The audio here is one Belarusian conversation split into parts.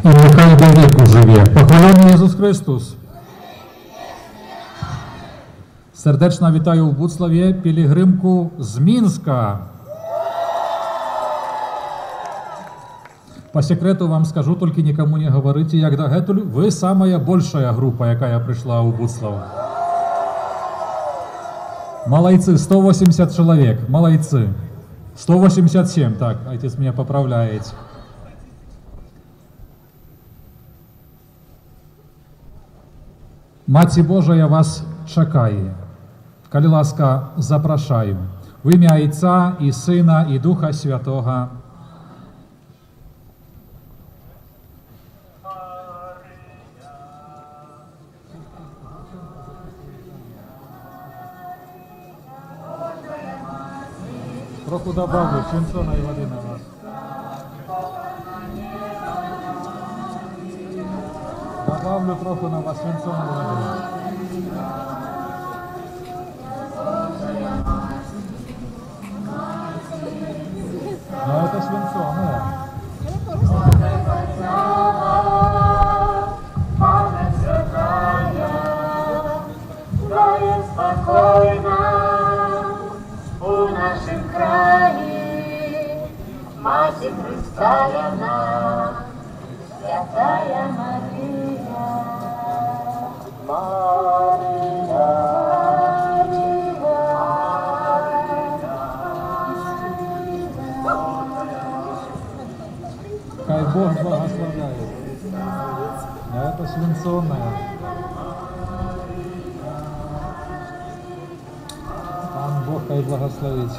і нехай до віку живе. Похвалений Ісус Христос! Сердечно вітаю в Буцлаві пілігримку з Мінська. По секрету вам скажу, только никому не говорите, як до гетуль, вы самая большая группа, якая пришла у Буцлав. Молодцы, 180 человек, молодцы. 187, так, отец меня поправляет. Маці Божая вас чекає. Коли ласка, запрошаю. В ім'я Отця і Сина і Духа Святого. Трохи добавлю свинцоної води на вас. Добавлю трохи на вас свинцоної води. Но это свинцоное. Мати Христа яна, святая Марія, Марія, Хай Бог благословляет. Это свинцоное. Пан Бог хай благословит.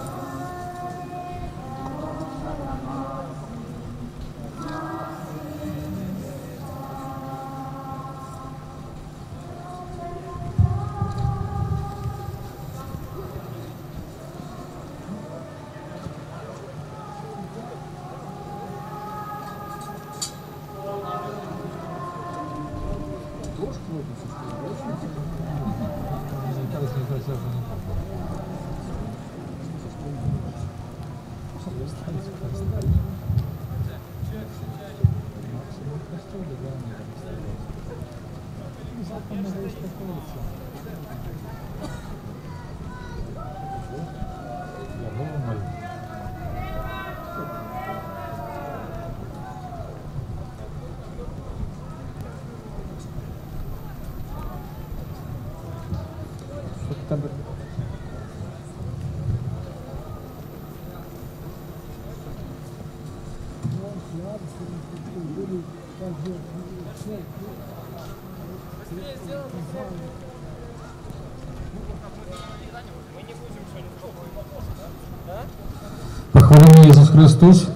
Похвалений Ісус Христос.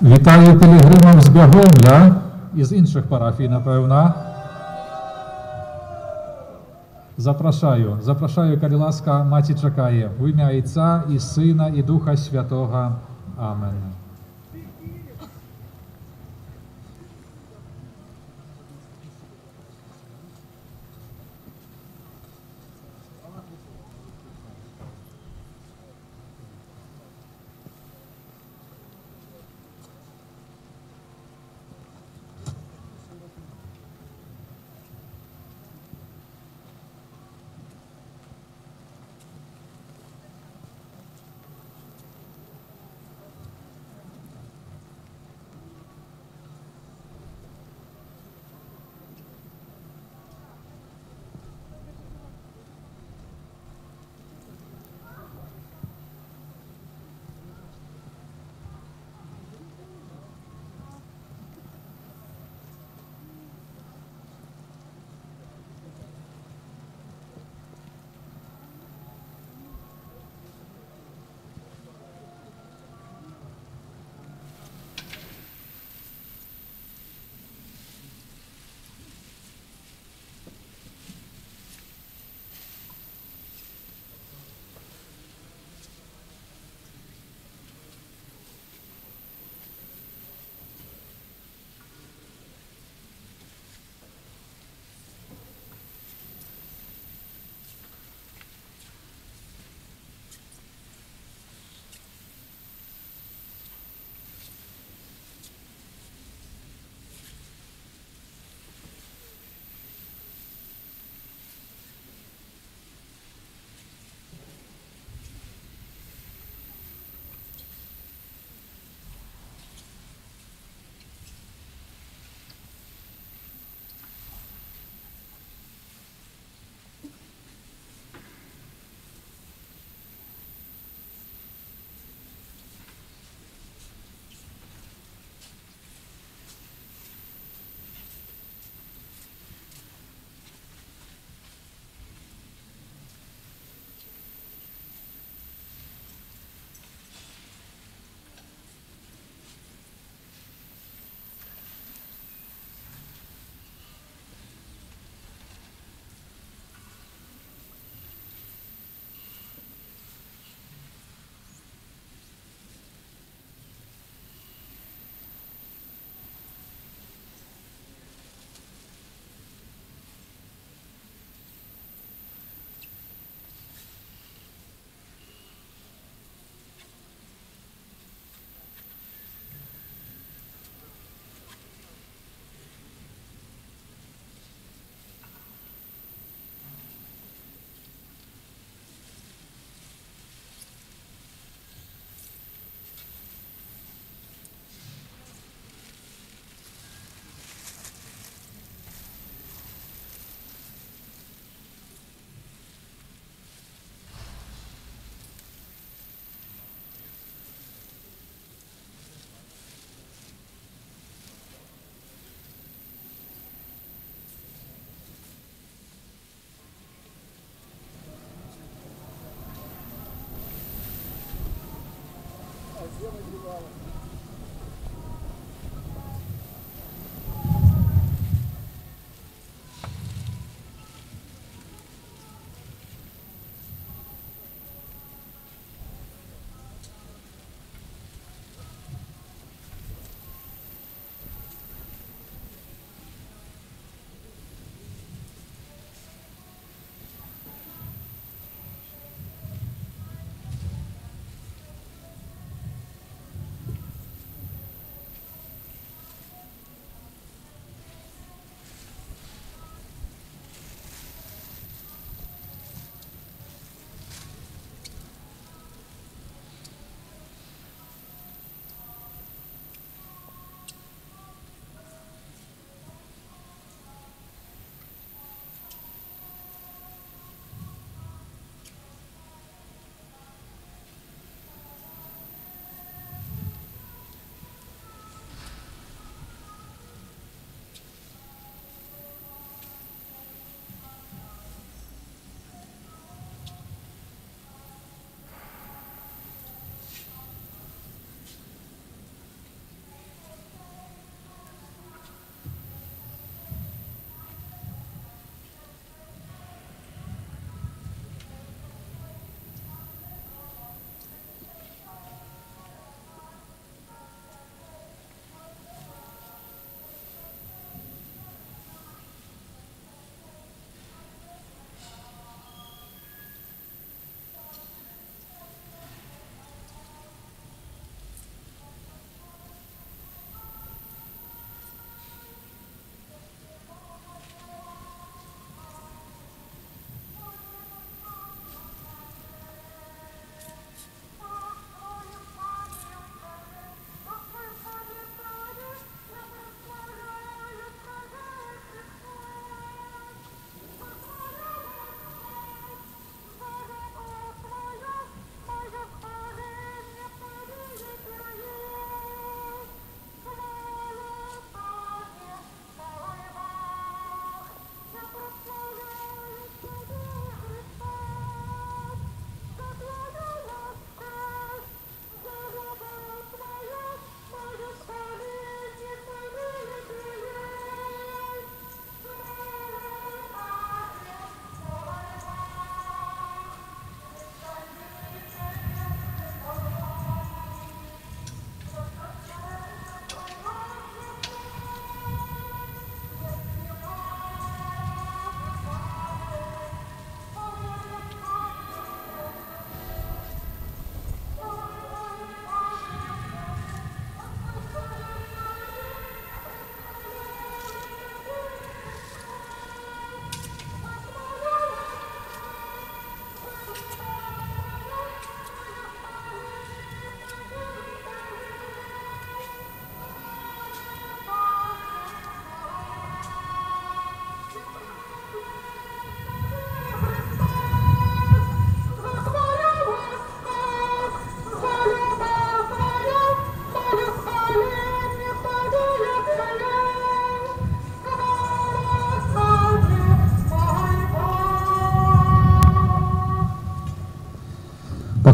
Вітаю пілігримів з Бягомля і з інших парафій, напевно. Запрошаю, коли ласка, Маті чекає. В ім'я Отця і Сина і Духа Святого. Амен.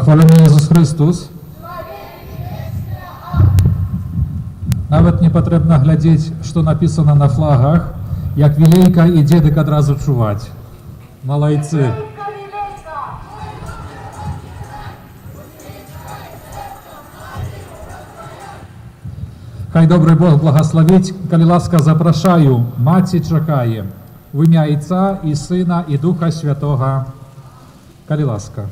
Pochwalony Jezus Chrystus. Nawet nie potrzebno глядеть, что написано на флагах, jak Wielejka i Dziedek od razu czuwać. Malajcy. Хай добрий Бог благословить, коли ласка запрошаю, Маті чекає, в ім'я Отця і Сина і Духа Святого, коли ласка.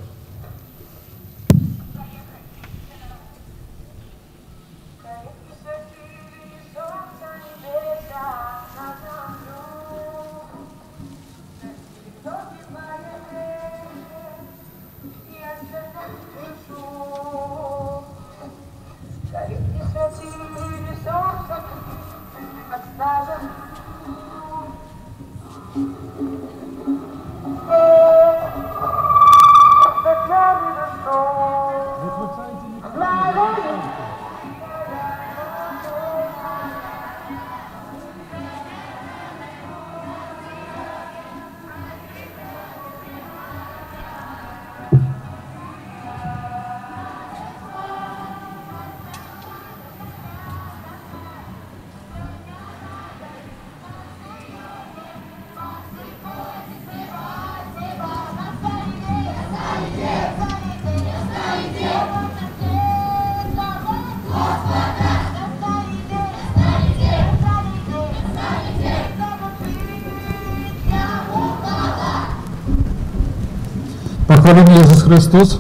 Pochwalony Jezus Chrystus.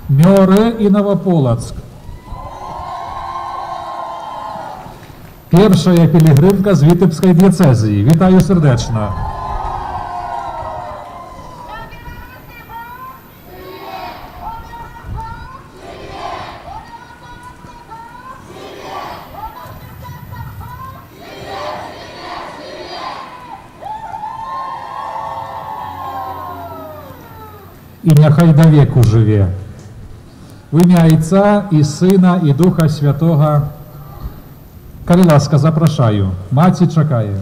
Miory i Nowopołock. Pierwsza pielgrzymka z Witebskiej diecezji. Witaję serdecznie. I niechaj do wieku żyje. W imię Ojca i Syna i Ducha Świętego. Коли ласка, запрошаю. Маті чекає.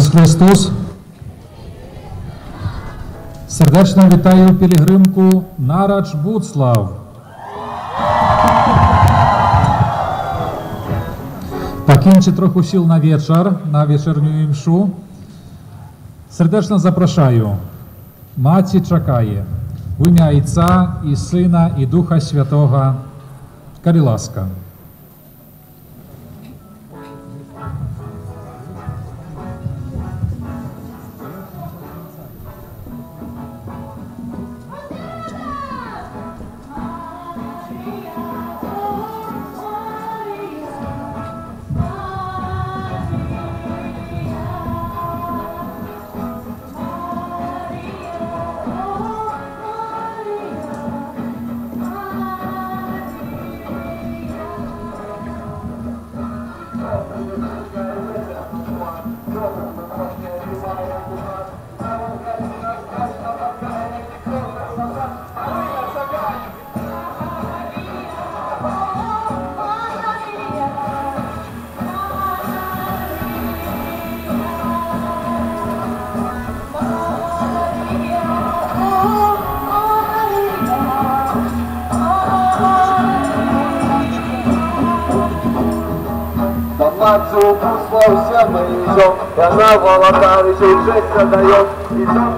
Ісус Христос. Serdeczną witaję pielgrzymku Naracz Buclaw. Покиньте трохи сил на вечір, на вечірню мшу. Сердечно запрошую. Маті чекає. В ім'я Отця і Сина і Духа Святого. Карі ласка. Мацу послался мызом, и она волотаричей жесть отдает, и там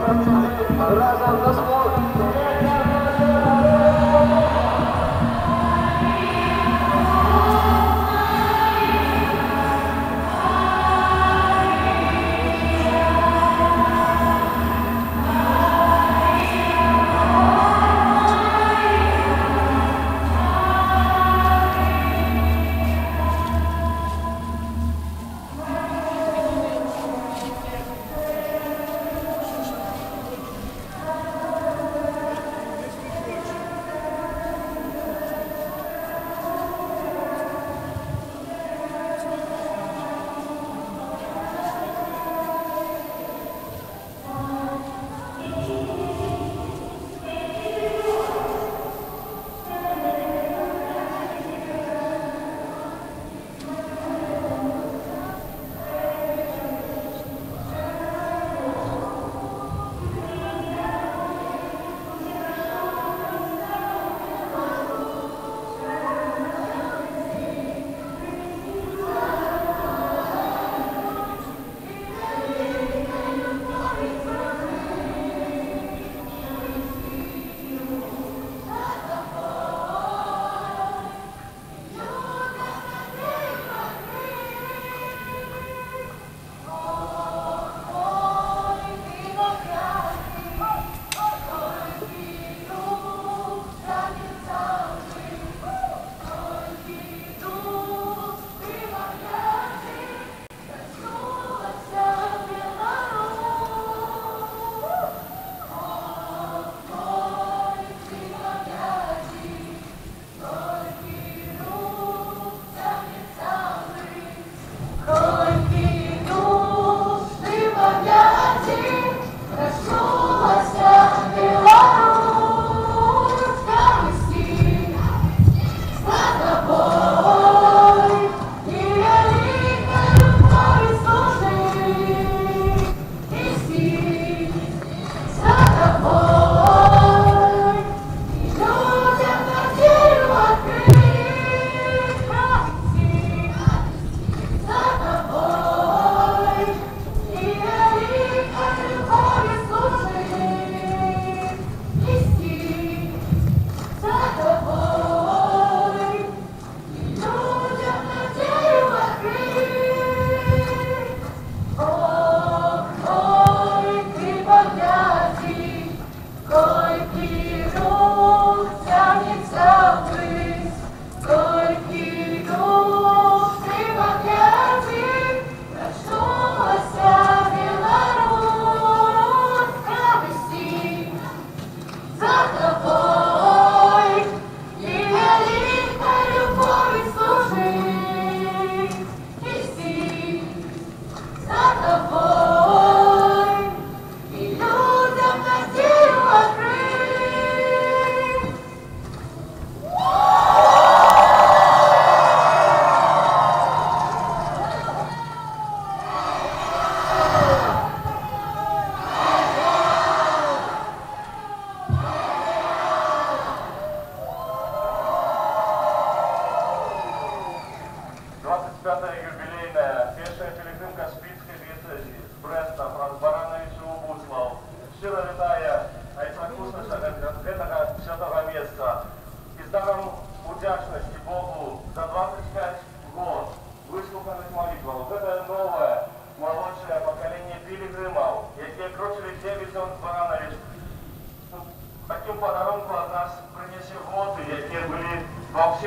разом на слов.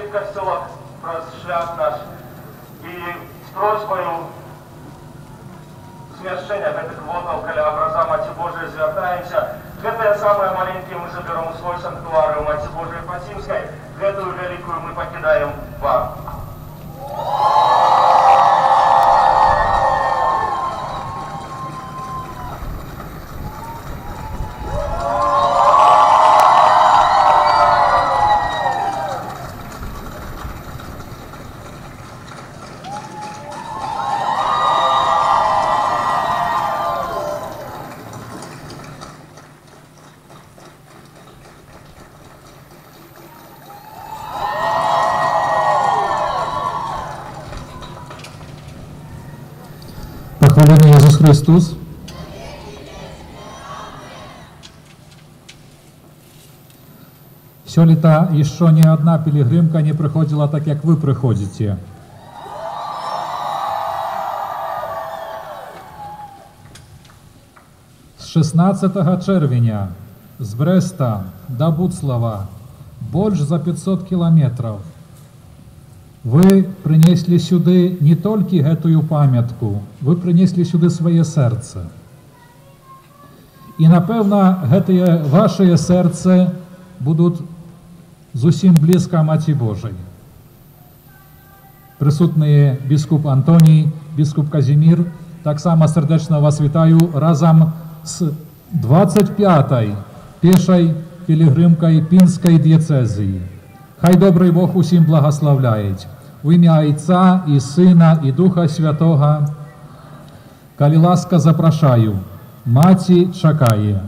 в костелах про шлях наш и с просьбою смершения гэтых водаў каля образа Маці Божией звяртаемся. Гэтыя самыя маленькія мы заберем у свой санктуар у Маці Божией Фатимской. Гэтую великую мы покидаем вам. Похваленый Иисус Христос. Сёлета еще ни одна пилигримка не приходила так, как вы приходите. С 16 червня з Бреста до Буцлава больше за 500 километров. Вы принесли сюды не только эту памятку, вы принесли сюды свое сердце. И, напевно, это ваше сердце будут зусім близко Маті Божией. Присутні біскуп Антоній, біскуп Казімір, так само сердечно вас вітаю разом з 25-й пішою пілігримкою Пінської дієцезії. Хай добрий Бог усім благословляє. В ім'я Отця і Сина і Духа Святого. Коли ласка запрошаю, Маті чекає.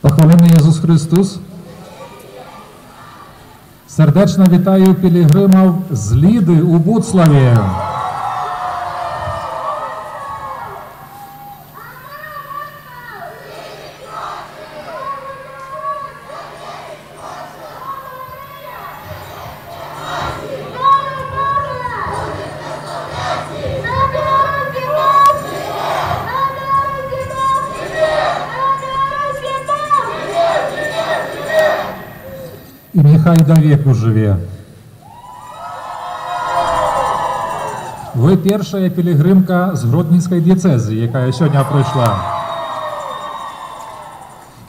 Похвалений Ісус Христос. Сердечно вітаю пілігримів з Ліди у Буцлаві. І нехай до віку живе. Ви перша пілігримка з Гродненської дієцези, яка сьогодні прийшла.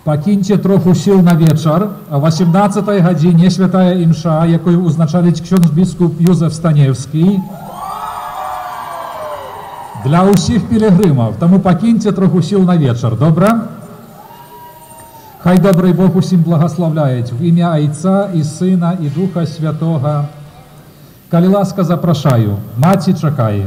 Покиньте трохи сил на вечір, а в 18-й годині святая імша, яку узначалить ksiądz biskup Józef Станєвський, для усіх пілігримів. Тому покиньте трохи сил на вечір, добре? Хай добрий Бог усім благословляє в ім'я Отця і Сина і Духа Святого. Коли ласка запрошаю, маті чекає.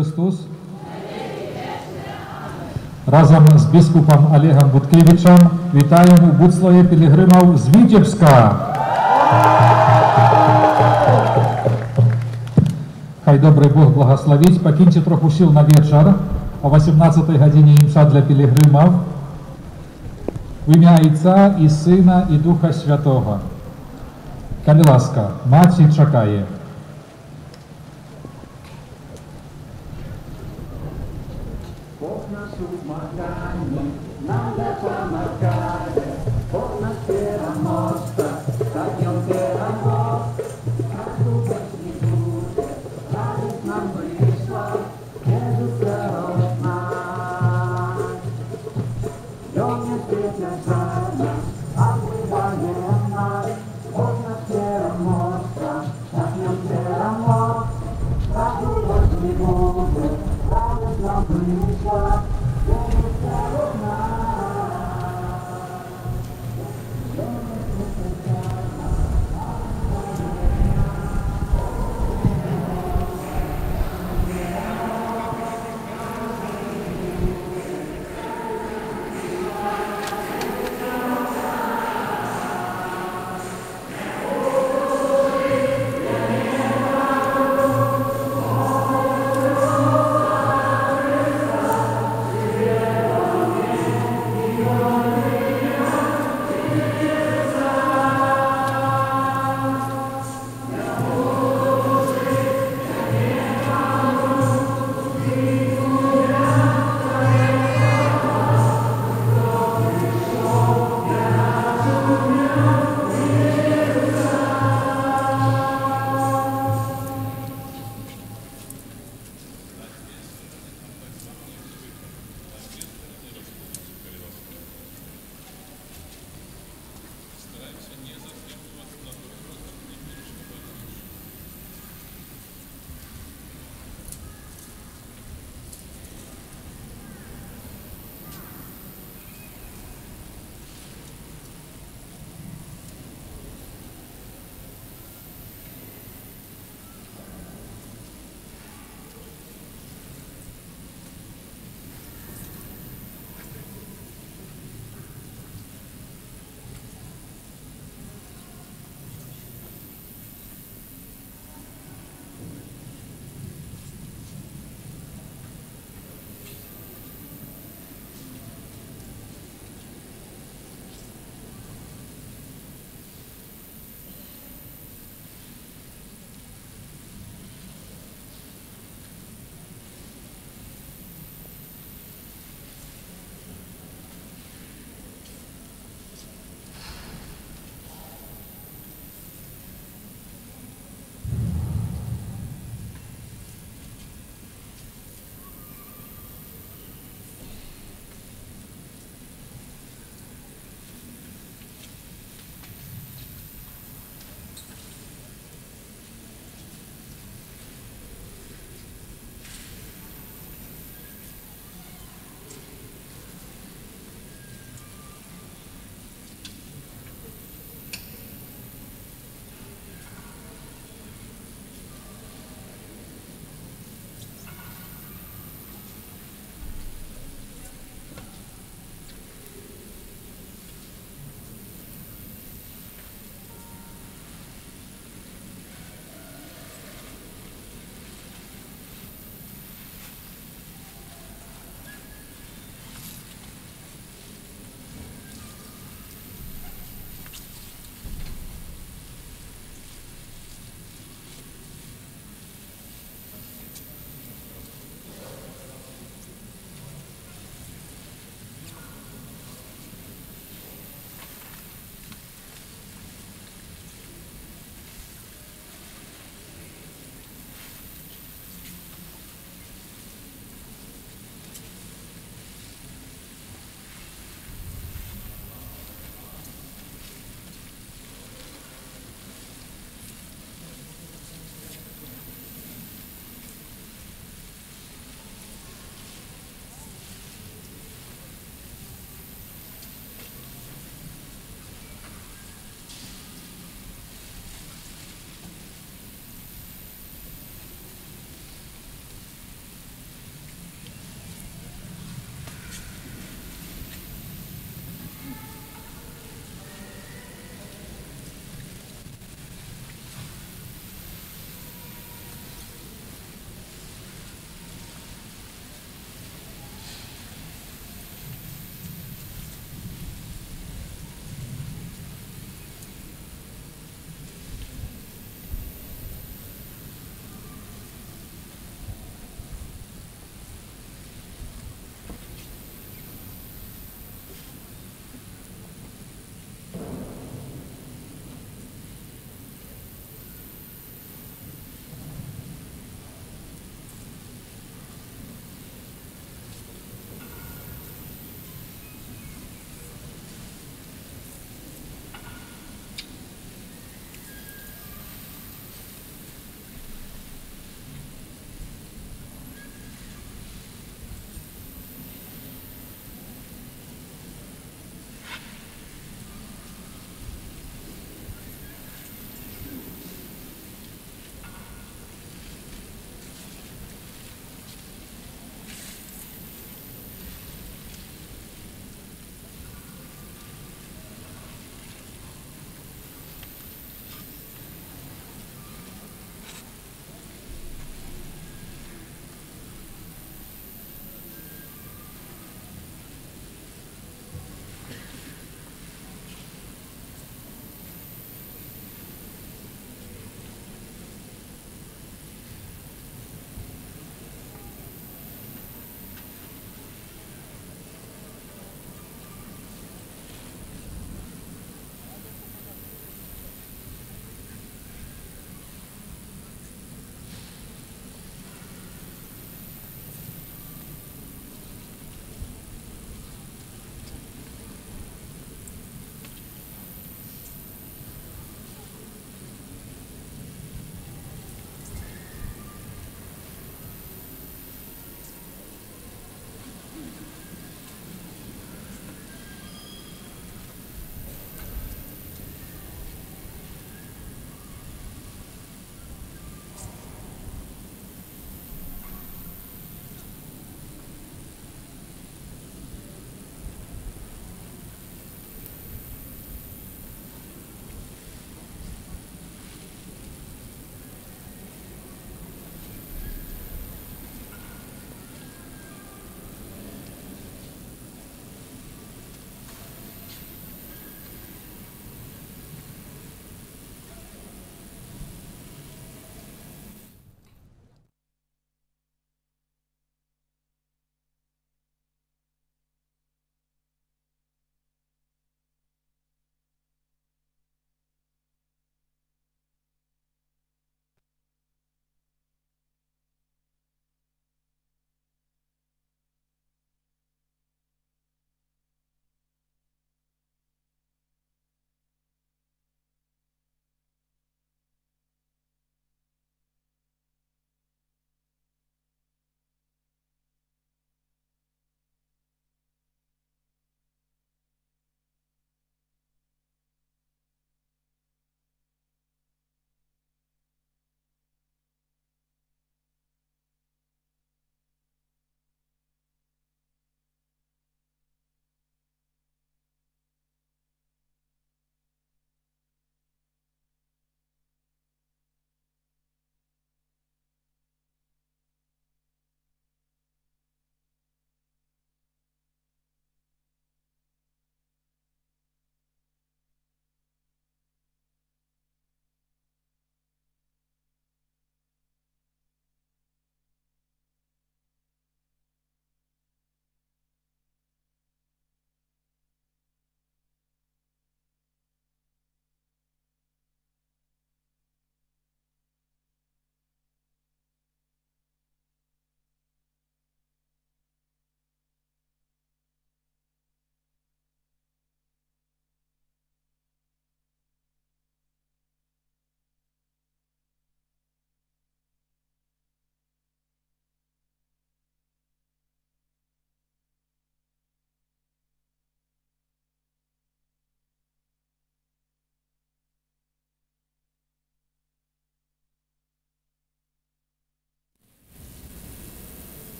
Chrystus. Разом з біскупом Олегом Буткевичем вітаємо Буцлає пілігримів з Вітебська. Хай добрий Бог благословить. Покиньте трохи сил на вечір. О 18 годині імша для пілігримів. В ім'я Отця і Сина і Духа Святого. Коли ласка, Маті чекає. Bóg nas umagani, nada pomagare, Bóg nas quiera mostra, tak ją quiera mostra, tak tu weźmie duże, radis nam blisko, Jezus od nas. Ją nie świetna żadna, a pływanie nas, Bóg nas quiera mostra, tak ją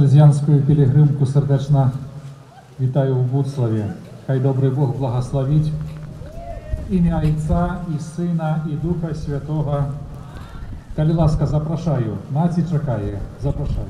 Селезіанську пілігримку сердечно вітаю в Буцлаві. Хай добрий Бог благословить ім'я Отця і Сина і Духа Святого. Коли ласка, запрошаю. Маці чекає. Запрошаю.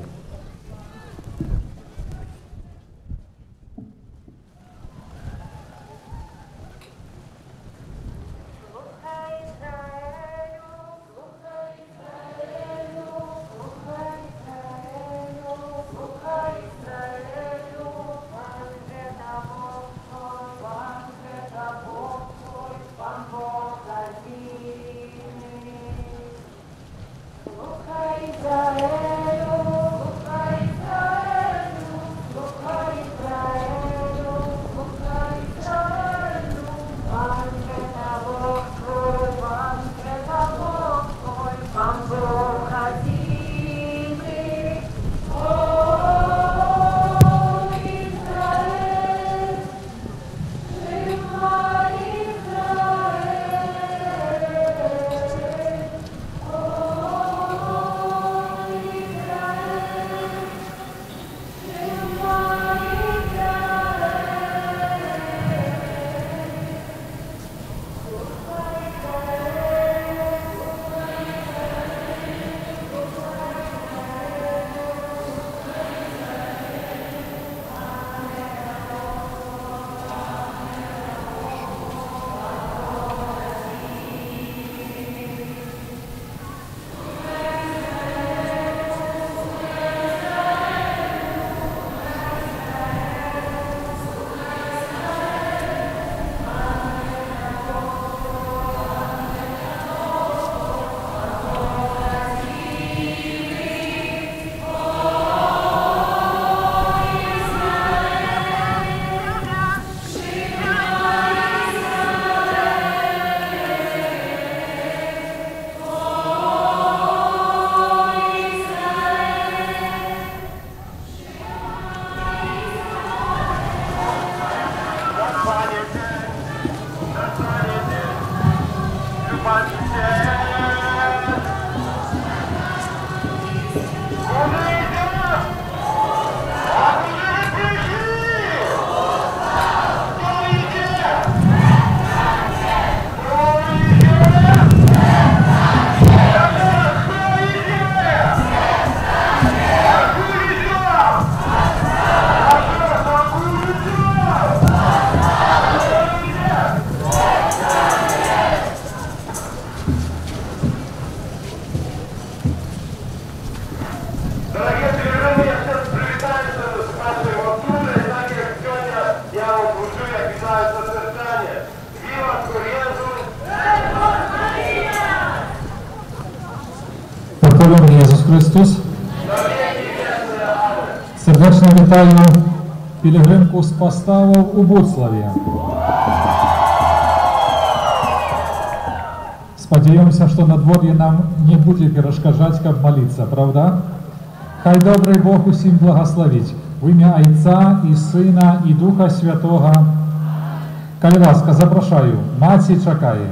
Христос. Сердечно вітаю пілігримку з поставов у Буцлаві. Сподіваємося, що надвор'я нам не буде перешкоджати, як молитися, правда? Хай добрий Бог усім благословить. В ім'я Отця і Сина і Духа Святого. Коли ласка, запрошую. Маці чекає.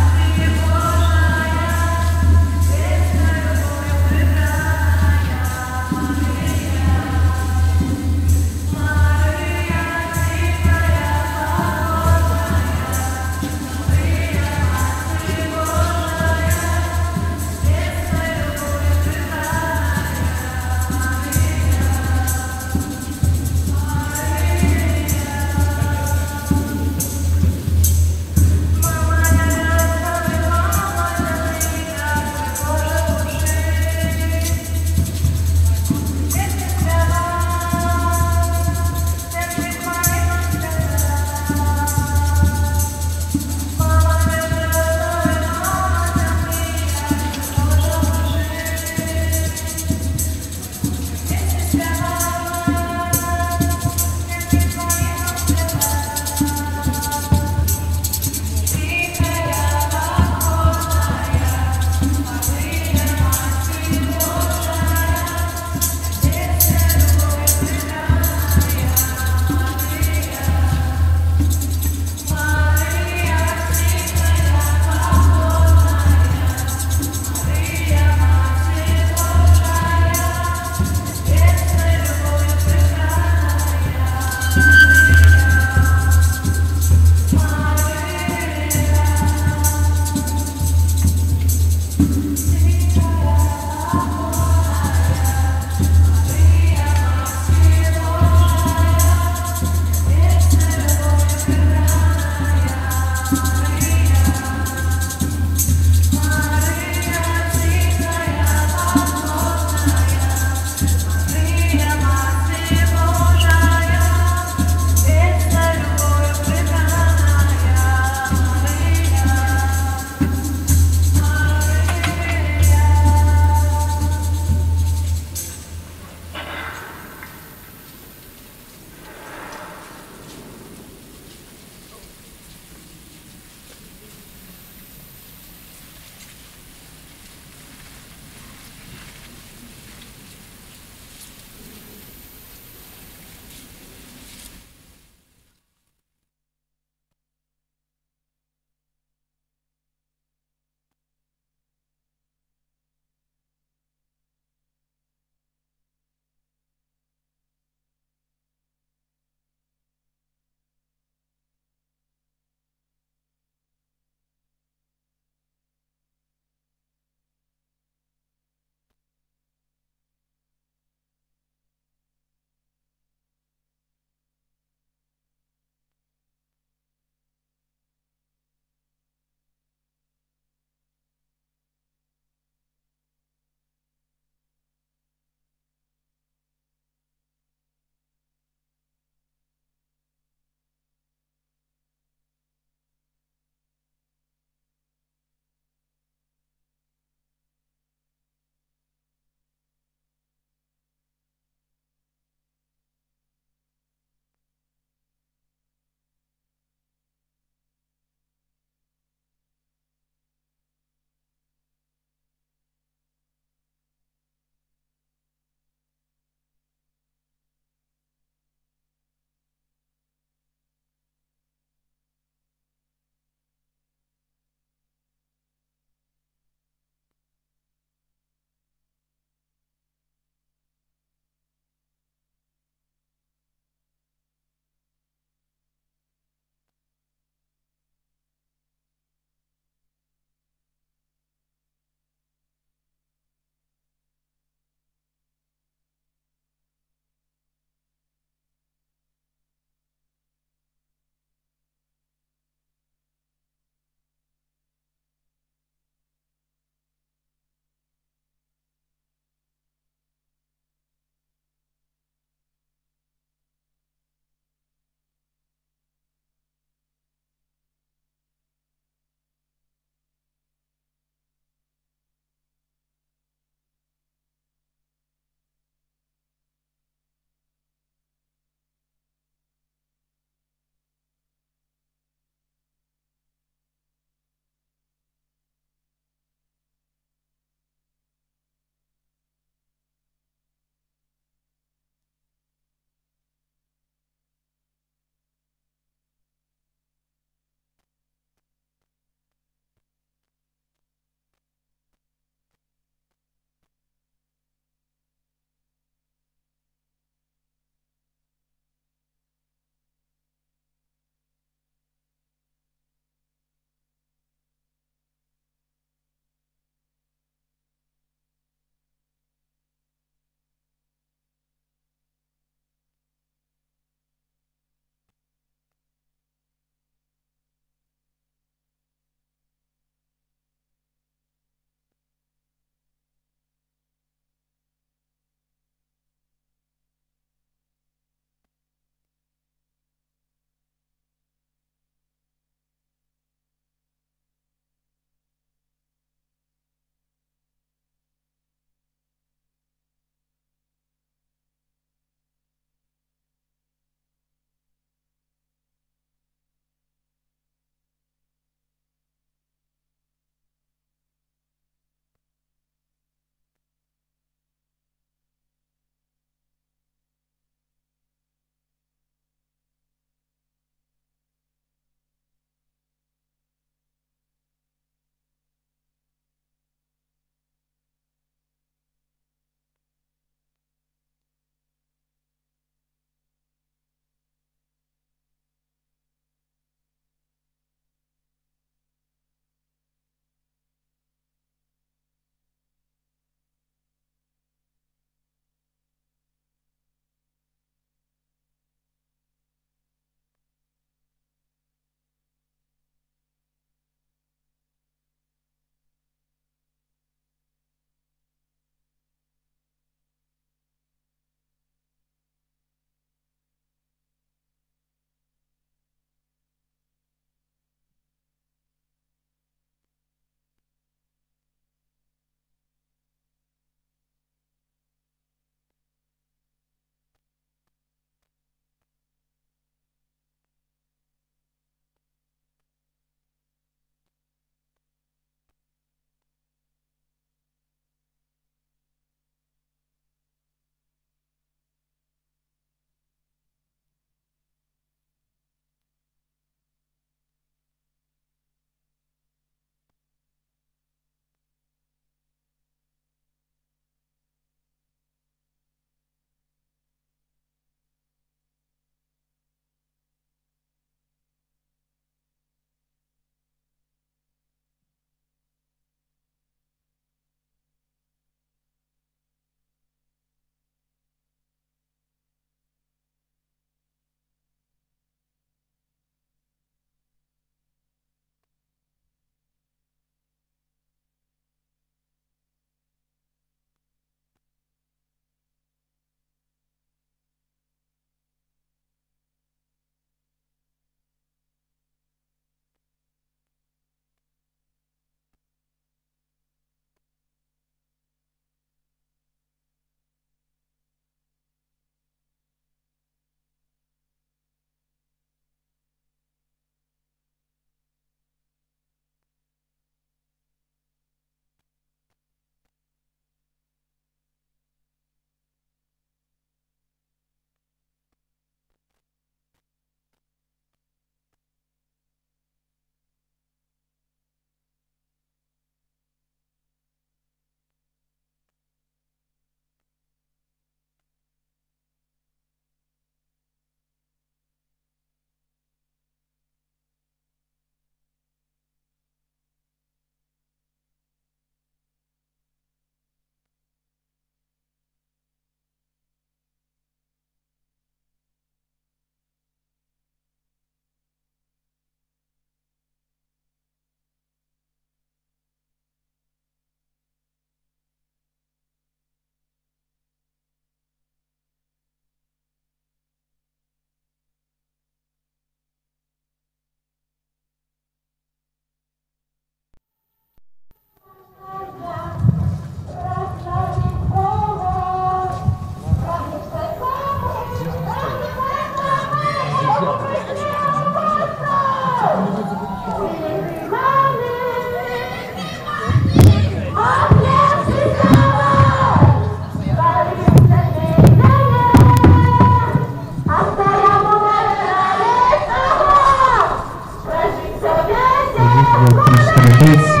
2, 3, 4, 5.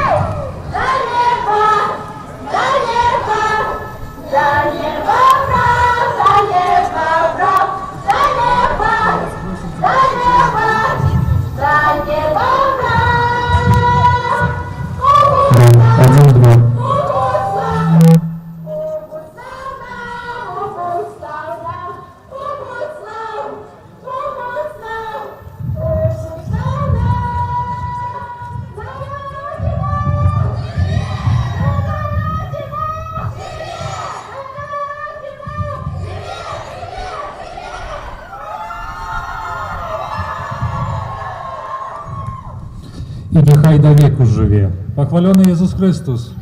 Один, два. І нехай до віку живе. Похвалений Ісус Христос.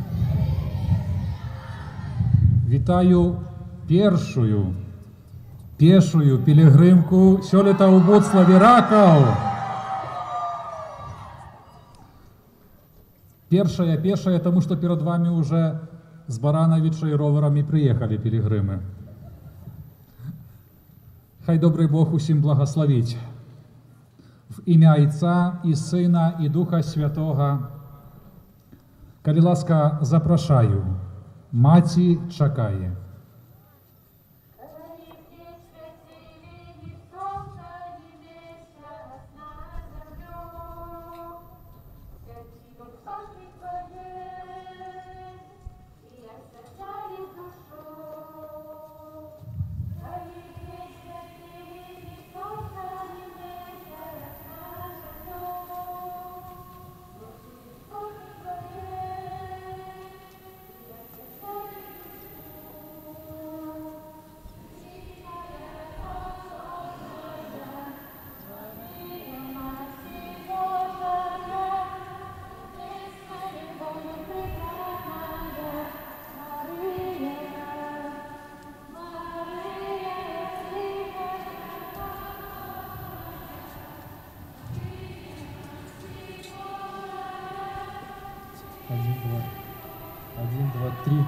Вітаю пешую пілігримку сёлета ў Буцлаве Ракаў. Пешая, тому что перед вами уже с Барановича и роверами приехали пилигримы. Хай добрый Бог усім благословить. В ім'я Отця і Сина і Духа Святого. Коли ласка, запрошаю. Маті чекає. Один, два, три.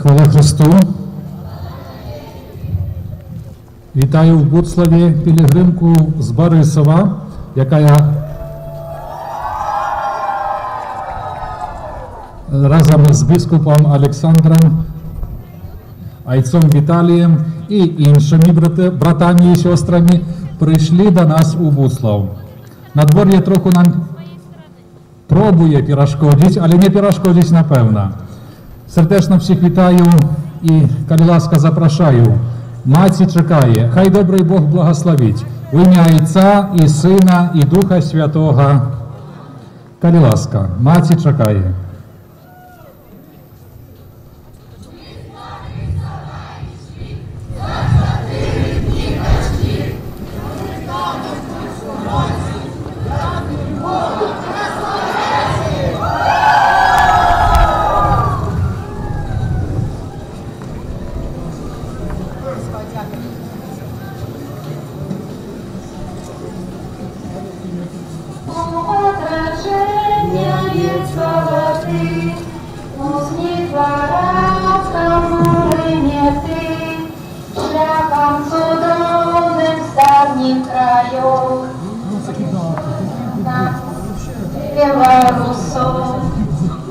Хвала Христу. Вітаю в Буцлаві пілігримку з Борисова, яка разом з біскупом Олександром, айцом Віталієм і іншими братами і сестрами прийшли до нас у Буцлав. Надвор'я трохи нам пробує перешкодити, але не перешкодить напевно. Сердечно всіх вітаю і, коли ласка, запрошую. Маці чекає. Хай добрий Бог благословить. В ім'я Отця і Сина і Духа Святого. Коли ласка, Маці чекає.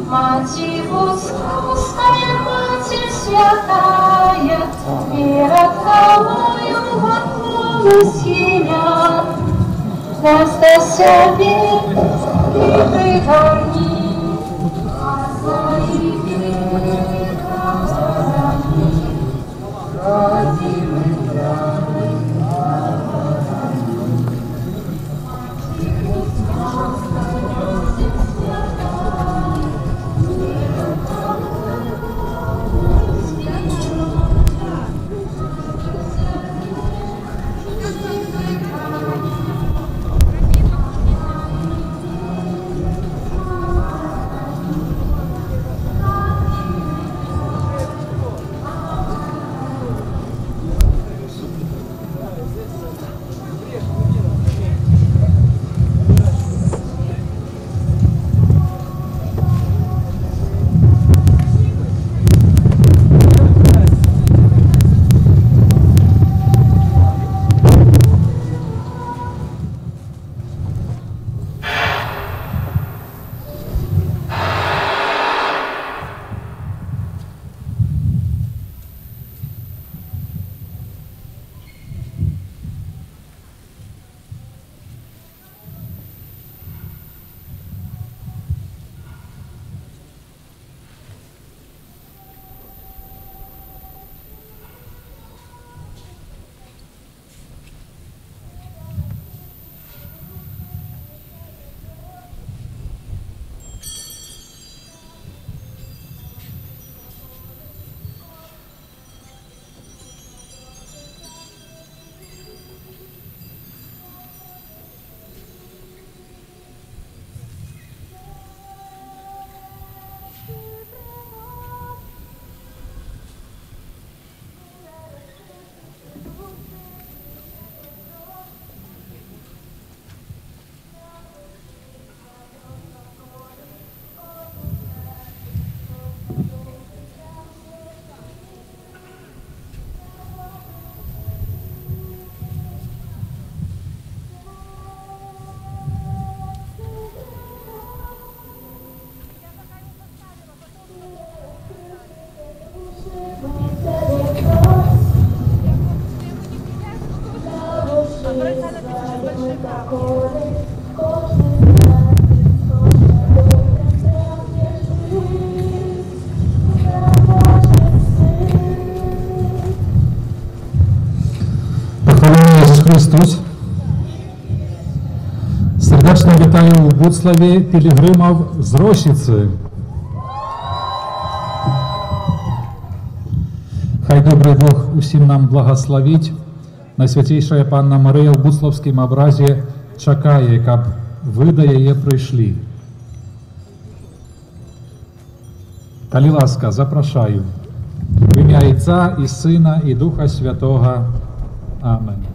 Маті Воскресная, Маті святая, перед тобою горнулись ім'я. Настася і пригорні, а свої Христос. Сердечно вітаю у Буцлаві пілігримів з Рощиці. Хай добрий Бог усім нам благословить. Найсвятейшая Панна Марія в Буцлавському образі чекає, щоб ви до її прийшли. Коли ласка, запрошую. В ім'я Отця і Сина і Духа Святого. Аминь.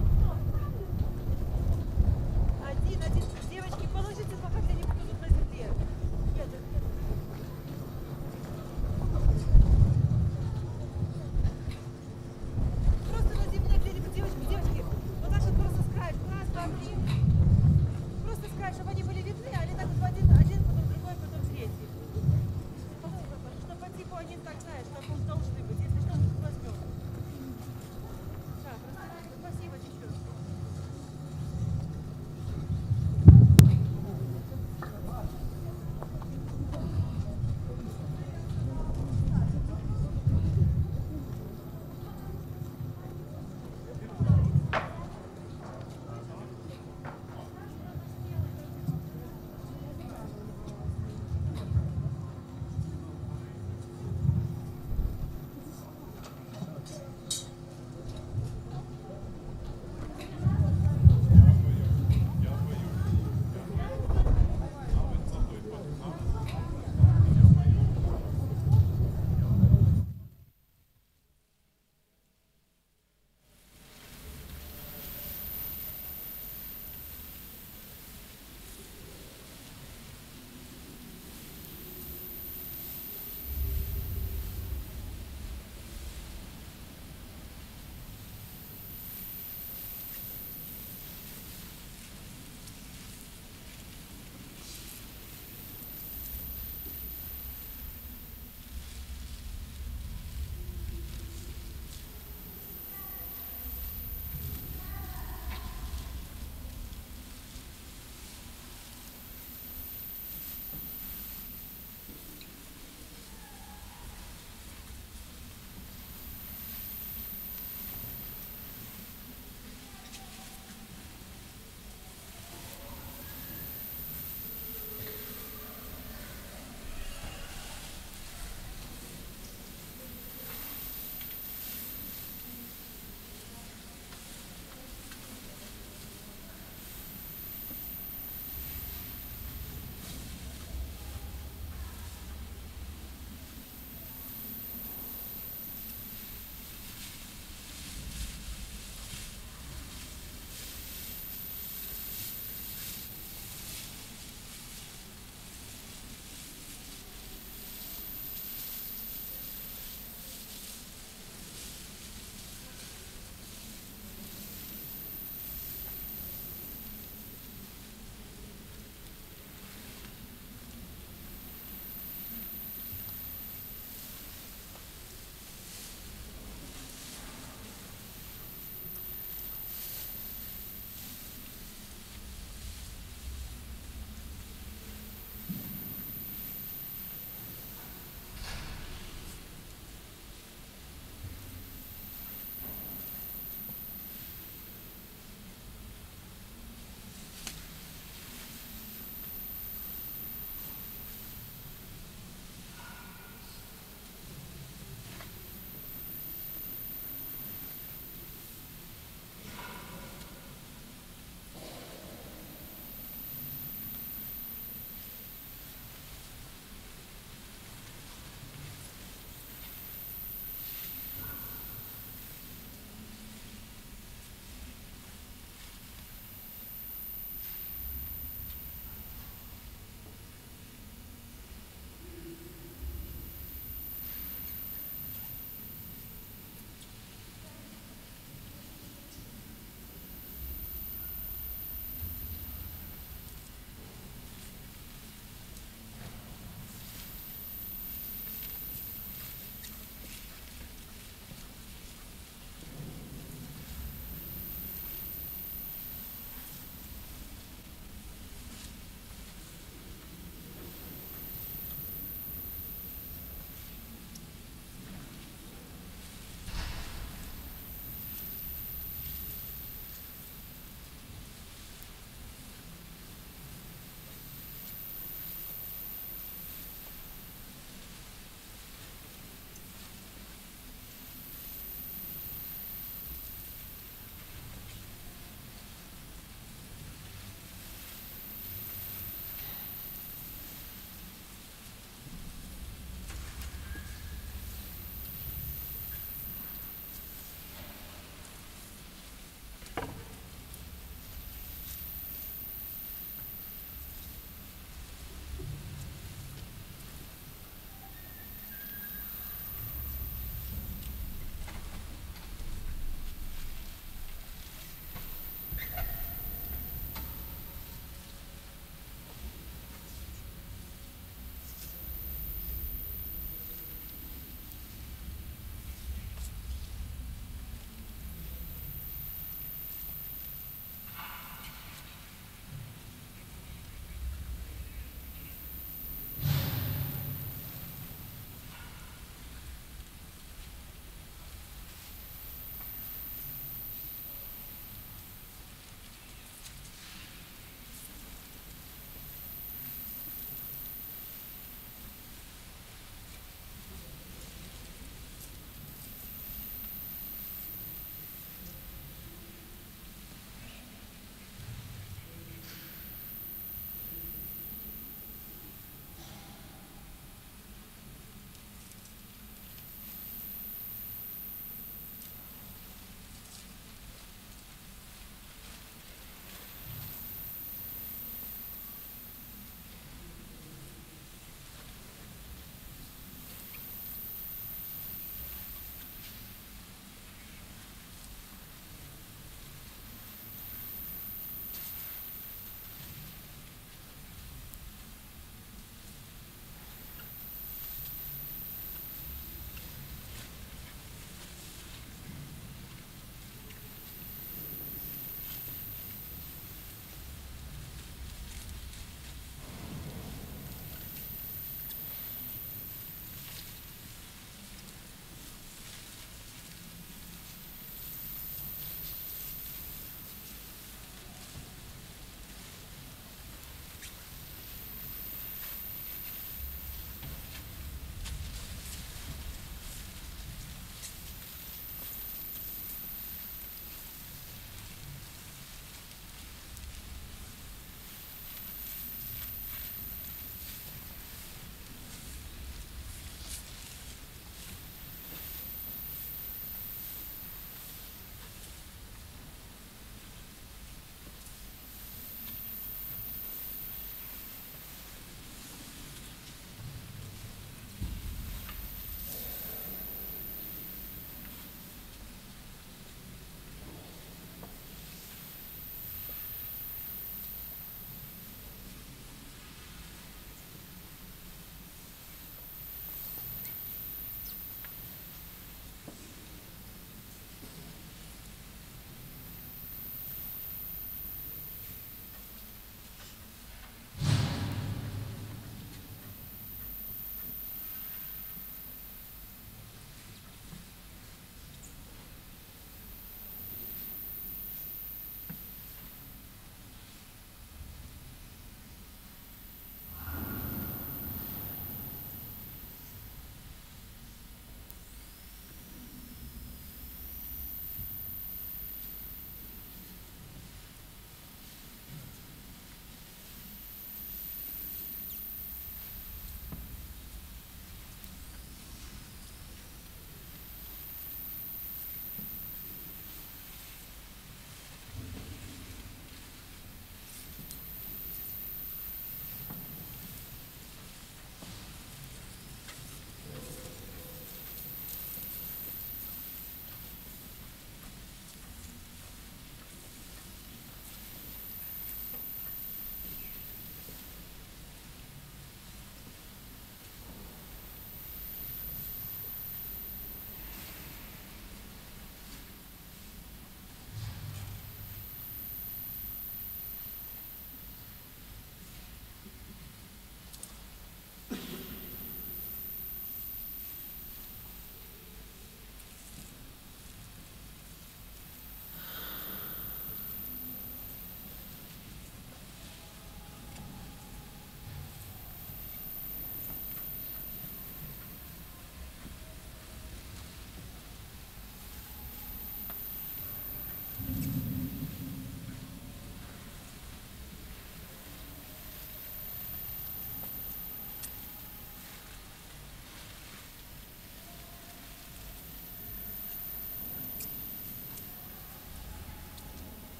Девочки, положите, пока они будут на земле.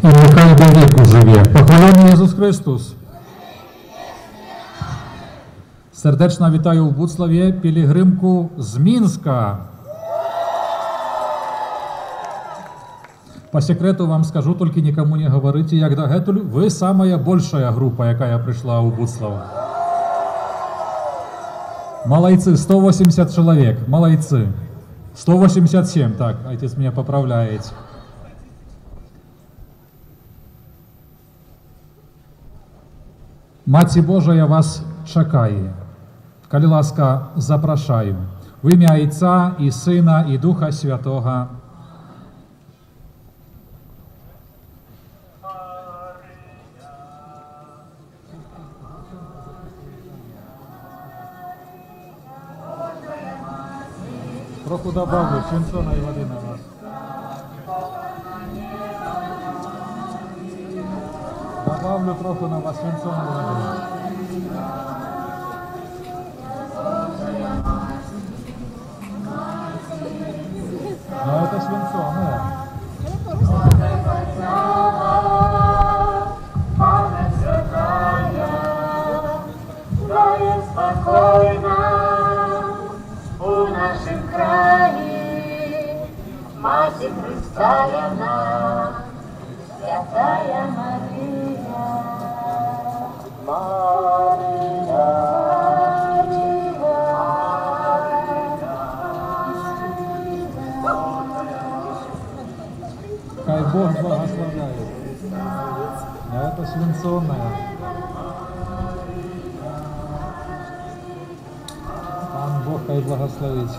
і нехай до віку живе. Похвалений Ісус Христос. Сердечно вітаю в Буцлаві пілігримку з Мінська. По секрету вам скажу, только никому не говорите, як до гетуль, ви самая большая група, яка прийшла у Буцлав. Молодцы, 180 человек, молодцы. 187, так, отец меня поправляет. Маці Божая вас чекає. Коли ласка, запрошаю. В ім'я Отця і Сина і Духа Святого. Трохи добавлю свинцоної води на вас. Добавлю трохи на вас свинцоної води. Ну, это свинцоное. Daje spokojna u naszym kraju, Macie Chrysta jedna, Świętaja Maryja. Maryja, Хай Бог благословляет. Это свинцоное. Пан Бог хай благословить.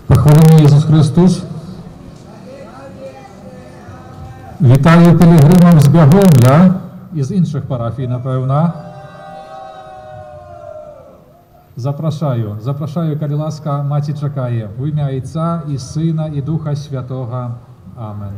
Похвалений Ісус Христос. Вітаю пілігримів з Бягомля і з інших парафій, напевно. Запрошаю, коли ласка, Маті чекає. В ім'я Отця і Сина і Духа Святого. Амен.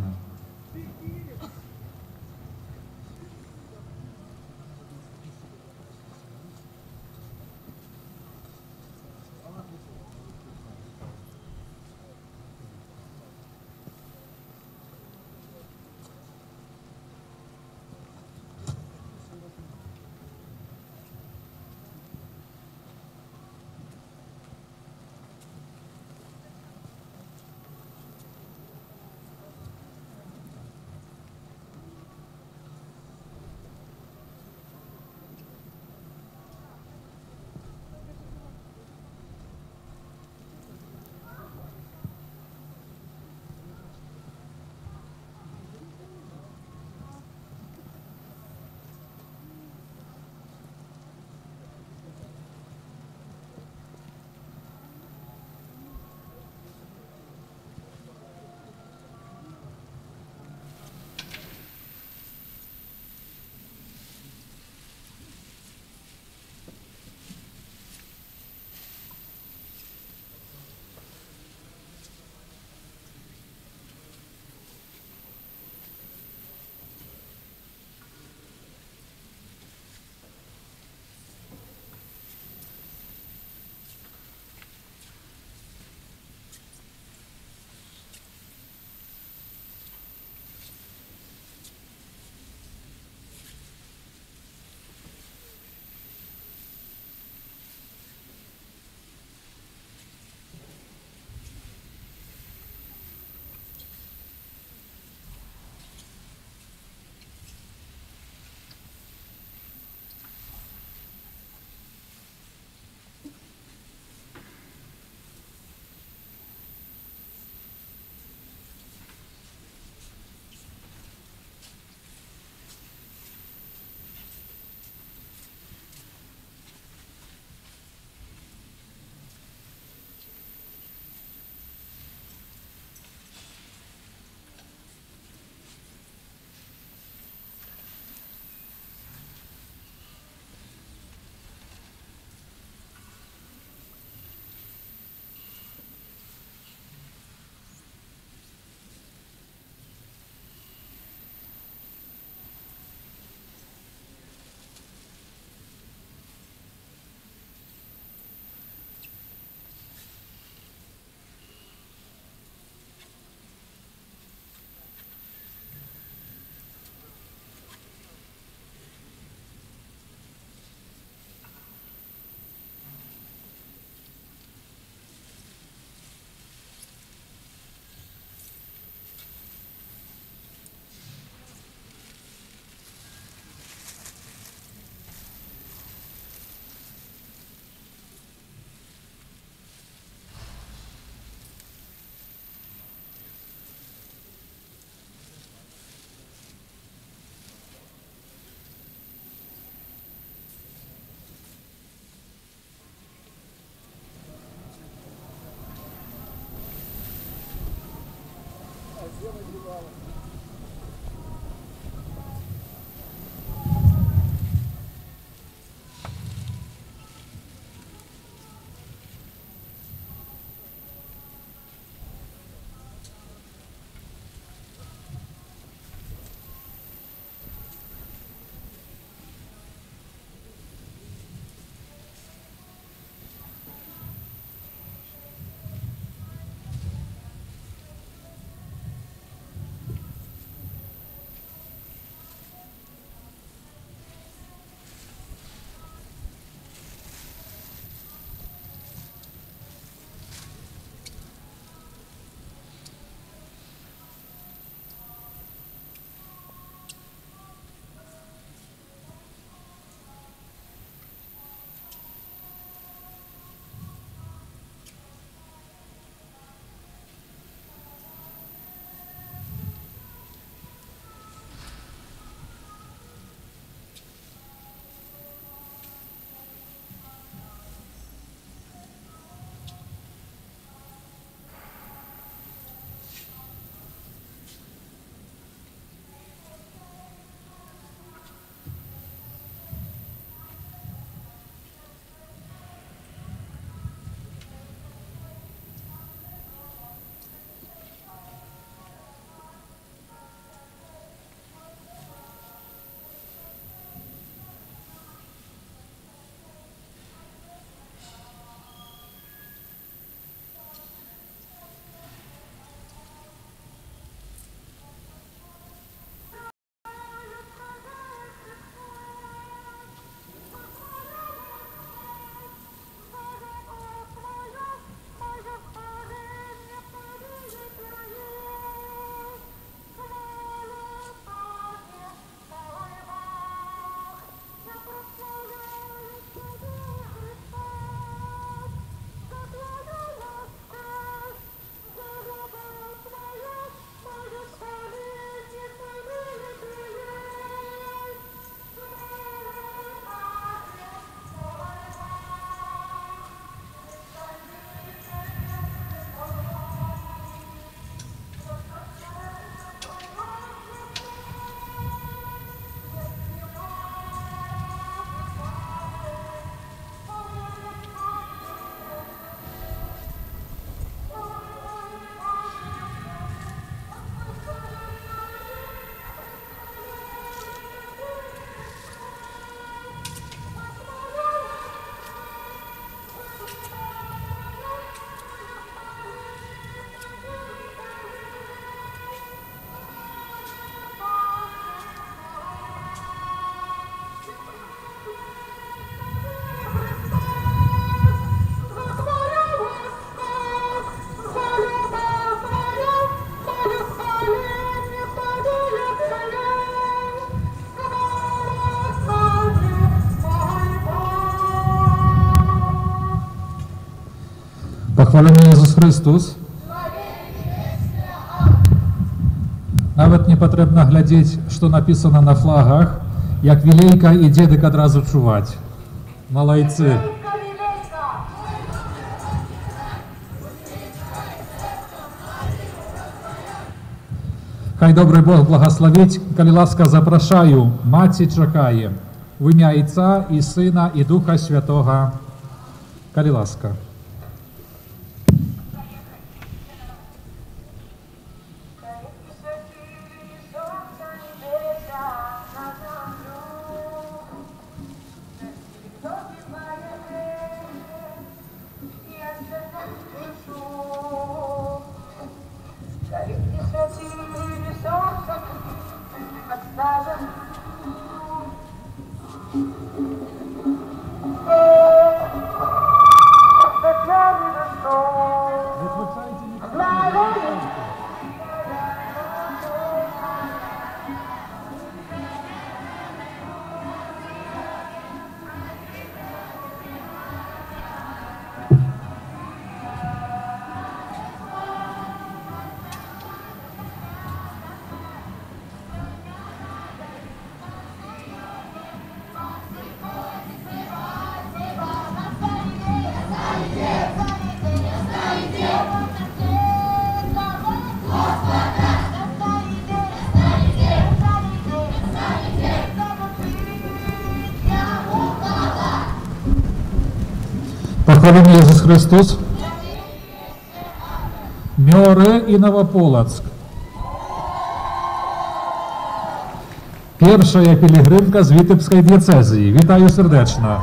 Pochwalony Jezus Chrystus. Nawet nie potrzebno глядеть, что написано на флагах, jak Wilejka i dziadek od razu czuwać. Malajcy. Хай добрий Бог благословить, коли ласка запрошаю, Маті чекає, в ім'я Отця і Сина і Духа Святого, коли ласка. Pochwalony Jezus Chrystus. Miory i Nowopołack. Pierwsza pielgrzymka z Witebskiej diecezji. Witaję serdecznie.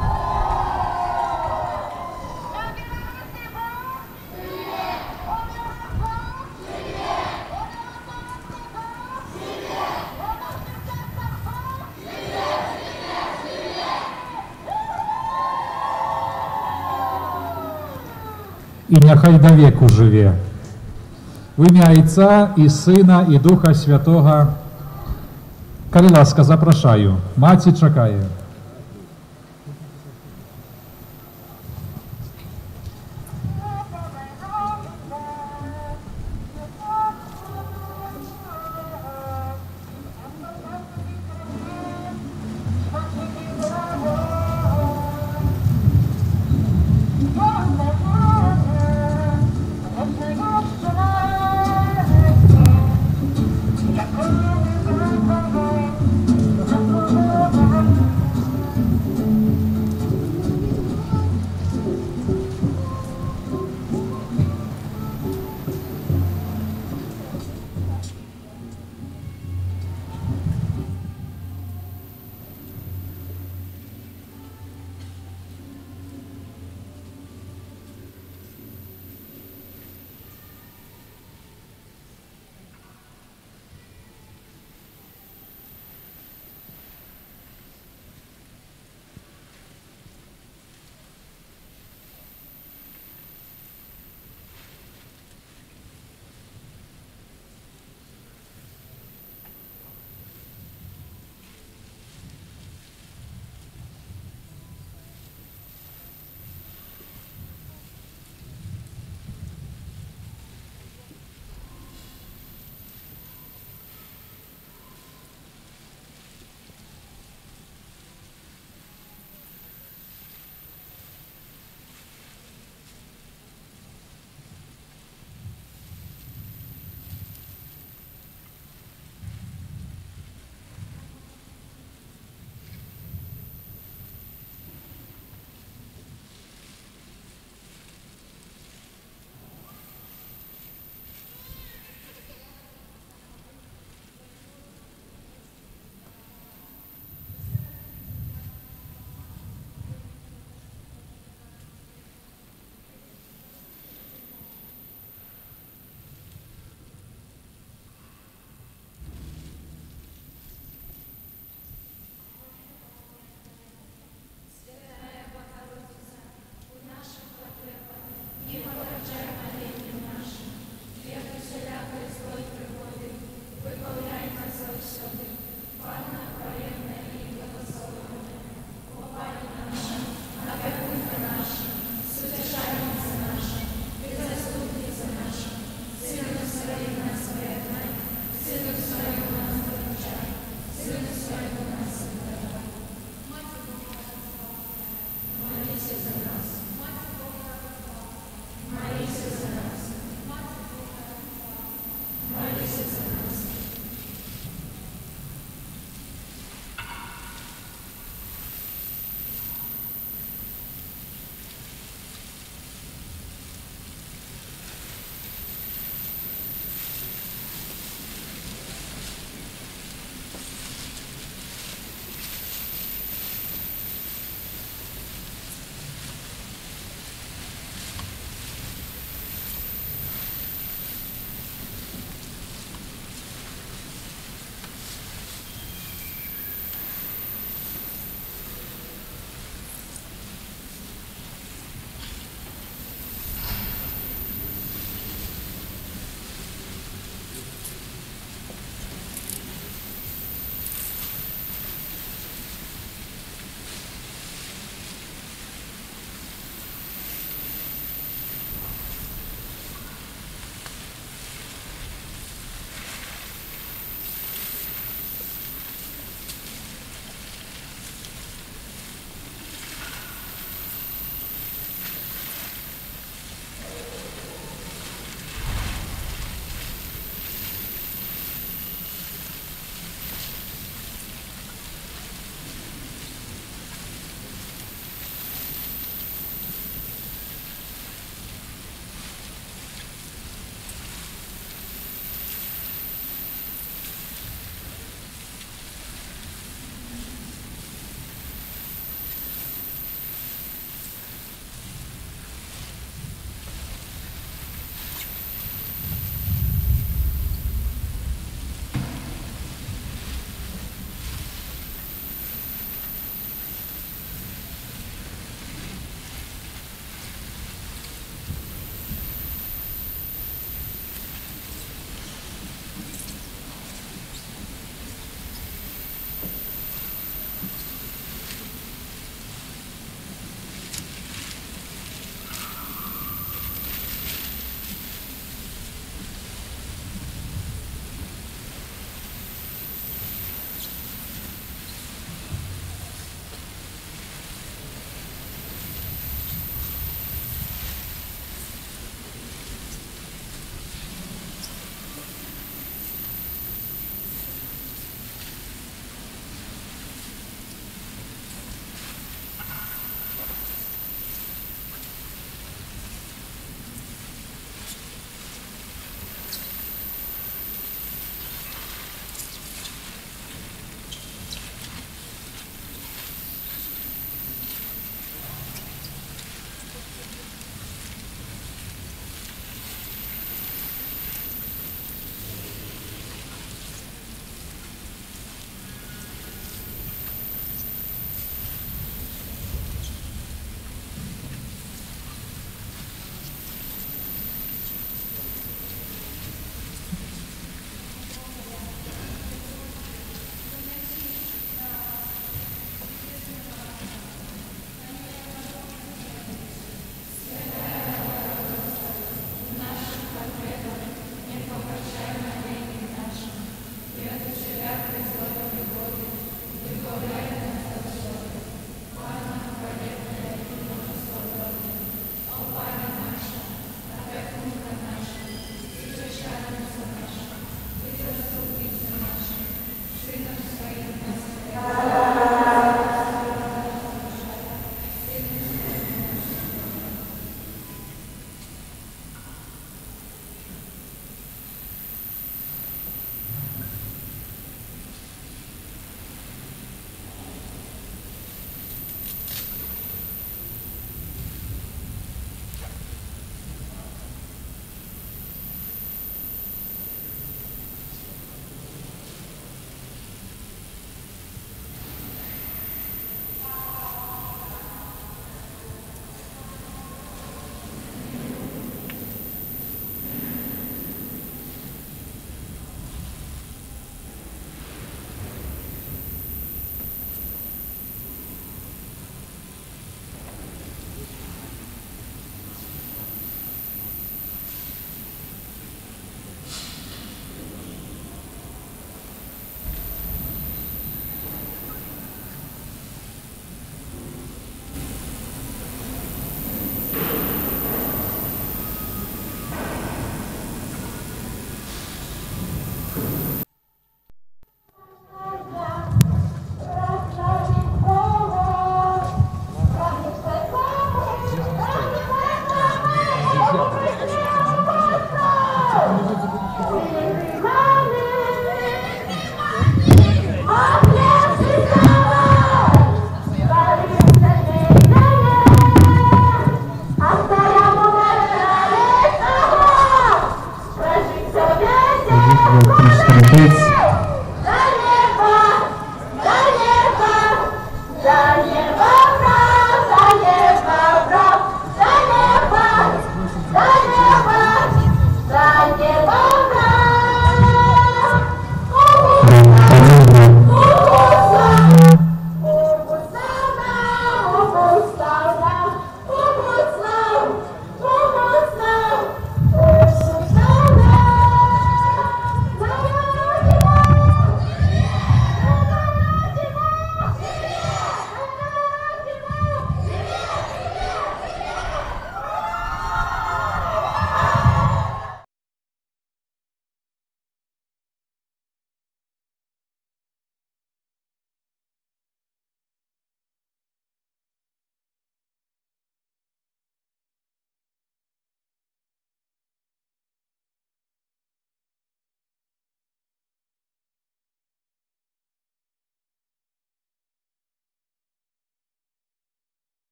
I niechaj do wieku żyje. W imię Ojca i Syna i Ducha Świętego. Коли ласка, запрошаю. Маті чекає.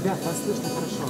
Ребят, вас слышно хорошо.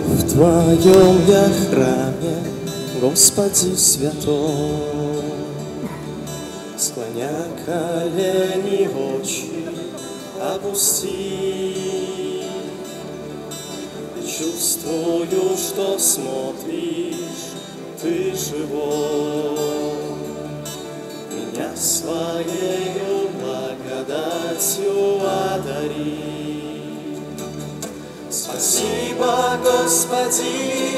В Твоем я храме, Господи святой, склоня колени, очи опусти. Чувствую, что смотришь, Ты живой, меня своею благодатью одари. Спасибо, Господи,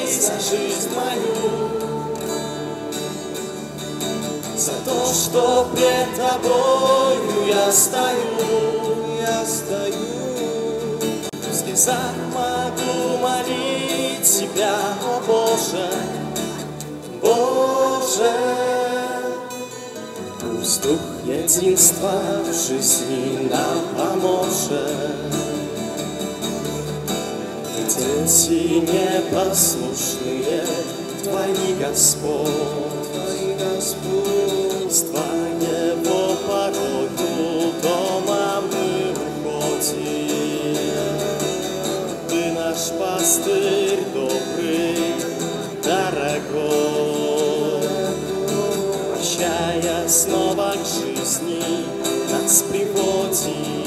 за жизнь мою, за то, что пред Тобою я стою. В слезах могу молить Тебя, о Боже, Боже. Пусть дух единства в жизни нам поможет. Дети непослушные, Твои, Господь, с Твоего порогу дома мы уходим. Ты наш пастырь добрый, дорогой, прощая снова к жизни, нас приводишь.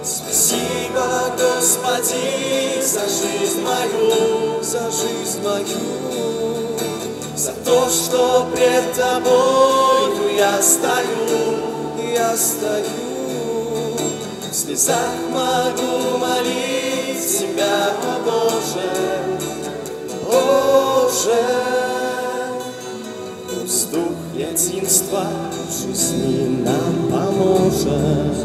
Спасибо, Господи, за жизнь мою, за то, что пред Тобою я стою. В слезах могу молить Тебя, о Боже, Боже. Пусть дух единства в жизни нам поможет.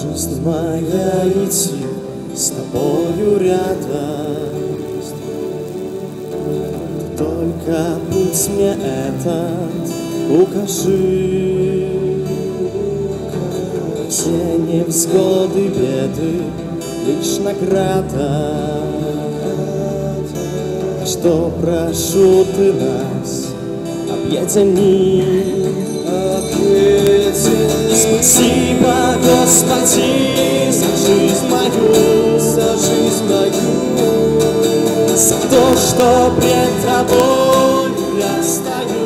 Жизнь моя идти с Тобою рядом, только путь мне этот укажи. Все невзгоды, беды, лишь награда. Что прошу Ты нас, объедини. Спасибо, Господи, за жизнь мою, за то, что пред Тобою я стою.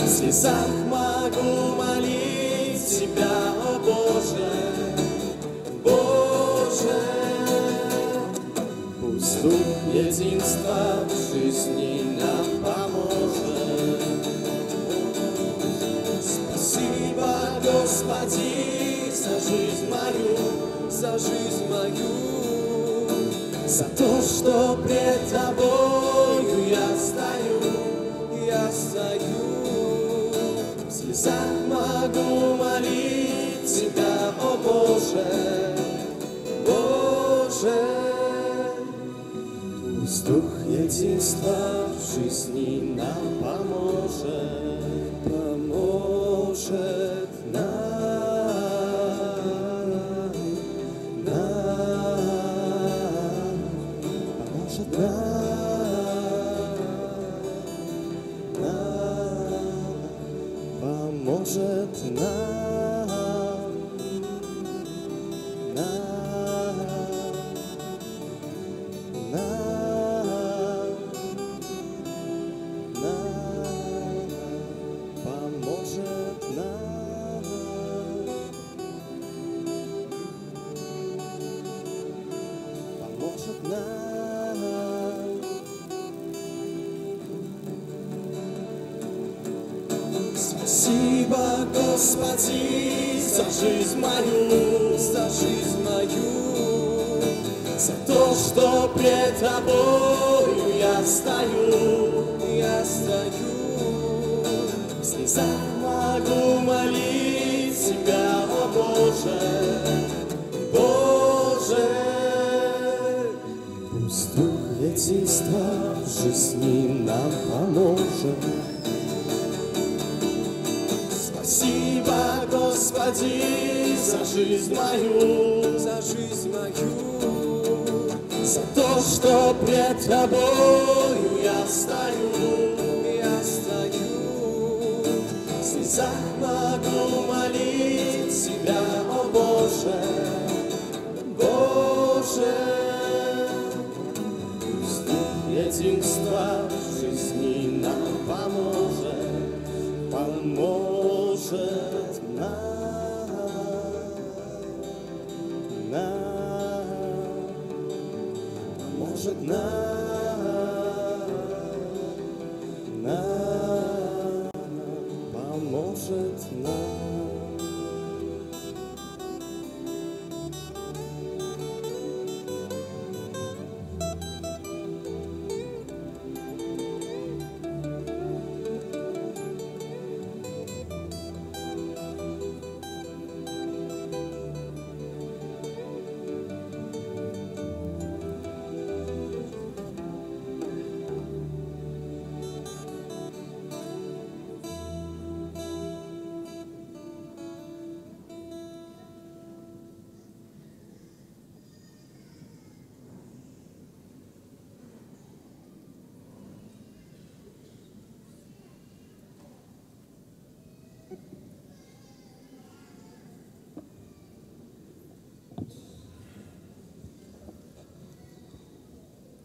В слезах могу молить Тебя, о Боже, Боже. Пусть дух единства в жизни нам поможет. Спасибо, Господи, за жизнь мою, за то, что пред Тобою я стою, в слезах могу молить Тебя, о Боже, Боже. Пусть дух единства в жизни нам поможет Спасибо, Господи, за жизнь мою, за то, что пред Тобою я стою, в слезах могу молить Тебя, о Боже, Боже. Пусть дух единства в жизни нам поможет. Спасибо, Господи, за жизнь мою, за то, что пред Тобою я стою, в слезах могу молить Тебя, о Боже, Боже. Пусть дух единства в жизни нам поможет нам.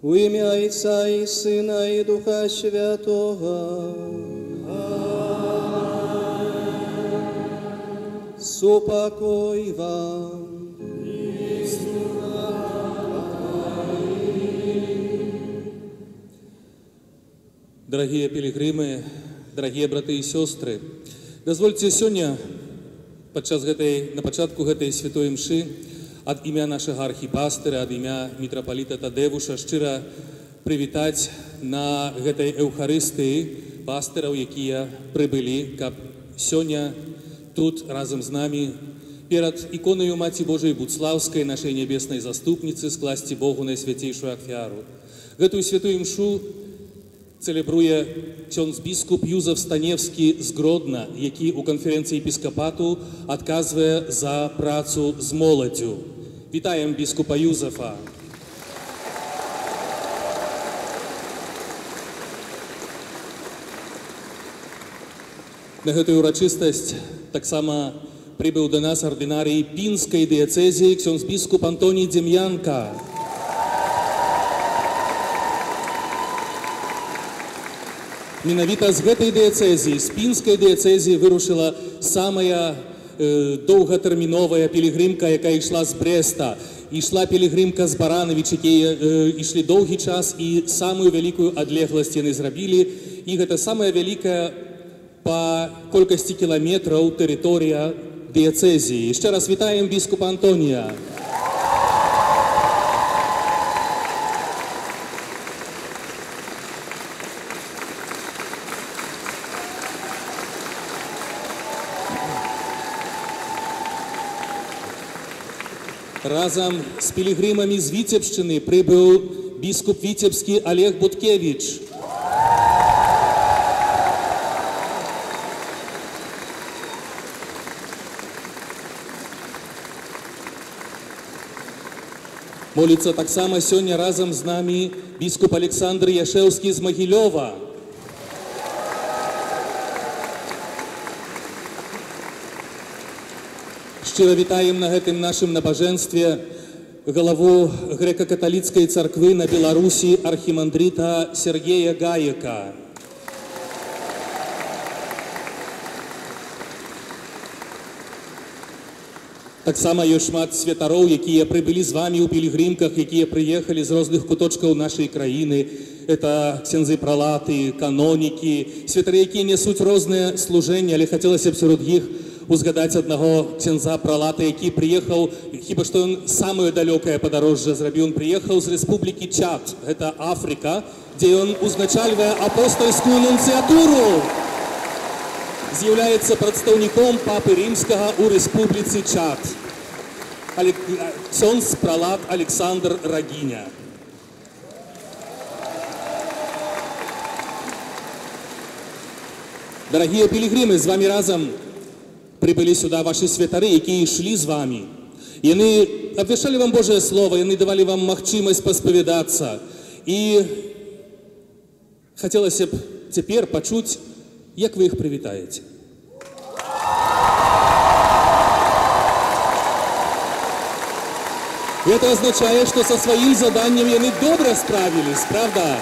У ім'я Отця і Сина, і Духа Святого. Супокой вам. Дорогие пилигримы, дорогие браты и сестры, дозвольте сёння на пачатку гэтай святой мшы ад імя нашага архіпастыра, ад імя мітрапаліта Тадевуша шчыра прывітаць на гэтай эўхарыстыі пастыраў, якія прыбылі, каб сёння тут разам з намі перад іконаю Маці Божай Буцлаўскай, нашай нябеснай заступніцы, скласці Богу найсвяцейшую ахвяру. Гэтую святую мшу цэлебруе ксёндз біскуп Юзеф Станевскі з Гродна, які ў канферэнцыі епіскапату адказвае за працу з моладдзю. Вітаем біскупа Юзефа. На гэтую урачыстасць таксама прыбыў да нас ардынарый пінскай дыяцэзіі ксёндз біскуп Антоній Дзем'янка. Менавіта з гэтай дыяцэзіі, з пінскай дыяцэзіі вырушыла самая доўгатэрміновая пілігрымка, якая ішла з Брэста. Ішла пілігрымка з Баранавіч, якія ішлі доўгі час і самую вялікую адлегласць яны зрабілі. І гэта самая вялікая па колькасці кіламетраў тэрыторыя дыяцэзіі. Яшчэ раз вітаем біскупа Антонія. Разом з пілігримами з Вітебщини прибув біскуп Вітебський Олег Буткевич. Моліцца таксама сёння разом з нами біскуп Александр Яшэўскі з Магілёва. Шчыра вітаем на гэтым нашым набажэнстве главу грэка-каталіцкай царквы на Беларусі архімандрыта Сергея Гаека. Таксама ёсць шмат святароў, якія прыбылі з вами ў пілігрымках, якія прыехалі з розных куточкаў нашай краіны. Это ксяндзы пралаты, канонікі, святары, якія нясуць розныя служэнні, але хацелася б сярод іх узгадаць аднаго ксяндза пралата, які прыехаў, хіба што ён самае далёкае падарожжа зрабіў, ён прыехаў з рэспублікі Чад, гэта Афрыка, дзе ён узначальвае апостальскую нунцыятуру. З'яўляецца прадстаўніком папы рымскага ў рэспубліцы Чад. Ксёндз пралат Александр Рагіня. Дарагія пілігрымы, з вами разам прибыли сюда ваши святары, якія ішлі з вами. Яны абвяшчалі вам Божае Слово, яны давалі вам магчымасць паспавядацца. І хацелася б цяпер пачуць, як вы іх прывітаеце. Это означае, што са сваім заданнем яны добра справілись, правда?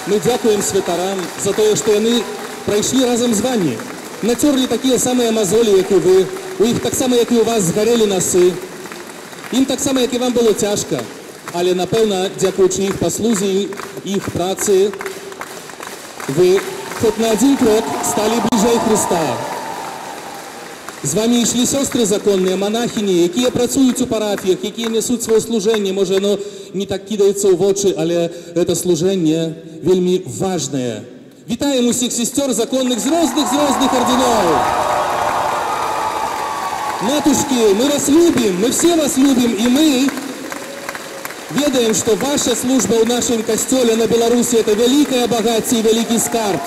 Мы дзякуем святарам за тое, што яны прайшлі разам з вами, нацёрлі такія самыя мазолі, як і вы, у іх таксама, як і у вас, згарэлі насы. Ім таксама, як і вам было цяжка, але, напэўна, дзякуючы іх паслузе, іх працы, вы хоць на адзін крок сталі бліжэй Хрыста. З вами ішлі сёстры законныя, монахіні, якія працуюць у парафіях, якія нясуць сваё служэнне. Можа, оно не так кідаецца ў вочы, але гэта служэнне вельмі важнае. Вітаем усіх сестёр законных з розных ардзіноў. Матушкі, мы вас любім, мы все вас любім, і мы ведаем, што ваша служба ў нашым касцёле на Беларусі — это вялікае багацце і вялікі скарб.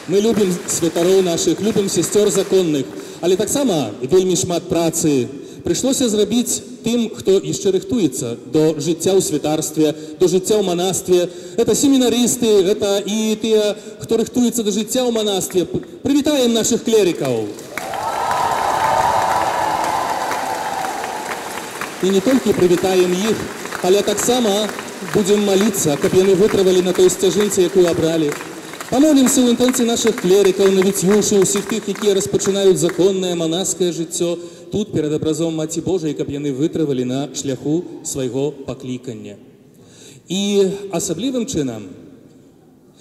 Мы любім святароў нашых, любім сестёр законных, але таксама вельмі шмат працы прыйшлося зрабіць тым, хто яшчэ рыхтуецца до жыцця ў святарстве, до жыцця ў манастве. Это семінарысты, гэта і тыя, хто рыхтуецца до жыцця ў манастве. Прывітаем нашых клерікаў. І не толькі прывітаем іх, але таксама будзем маліцца, каб яны вытрывалі на той сцяжынцы, якую абралі. Памолімся ў інтэнцыі нашых клерікаў, навіцюшаў, усіх тых, якія распачынаюць законнае манаскае жыццё тут, перад абразом Маці Божай, каб яны вытрывалі на шляху свайго паклікання. І асаблівым чынам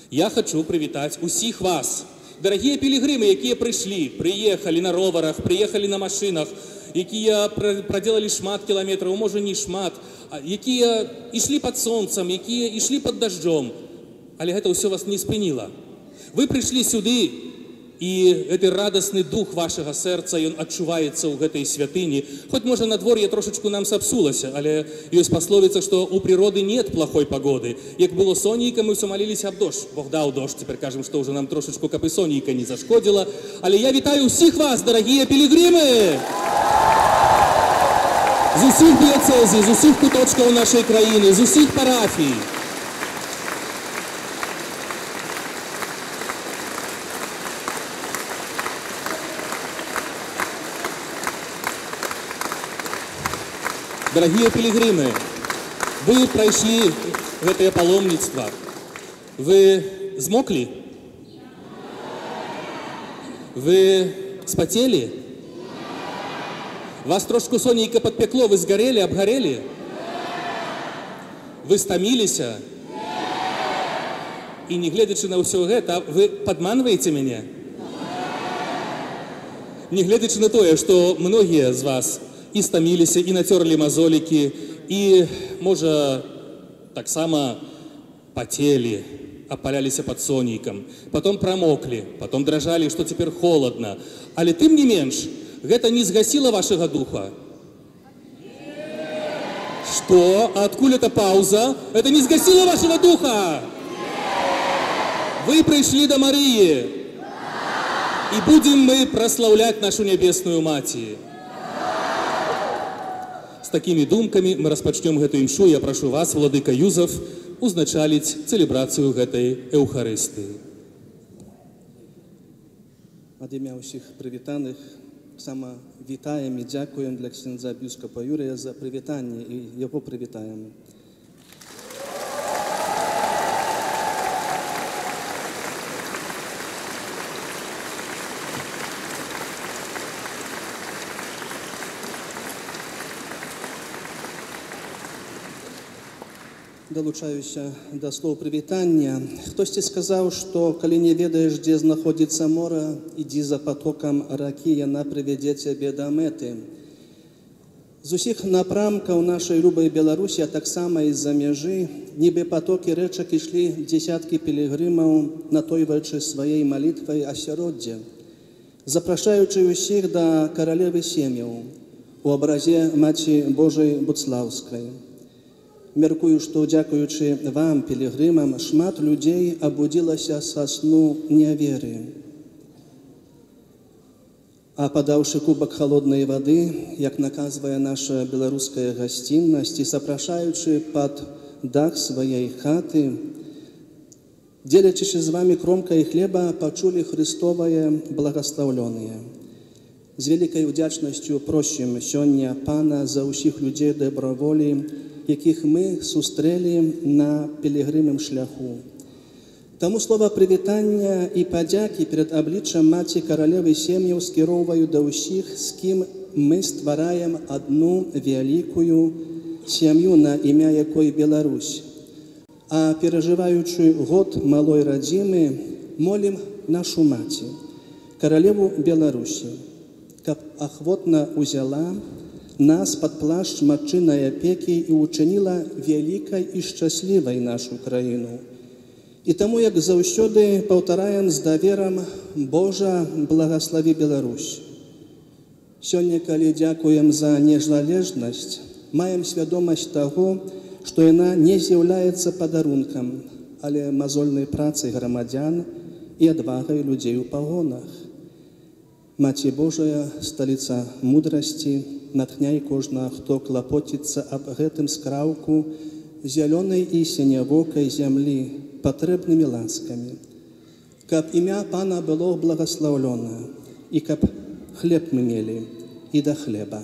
я хачу прывітаць усіх вас, дарагія пілігрымы, якія прыехалі на роварах, прыехалі на машынах, якія прадзелалі шмат кіламетраў, можа не шмат, якія ішлі пад сонцам, якія ішлі пад дажджом. Але гэта ўсё вас не спыніла. Вы прыйшлі сюды, і гэты радасны дух вашага сэрца, ён адчуваецца ў гэтай святыні. Хоць, можа, надвор'е трошачку нам сапсулася, але ёсць пасловіца, што у прыроды нет плохой пагоды. Як было сонейка, мы ўсё маліліся аб дождж. Бог даў дождж, цяпер кажам, што ўжо нам трошачку, каб і сонейка не зашкодзіла. Але я вітаю ўсіх вас, дарагія пілігрымы! З усіх дыяцэзій, з усіх куточкаў нашай краіны, з усіх парафій. Дарагія пілігрымы, вы прайшлі гэтае паломніцтва. Вы змоклі? Вы спацелі? Вас трошку сонейка падпякло, вы згарэлі, абгарэлі? Вы стаміліся? І не гледзячы на ўсё гэта, вы падманваеце мяне? Не гледзячы на тое, што многія з вас і стаміліся, і нацёрлі мазолікі, і, можа, таксама пацелі, апаляліся пад сонейкам, потом прамоклі, потом дрожалі, што цяпер холадна. Але тым не менш, гэта не згасіла вашага духа. Что? А откуль эта пауза? Это не сгасило вашего духа? Вы пришли до Марии. И будем мы прославлять нашу небесную Маті. С такими думками мы распачнем гэту імшу. Я прошу вас, владыка Юзеф, узначаліць цэлебрацыю гэтай Эўхарыстыі. Ад імя ўсіх прывітаных сама вітаем і дзякуем для ксяндза біскупа Юрія за прывітанне і яго прывітаем. Далучаюся да слоў прывітання. Хтосьці сказаў, што калі не ведаеш, дзе знаходзіцца мора, ідзі за патокам ракі, яна прывядзе цябе да мэты. З усіх напрамкаў нашай любай Беларусі, а таксама і з-за мяжы, нібы патокі рэчак ішлі дзесяткі пілігрымаў, натойваючы сваёй малітвай асяроддзе, запрашаючы ўсіх да каралевы сем'яў у абразе Маці Божай Буцлаўскай. Мяркую, што, дзякуючы вам, пілігрымам, шмат людзей абудзілася са сну няверы. А падаўшы кубак халоднай вады, як наказвае наша беларуская гасціннасць, і запрашаючы пад дах сваёй хаты, дзелячыся з вамі кромкай хлеба, пачулі Христовае благаслаўлёныя. З вялікай удзячнасцю просім сёння Пана за ўсіх людзей дабраволі, якіх мы сустрэлі на пілігрымным шляху. Таму слова прывітання і падзякі перад абліччам Маці каралевы сем'яў скіроўваю да ўсіх, з кім мы ствараем адну вялікую сям'ю, на імя якой Беларусь. А перажываючы год малой радзімы, молім нашу Маці, каралеву Беларусі, каб ахвотна узяла нас пад плашч матчынай апекі і учыніла вялікай і шчаслівай нашу краіну. І таму, як заўсёды, паўтараем з даверам: Божа, благаславі Беларусь. Сёння, калі дзякуем за незалежнасць, маем свядомасць таго, што яна не з'яўляецца падарункам, але мазольнай працай грамадзян і адвагай людзей у пагонах. Маці Божая, сталіца мудрасці, натхняй кожнага, хто клапоціцца аб гэтым скраўку зялёнай і сінявокай зямлі патрэбнымі ласкамі, каб імя Пана было благаслаўлёна і каб хлеб мы мелі і да хлеба.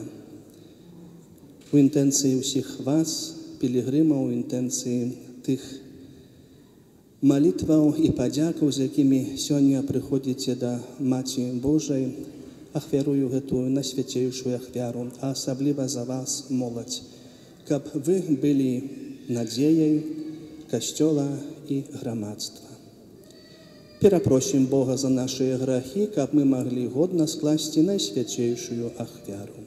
У інтэнцыі ўсіх вас, пілігрымаў, у інтэнцыі тых малітваў і падзякаў, з якімі сёння прыходзіце да Маці Божай, ахвярую гэтую найсвяцейшую ахвяру, а асабліва за вас, моладзь, каб вы былі надзеяй касцёла і грамадства. Перапросім Бога за нашыя грахі, каб мы маглі годна скласці найсвяцейшую ахвяру.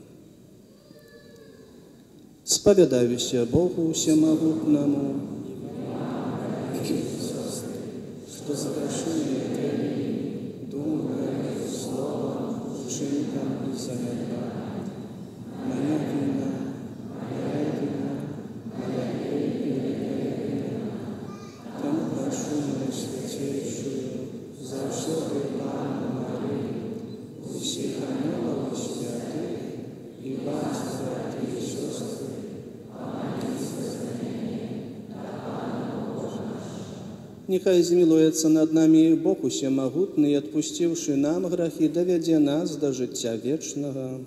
Спавядаюся Богу усемагутнаму, што заграшуе думкай, словам, учынкам і занятвам. Моя віна, моя віна, моя віна. Таму прашу найсвяцейшую, заўсёды Пану Марыю, усіх анёлаў святых і вас, браты і сёстры, Нехай змілуецца над намі Бог усемагутны і, адпусціўшы нам грахі, давядзе нас да жыцця вечнага.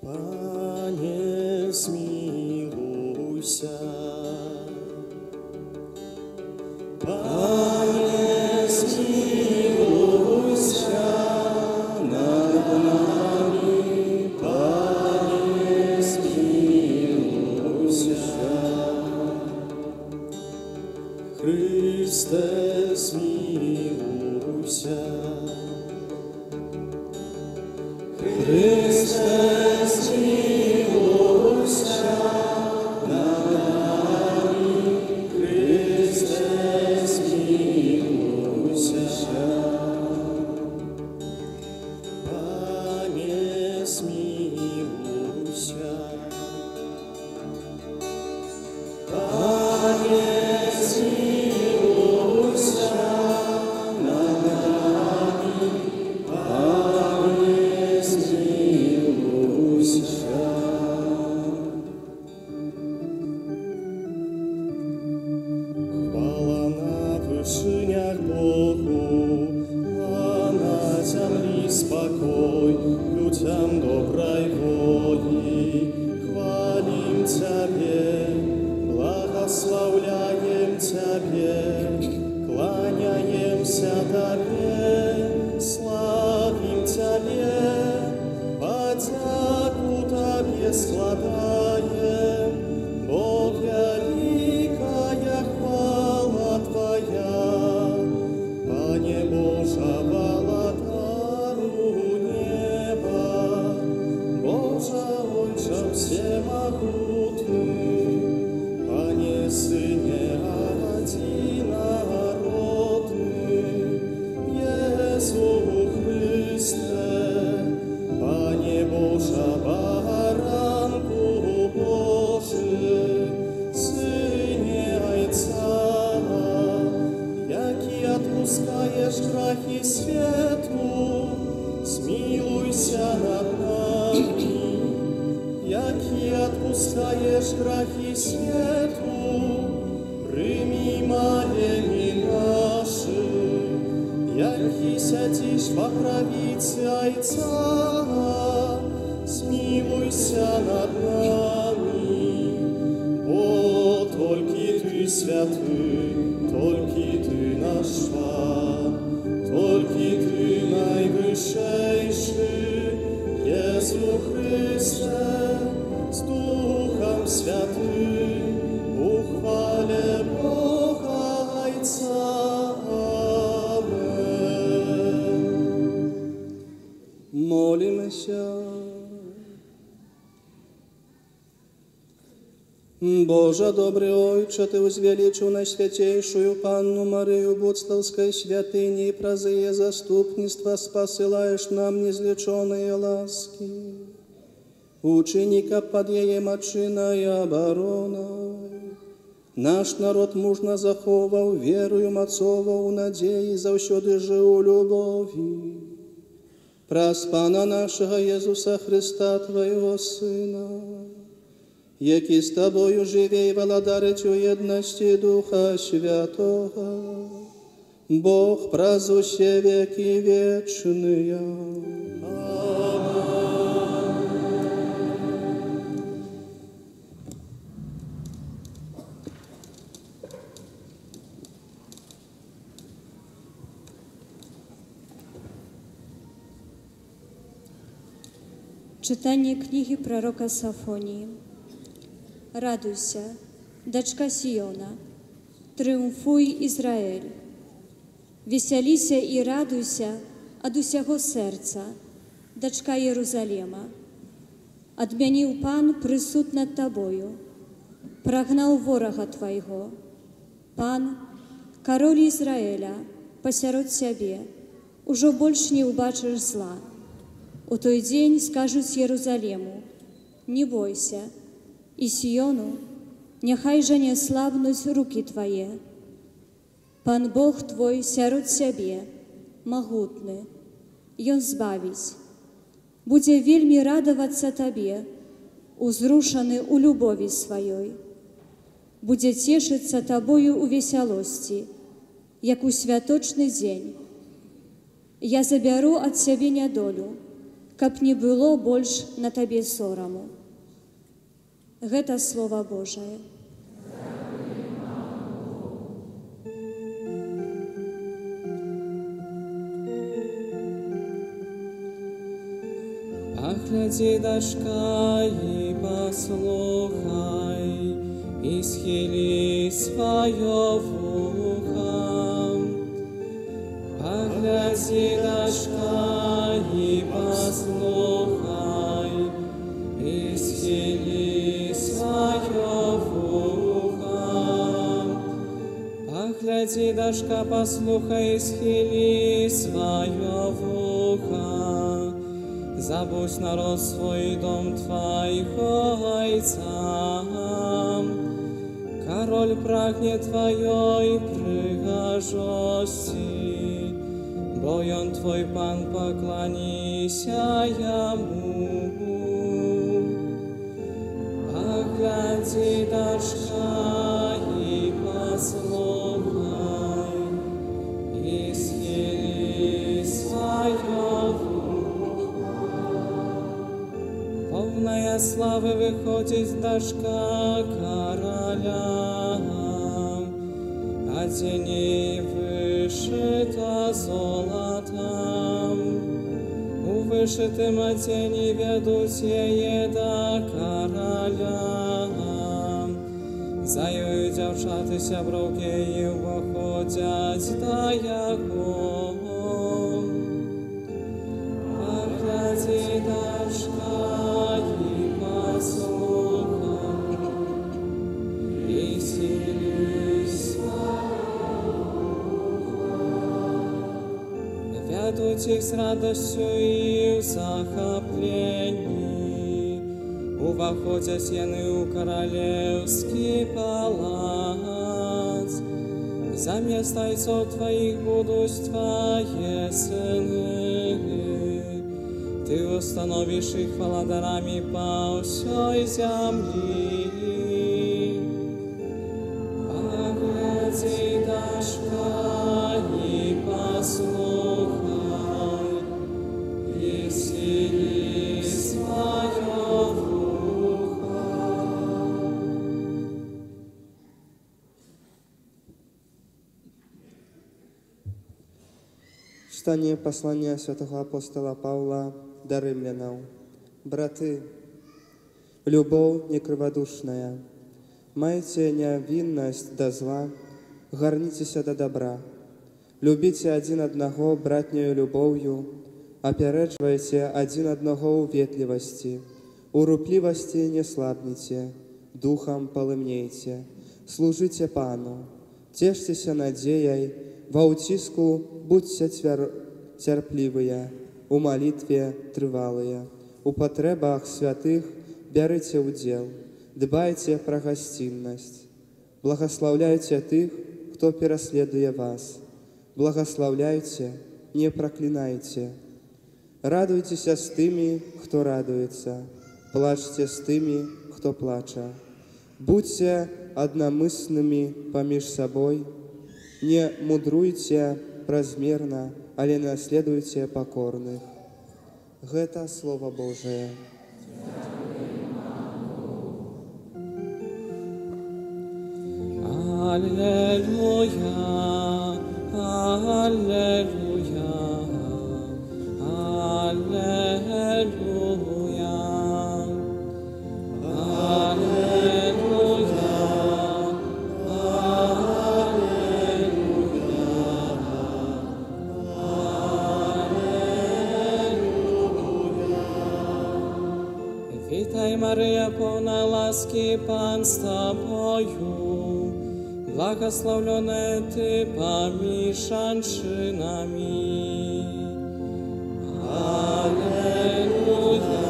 Пане, змілуйся. Пане, змілуйся над нами. Пане, змілуйся. Христе, смилуйся. Христе, смилуйся над нами. Христе, смилуйся. Пане, смилуйся. Пане, смилуйся над нами. Пане, смилуйся. Хвала на вышинях Богу, а на землі спокой, людям доброй воли. Хвалим Тебе, благословляем Тебе, кланяемся Тебе, славим Тебе, подяку Тебе складаем, Бог великая хвала Твоя, Пане Божа володару неба, Божа Отче всемогутный, Пане Сыне одинородный, Иису Христе, Пане Божа баранку Божий, Сыне Отца, яки отпускаешь грехи свету, смилуйся над нами. Яки отпускаешь грехи свету, прими моления наши. Яки сядешь во правице Отца, смилуйся над нами. О, только Ты святый, только Ты наш Пан, только Ты наивысший, Иису Христе, с Духом Святым, ухвале Бога Отца. Амен. Молимся. Боже, добрый Отче, Ты возвеличил Наисвятейшую Панну Марию Будславской святыни и прозые заступництва спосылаешь нам неизлеченные ласки. Ученика под jej мочиной обороной. Наш народ мужно заховал верою мацову надеи завсёды жив у любови. Праз Пана нашего Иисуса Христа, Твоего Сына, який з Тобою живе і володарить у єдності Духа Святого, Бог празуще веки вечные. Читання книги пророка Сафонії. Радуйся, дочка Сиона, трыумфуй, Израиль. Веселися и радуйся от усяго сердца, дочка Иерусалима. Отменил Пан присуд над тобою, прогнал ворога твоего. Пан, король Израиля, посярод себе, уже больше не убачишь зла. У той день скажут Иерусалиму: не бойся, и Сиону, нехай же не слабнуть руки твои. Пан Бог твой сярод себе, могутный, и Он збавить. Буде вельми радоваться тебе, узрушены у любови своей. Буде тешиться тобою у веселости, як у святочный день. Я заберу от себе недолю, каб не было больше на тебе сорому. Гэта Слово Божие. Погляди, дочка, и послухай, и схили свое ухо, погляди дашка и послухай, и схили свое ухо, погляди дашка, послухай, и схили свое ухо, забудь народ свой, дом твоего ойца. Король прагнет твоей пригожости, боен твой пан, поклонися ему. Погляди дашка и послухай, и схили свое ухо. Полная славы выходит дашка короля, оденей вышито золотом, у вышитым оденей ведут до короля. Заю дівчата сябровки і виходять до його. Погляди дашка і послухай, і схили ведуть їх з радостю і в захопленні, уваходять яни у королевський палац. Замість тайцов твоїх будуть твої сини, ти установиш їх владарами по всій землі. Погляди дашка і послухай, і схили свое ухо. Читание послания святого апостола Павла до римлянам. Браты, любовь некрыводушная, майте невинность до зла, горнитесь до добра, любите один одного братнею любовью, опереживайте один одного в ветливости, у рупливости не слабните, духом полымнейте, служите Пану, тешьтесь надеей, во утиску будьте терпливые, у молитве трывалые, у потребах святых берите удел, дбайте про гостинность, благословляйте тых, кто переследует вас, благословляйте, не проклинайте, радуйтесь с теми, кто радуется, плачьте с теми, кто плача, будьте одномысленными помеж собой, не мудруйте размерно, але наследуйте покорных. Это Слово Божие. Аллилуйя, аллилуйя, аллилуйя, аллилуйя, аллилуйя. Вітай, Марія, повна ласки, Пан з тобою, благословленная ты поміж женщинами. Аллилуйя,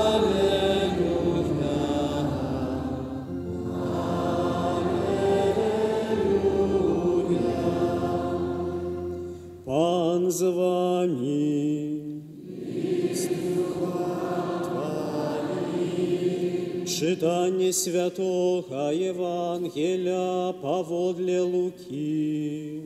аллилуйя, аллилуйя. Пан з вами. Читание святого Евангелия поводле Луки.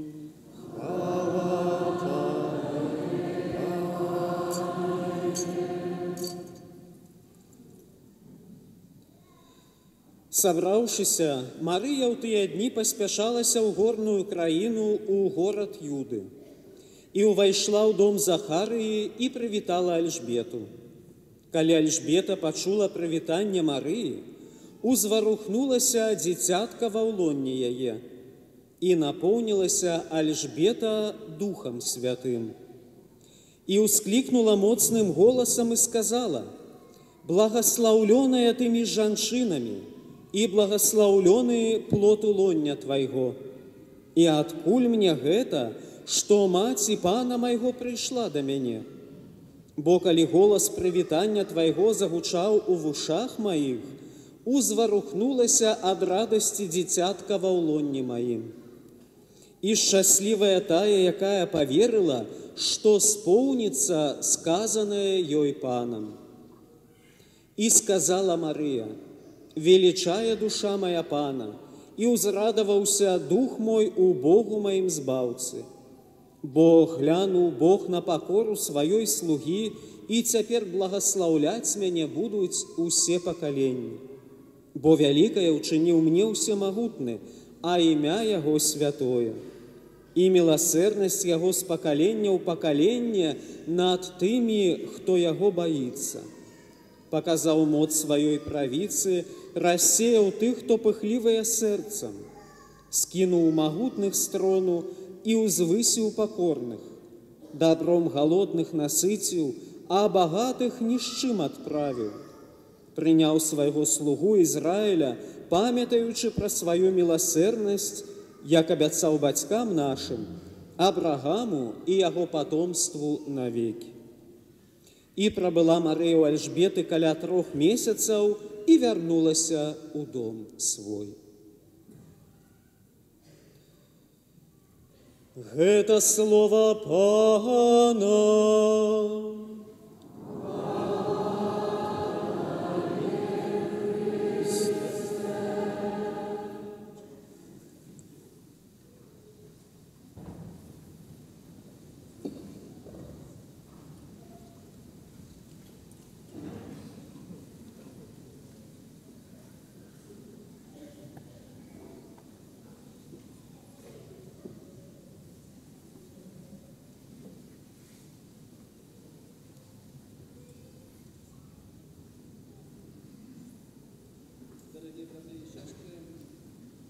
Собравшися, Мария в тыя дні паспяшалася ў горную краіну у горад Юды і ўвайшла ў дом Захарыі і прывітала Альжбету. Калі Альжбета пачула прывітанне Марыі, узварухнулася дзіцятка ва ўлонні яе, і напоўнілася Альжбета Духам Святым. І ўсклікнула моцным голасам і сказала: «Благаслаўлёная ты між жанчынамі, і благаслаўлёны плод улоння твайго. І адкуль мне гэта, што маці пана майго прыйшла да мяне? Бо калі голас прывітання твайго загучаў у вушах маіх, узварухнулася ад радасці дзіцятка ва ўлонні маім. І шчаслівая тая, якая паверыла, што споўніцца сказанае ёй панам». І сказала Марыя: «Велічае душа моя пана, і ўзрадаваўся дух мой у Богу маім збаўцы. Бо глянуў Бог на пакору сваёй слугі, і цяпер благаслаўляць мяне будуць усе пакаленні. Бо вялікае ўчыніў мне ўсемагутны, а імя яго святое. І міласэрнасць яго з пакалення ў пакаленне над тымі, хто яго баіцца. Паказаў моц сваёй правіцы, рассеяў тых, хто пыхлівыя сэрцам, скінуў магутных з трону і ўзвысіў пакорных, дабром галодных насыціў, а багатых ні з чым адправіў. Прыняў свайго слугу Ізраіля, памятаючы пра сваю міласэрнасць, як абяцаў бацькам нашым, Абрагаму і яго патомству навекі. І прабыла Марыя ў Альжбеты каля 3 месяцаў і вярнулася ў дом свой. Гэта слова Пана.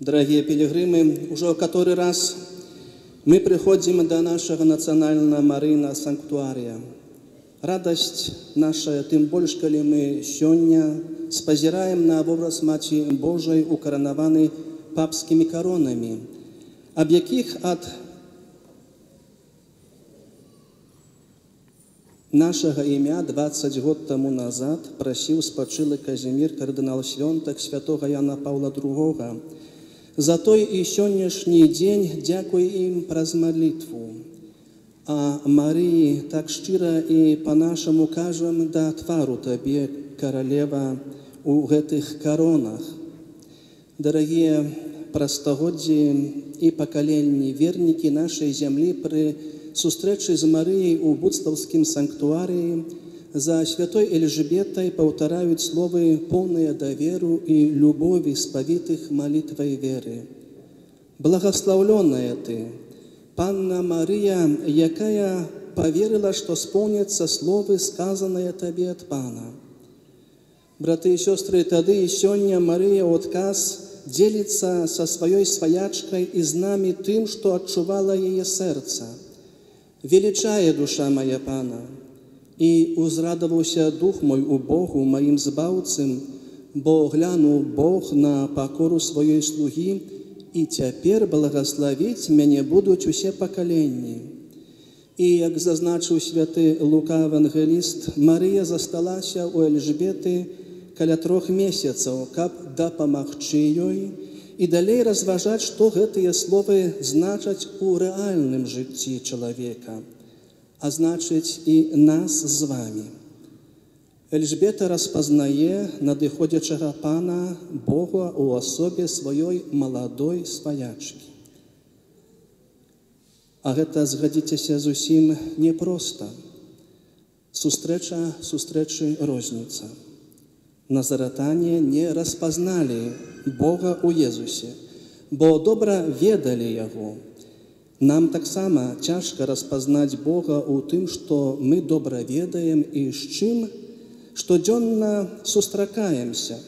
Дорогие пилигримы, уже в который раз мы приходим до нашего национального Марийного санктуария. Радость наша, тем больше, коли мы сегодня спозираем на образ Матери Божией, укоронованы папскими коронами, об яких от нашего имя 20 год тому назад просил спочилый Казимир, кардинал святок святого Яна Павла II. За той и сённяшний день дякую им праз молитву. А Марии так щиро и по-нашему кажем да твару тебе, королева, у этих коронах. Дорогие простогоди и поколения верники нашей земли при встрече с Марией у Будславским санктуарии за святой Эльжбетой повторяют слова полные доверу и любови сповитых молитвой веры. Благословленная ты, Панна Мария, якая поверила, что сполнится слово, сказанное тебе от Пана. Браты и сестры, тады и сегодня Мария отказ делится со своей своячкой и с нами тем, что отчувала ее сердце. Величая душа моя Пана, и узрадовался дух мой у Богу, моим збавцем, бо глянул Бог на покору своей слуги, и теперь благословить меня будут усе поколения. И, як зазначил святый Лука Евангелист, Мария засталася у Эльжбеты каля 3 месяцев, каб дапамагчы ёй, и далей разважать, что гэтые словы значат у реальном житті человека, а значит и нас с вами. Эльжбета распознае надыходячага Пана Бога у особе своей молодой своячки. А гэта, згадзіцеся, зусім непросто. Сустрэчы розніца. Назаратане не распознали Бога у Езусе, бо добра ведали Яго. Нам таксама цяжка распазнаць Бога у тым, што мы добра ведаем і з чым штодзённа сустракаемся.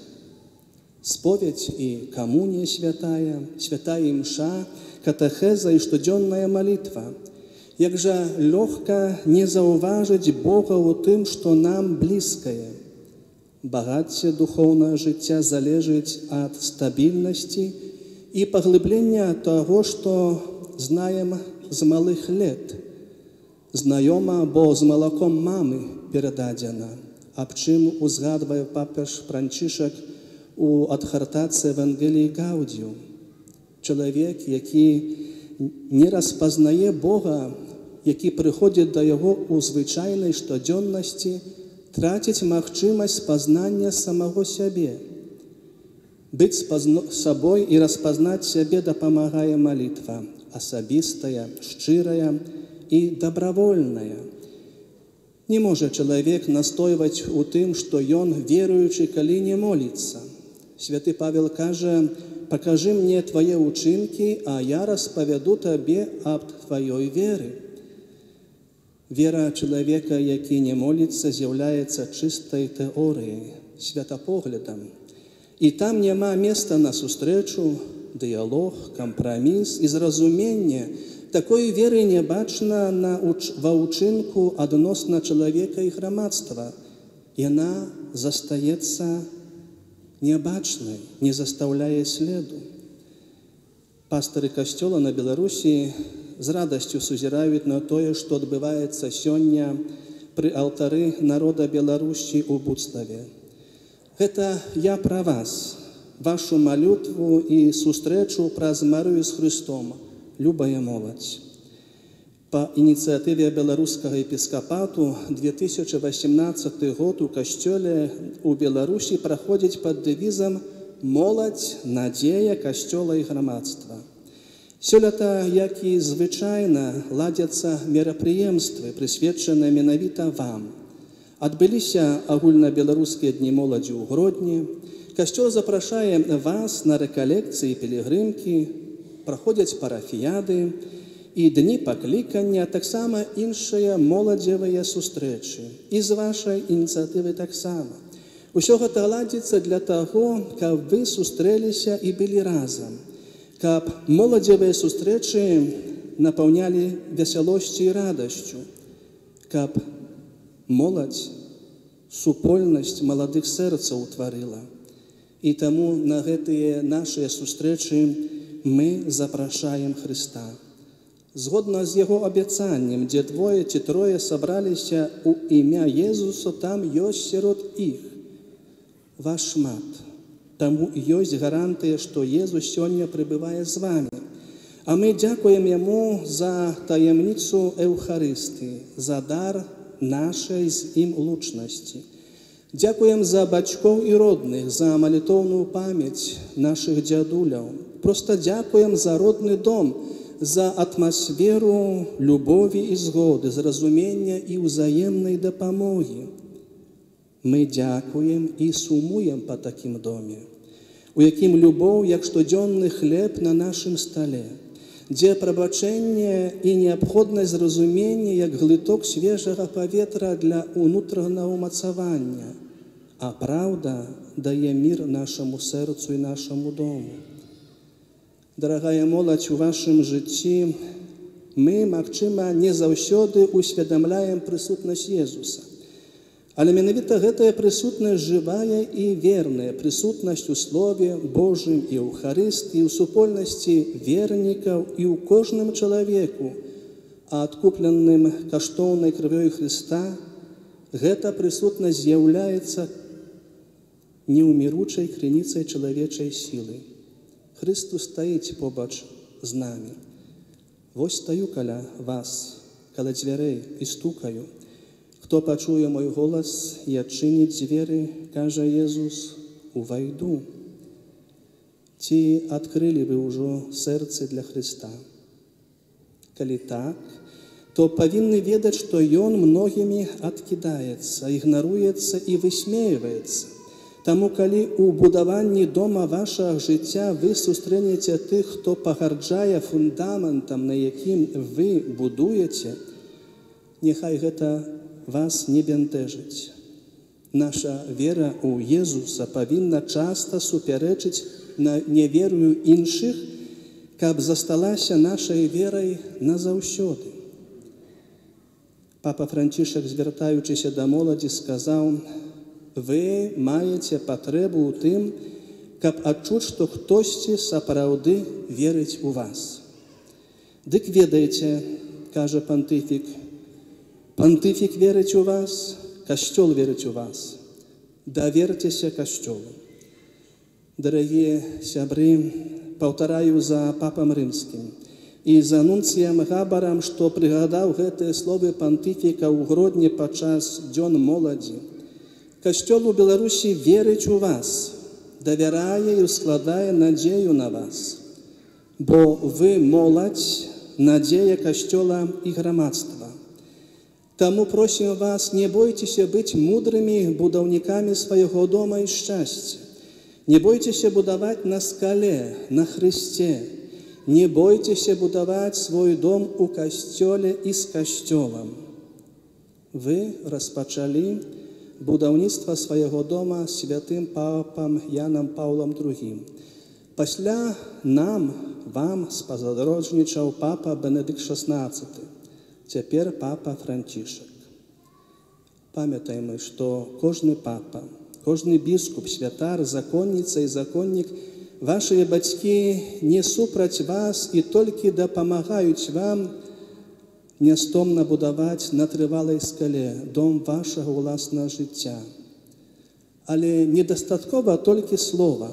Споведь и коммуния святая, святая мша, катехеза и штодзённая молитва. Як жа лёгка не заўважыць Бога ў тым, што нам блізкае. Багацце духоўнага жыцця залежыць ад стабільнасці і паглыблення таго, што знаем з малых лет. Знаёма, бо з малаком мамы перададзена, аб чым узгадвае папеж Францішак у адхартацыі Евангеліі Гаудзіум. Чалавек, які не распазнае Бога, які прыходзіць да яго ў звычайнай штодзённасці, траціць магчымасць пазнання самого сябе. Быць сабой і распазнаць сябе дапамагае малітва, асабістая, шчырая і добравольная. Не можа чалавек настойваць у тым, што ён веруючы, калі не моліцца. Святы Павел кажа: «Пакажы мне твае ўчынкі, а я распавяду табе аб тваёй веры». Вера чалавека, які не моліцца, з'яўляецца чыстай тэорыяй, святапоглядам. І там няма места на сустрэчу, дыялог, кампраміс і зразуменне. Такой веры не бачна ва ўчынку адносна чалавека і грамадства. Яна застаецца небачнай, не застаўляе следу. Пастары касцёла на Беларусі з радасцю сузіраюць на тое, што адбываецца сёння пры алтары народа Беларусі ў Буцлаве. Гэта я пра вас, вашу малютву і сустрэчу праз Марыю з Хрыстом, любая моладзь. Па ініцыятыве беларускага епіскапату 2018 год у касцёле ў Беларусі праходзіць пад дэвізам «Моладзь, надзея касцёла і грамадства». Сёлета, як і звычайна, ладзяцца мерапрыемствы, прысвечаныя менавіта вам. Адбыліся агульнабеларускія дні моладзі ў Гродні. Касцёл запрашае вас на рэкалекцыі і пілігрымкі, праходзяць парафіяды і дні паклікання, таксама іншыя моладзевыя сустрэчы. І з вашай ініцыятывы таксама. Усё гэта ладзіцца для таго, каб вы сустрэліся і былі разам, каб моладзевыя сустрэчы напаўнялі весялосцю і радасцю, каб моладзь супольнасць маладых сэрцаў утварыла. І таму на гэтыя нашыя сустрэчы мы запрашаем Хрыста. Згодна з яго абяцаннем, дзе двое ці трое сабраліся ў імя Езуса, там ёсць сярод іх. Вас шмат. Таму ёсць гарантыя, што Езус сёння прыбывае з вамі. А мы дзякуем Яму за таямніцу Эўхарыстыі, за дар нашай з ім лучнасці. Дзякуем за бацькоў і родных, за малітоўную памяць нашых дзядуляў. Проста дзякуем за родны дом, за атмасферу любові і згоды, зразумення і ўзаемнай дапамогі. Мы дзякуем і сумуем па такім доме, у якім любоў, як штодзённы хлеб на нашым стале, дзе прабачэнне і неабходнасць зразумення, як глыток свежага паветра для ўнутранага ўмацавання, а праўда дае мір нашаму сэрцу і нашаму дому. Дарагая моладзь, у вашым жыцці мы, магчыма, не заўсёды усведамляем прысутнасць Езуса. Але менавіта гэтая прысутнасць жывая і верная, прысутнасць у Слове Божым і Эўхарыстыі, у супольнасці вернікаў і ў кожным чалавеку, а адкупленым каштоўнай крывёй Хрыста, гэта прысутнасць з'яўляецца неўміручай крыніцай чалавечай сілы. Христос стаіць побач з намі. Вось стаю каля вас, каля дзвярэй і стукаю. Хто пачуе мой голас і адчыніць дзверы, кажа Езус, увайду. Ці адкрылі вы ўжо сэрцы для Хрыста? Калі так, то павінны ведаць, што Ён многімі адкідаецца, ігнаруецца і высмейваецца. Таму, калі ў будаванні дома вашага жыцця вы сустрэнеце тых, хто пагарджае фундаментам, на якім вы будуеце, няхай гэта вас не бянтэжыць. Наша вера ў Езуса павінна часта супярэчыць на неверую іншых, каб засталася нашай верай назаўсёды. Папа Францішак, звяртаючыся да моладзі, сказаў: «Вы маеце патрэбу ў тым, каб адчуць, што хтосьці сапраўды верыць у вас». Дык ведаеце, кажа пантыфік, пантыфік верыць у вас, Касцёл верыць у вас. Даверцеся Касцёлу. Дарагія сябры, паўтараю за папам рымскім і за нунцыям Габарам, што прыгадаў гэтыя словы пантыфіка ў Гродні падчас дзён моладзі. Касцёл у Беларусі верыць у вас, давярае і складае надзею на вас, бо вы моладзь, надзея Касцёла і грамадства. Таму просім вас, не бойцеся быць мудрымі будаўнікамі свайго дома і шчасця. Не бойцеся будаваць на скале, на Хрысце. Не бойцеся будаваць свой дом у Касцёле і з Касцёлам. Вы распачалі будаўніцтва свайго дома святым папам Янам Паўлам II. Пасля вам спадарожнічаў папа Бенедыкт XVI. Цяпер папа Францішак. Памятаем, што кожны папа, кожны біскуп, святар, законніца і законнік, вашыя бацькі не супраць вас і толькі дапамагаюць вам нястомна будаваць на трывалай скале дом вашага ўласнага жыцця. Але недастаткова толькі слова,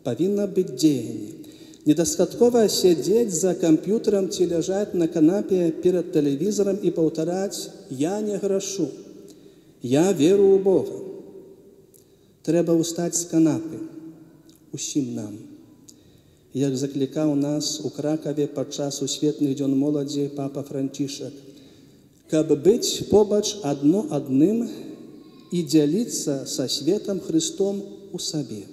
павінна быць дзеянне. Недастаткова сядзець за камп'ютарам ці ляжаць на канапе перад тэлевізарам і паўтараць: «Я не грашу, я веру ў Бога». Трэба ўстаць з канапы усім нам. Як заклікаў нас у Кракаве падчас сусветных дзён моладзі папа Францішак, каб быць побач адно адным і дзяліцца са светам Христом у сабе.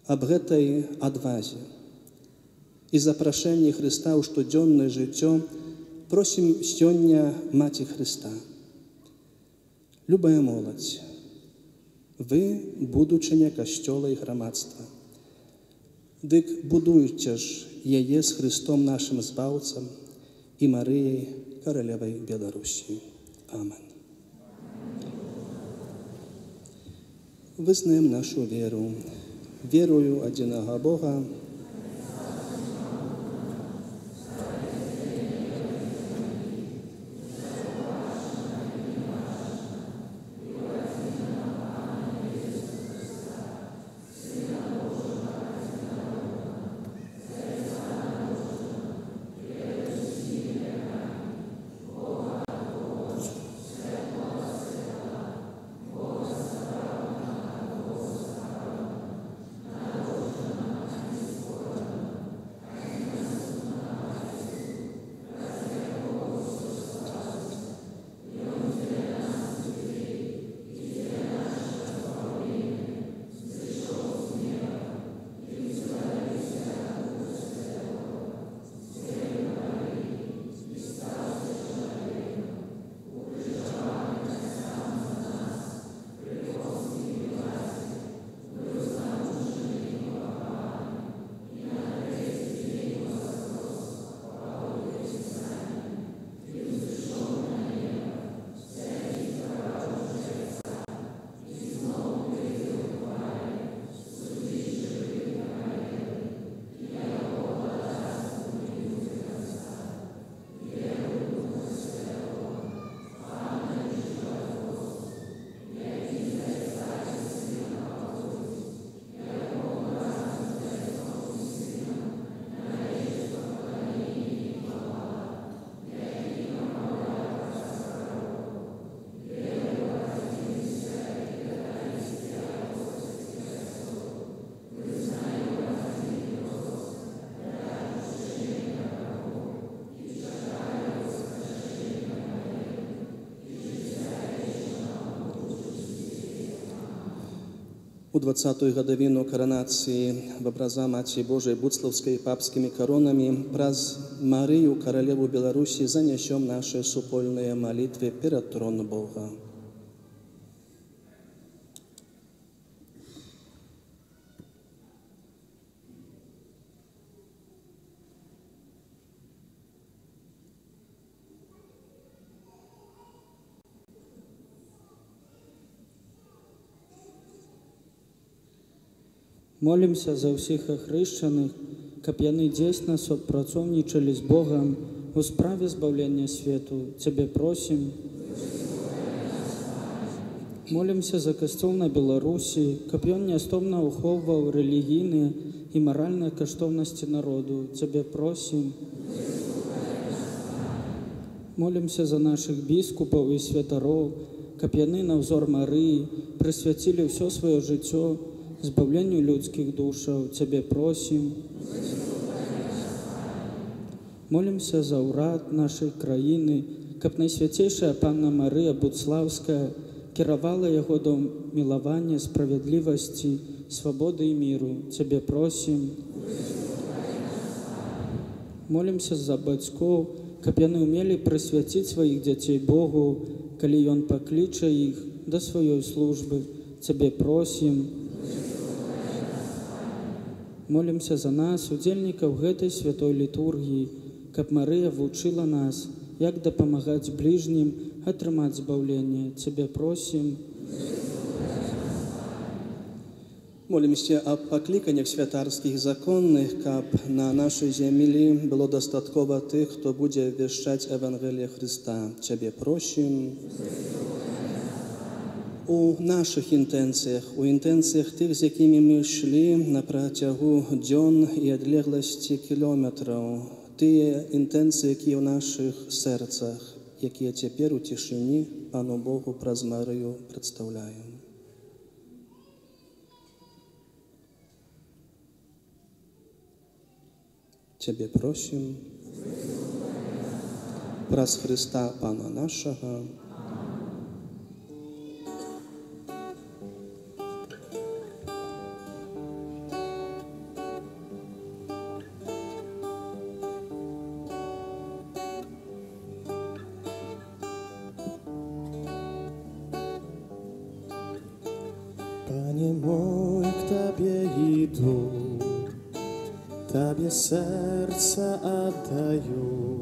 Аб гэтай адвазе і запрашэнні Хрыста ў штодзённае жыццё просім сёння Маці Хрыста. Любая моладзь, вы будучыня Касцёла і грамадства. Дык будуйце ж яе з Хрыстом нашым збаўцам і Марыяй, каралевай Беларусі. Амен. Вызнаем нашу веру. Верую адзінага Бога, У 20-ю гадавіну каранацыі в абраза Маці Божай Буцлаўскай папскімі коронамі праз Марыю, каралеву Беларусі, занясём нашы супольныя малітвы перад трон Бога. Молімся за ўсіх ахрышчаных, каб яны дзейсна супрацоўнічалі з Богам у справе збаўлення свету. Цябе просім. Молімся за касцёл на Беларусі, каб ён нястомна ўхоўваў рэлігійныя і маральныя каштоўнасці народу. Цябе просім. Молімся за нашых біскупаў і святароў, каб яны на ўзор Марыі прысвяцілі ўсё сваё жыццё збаўленню людскіх душаў. Цябе просім. Молімся за ўрад нашай краіны, каб найсвяцейшая панна Марыя Буцлаўская кіравала яго да мілавання, справядлівасці, свабоды і міру. Цябе просім. Молімся за бацькоў, каб яны ўмелі прысвяціць сваіх дзяцей Богу, калі Ён пакліча іх да сваёй службы. Цябе просім. Молімся за нас, удзельнікаў гэтай святой літургіі, каб Марыя вучыла нас, як дапамагаць бліжнім атрымаць збаўленне. Цябе просім. Молімся аб пакліканнях святарскіх законных, каб на нашай зямлі было дастаткова тых, хто будзе вяшчаць Евангелія Христа. Цябе просім. У наших інтэнцыях, у інтэнцыях тых, з якімі мы ішлі на працягу дзён і адлегласці кілометраў, тыя інтэнцыі, якія ў нашых сэрцах, якія цяпер у цішыні Пану Богу праз Марыю прадстаўляем. Цябе просім праз Христа Пана нашага. Panie mój, k Tobie iду, Тебе сердце отдаю,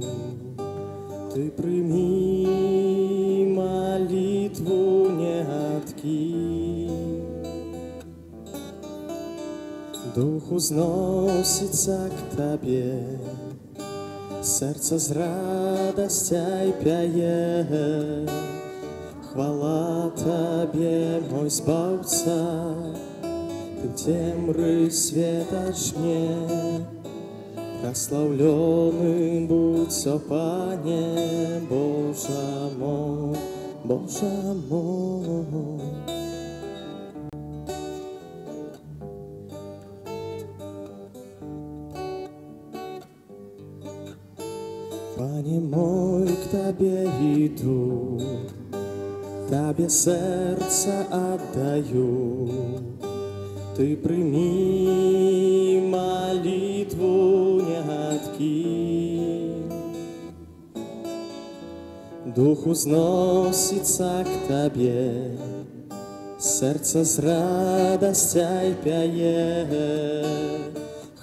Ты прими молитву, не откинь. Дух узносится к Тебе, сердце с радостью пяет. Хвала Тебе, мой Збавца, Ты темры светоч мне, прославленный будь, о Пане, Боже мой, Боже мой. Пане мой, к Тебе иду, Тебе сердце отдаю, Ты прими молитву, не откинь. Дух узносится к Тебе, сердце с радостью пяет.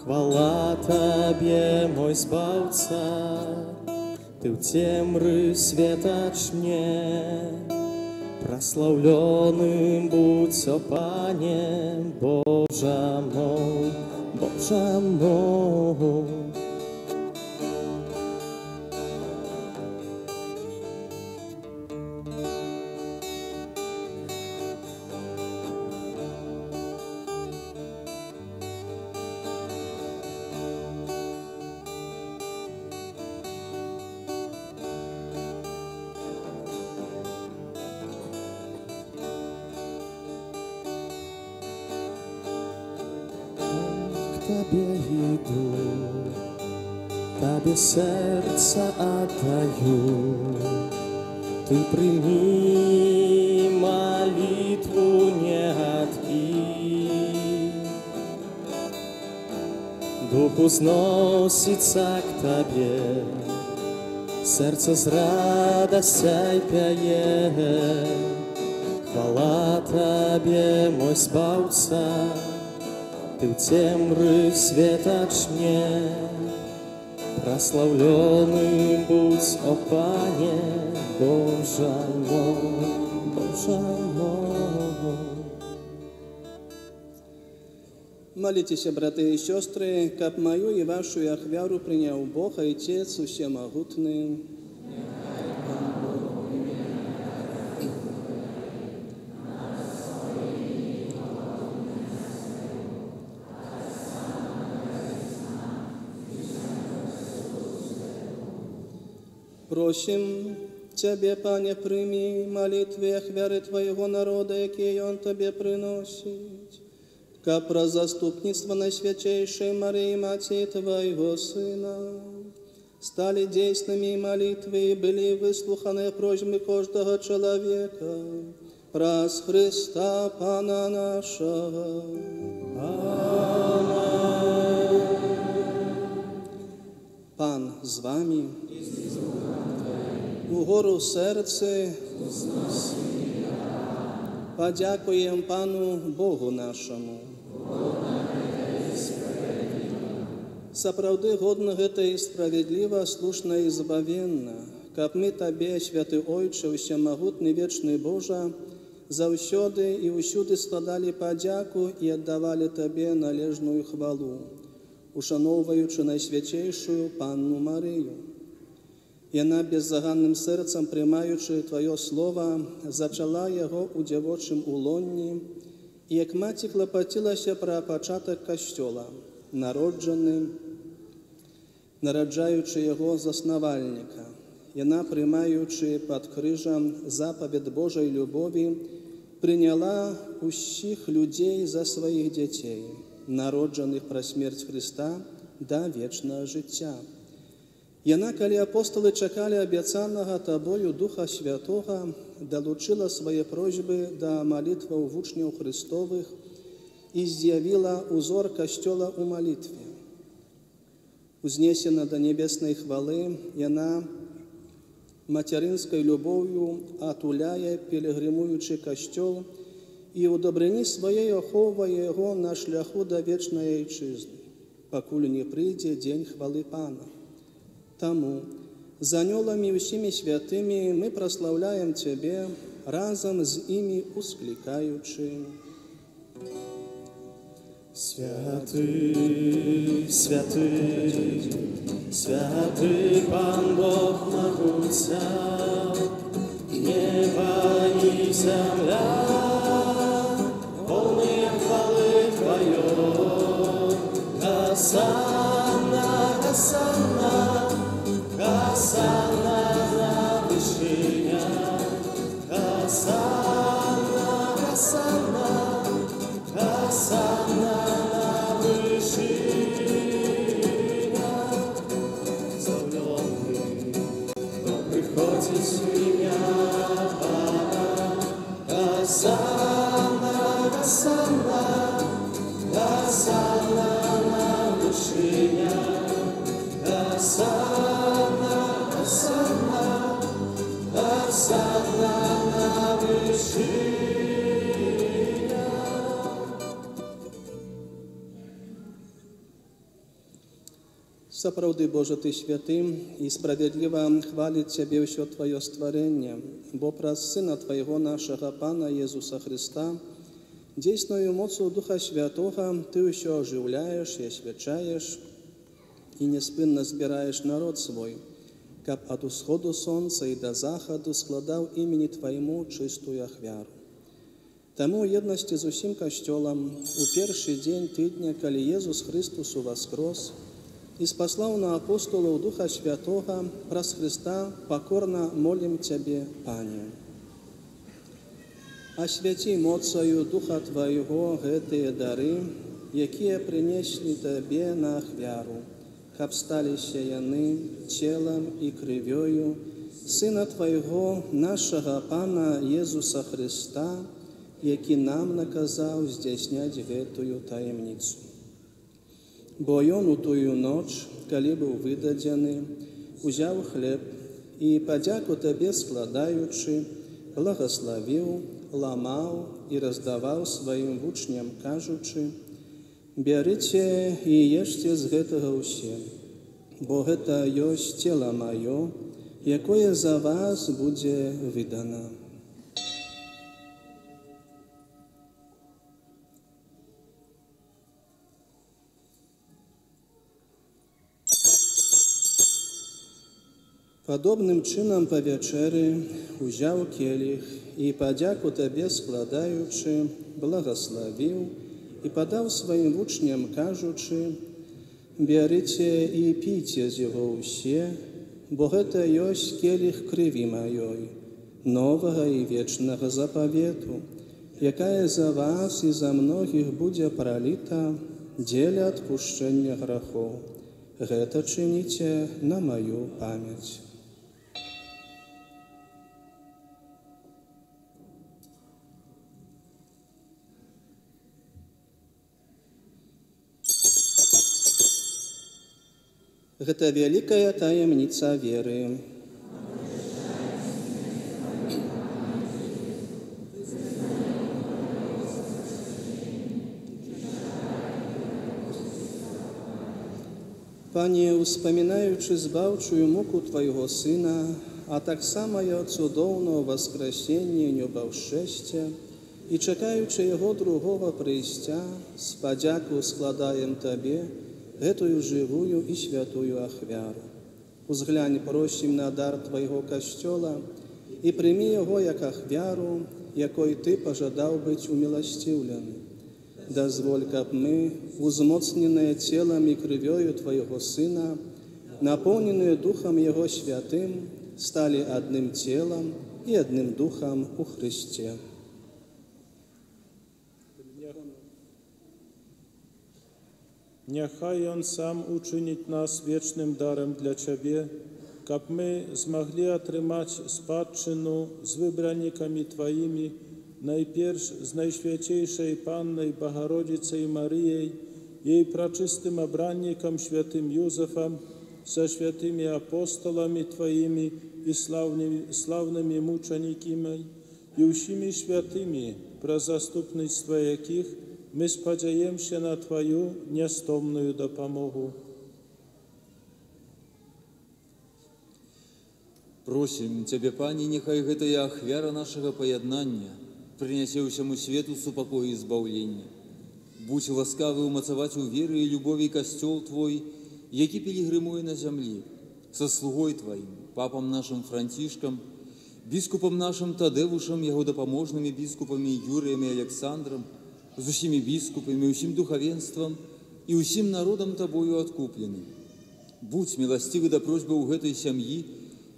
Хвала Тебе, мой Збавца, Ты в темры светоч мне, прославленным будь, о Пане, Боже мой, Боже мой. Тебе иду, Тебе сердце отдаю, Ты прими молитву, не откинь. Дух узносится к Тебе, сердце с радостью пяет. Хвала Тебе, мой Збавца, Ты в темры светоч мне, прославленным будь, о Пане, Боже мой, Боже мой. Молитесь, браты и сестры, как мою и вашу ахвяру принял Бог, Отец Всемогутный. Просим Тебе, Пане, прими молитвы и ахвяры Твоего народа, какие Он Тебе приносит, как про заступництво Наисвятейшей Марии, Матери Твоего Сына. Стали действенными молитвы и были выслуханы просьбы каждого человека. Праз Христа Пана нашего. Пан з вами. Угору серце. Подякуємо Пану Богу нашому. Сапраўды годна гэта і справядліва, слушна і збавенна, каб мы Табе, святы Ойче, усемагутны вечны Божа, заўсёды і ўсюды складалі падзяку і аддавалі Табе належную хвалу, ушаноўваючы Найсвяцейшую Панну Марыю. Яна беззаганным сэрцам, прымаючы Тваё Слова, зачала яго ў дзявочым улонні, і як маці клапацілася пра пачатак Касцёла, нараджаючы яго заснавальніка. Яна, прымаючы пад крыжам запавед Божай любові, прыняла усіх людзей за сваіх дзяцей, народжаных праз смерць Хрыста да вечнага жыцця. Яна, калі апосталы чакалі абяцанага Табою Духа Святога, далучыла свае просьбы да малітваў вучняў Христовых і з'явіла узор Касцёла ў малітве. Узнесена да небеснай хвалы, яна мацярынскай любоўю атуляе пілігрымуючы Касцёл і ў дабрыні сваёй ахоўвае яго на шляху да вечнай айчызны, пакуль не прыйдзе дзень хвалы Пана. Таму з анёламі і ўсімі святымі мы праслаўляем Цябе, разам з імі усклікаючы. Святы, святы, святы Пан Бог могуця, неба і земля, полные хвалы Твоё. Госанна, госанна, госанна на вышинях, госанна, госанна, госанна на вышинях. Завлённый, кто приходит в имя Пана, госанна, госанна, госанна на вышинях, госанна, госанна, госанна на вышинях. Сапраўды, Божа, Ты святы і справядліва хваліць Цябе ўсё Тваё стварэнне, бо праз Сына Твайго нашага Пана Езуса Христа дзейсною моцу Духа Святога Ты ўсё ажыўляеш і асвячаеш і неспынна збіраеш народ свой, каб ад усходу сонца і да захаду складаў імені Твайму чыстую ахвяру. Таму ў еднасці з усім Касцёлам у першы дзень тыдня, калі Езус Христус уваскрос і спаслаў на апостолаў Духа Святога, праз Христа пакорна молім Цябе, Пане. Асвяці моцаю Духа Твайго гэтыя дары, якія прынеслі Табе на ахвяру, каб сталіся яны целам і крывёю Сына Твайго, нашага Пана Езуса Христа, які нам наказаў здзяйсняць гэтую таемніцу. Бо Ён у тую ноч, калі быў выдадзены, узяў хлеб і, падзяку Табе складаючы, благаславіў, ламаў і раздаваў сваім вучням, кажучы: «Бярыце і ешце з гэтага ўсе, бо гэта ёсць цела маё, якое за вас будзе выдана». Падобным чынам па вячэры узяў келіх і падзяку табе складаючы, благаславіў і падаў сваім вучням, кажучы: «Бярыце і піце з яго ўсе, бо гэта ёсць келіх крыві маёй, новага і вечнага запавету, якая за вас і за многіх будзе праліта дзеля адпушчэння грахоў. Гэта чыніце на маю памяць». Гэта вялікая таямніца веры. Пане, успамінаючы збаўчую муку Твайго Сына, а таксама Яго цудоўнага васкрасення і небаўшчэсця, і чакаючы Яго другога прыйсця, з падзяку складаем Табе гэтую жывую і святую ахвяру. Узглянь, просім, на дар Твайго касцёла і прымі яго як ахвяру, якой Ты пажадаў быць уміласціўлены. Дазволь, каб мы, узмоцненыя целам і крывёю Твайго Сына, напоўненыя Духам Яго Святым, сталі адным целам і адным Духам у Христе. Няхай Ён сам учыніць нас вечным дарам для Цябе, каб мы змаглі атрымаць спадчыну з выбранікамі Тваімі, найперш з Найсвяцейшай Паннай Богородицей Марыяй, jej прачыстым абраннікам святым Юзефам, са святымі апосталамі Тваімі і слаўнымі мучанікамі і ўсімі святымі, пра заступніцтва якіх мы спадзяемся на Тваю нястомную дапамогу. Просім Цябе, Пане, няхай гэтая ахвяра нашага паяднання прынясе ўсяму свету супакой і збаўлення. Будзь ласкавы ўмацаваць у веры і любові касцёл Твой, які пілігрымуе на зямлі, са слугой Тваім, папам нашым Францішкам, біскупам нашым Тадевушам, яго дапаможнымі біскупамі Юрыем і Александрам, з усімі біскупамі, усім духавенствам і усім народам Табою адкупленым. Будзь міласцівы да просьбаў гэтай сям'і,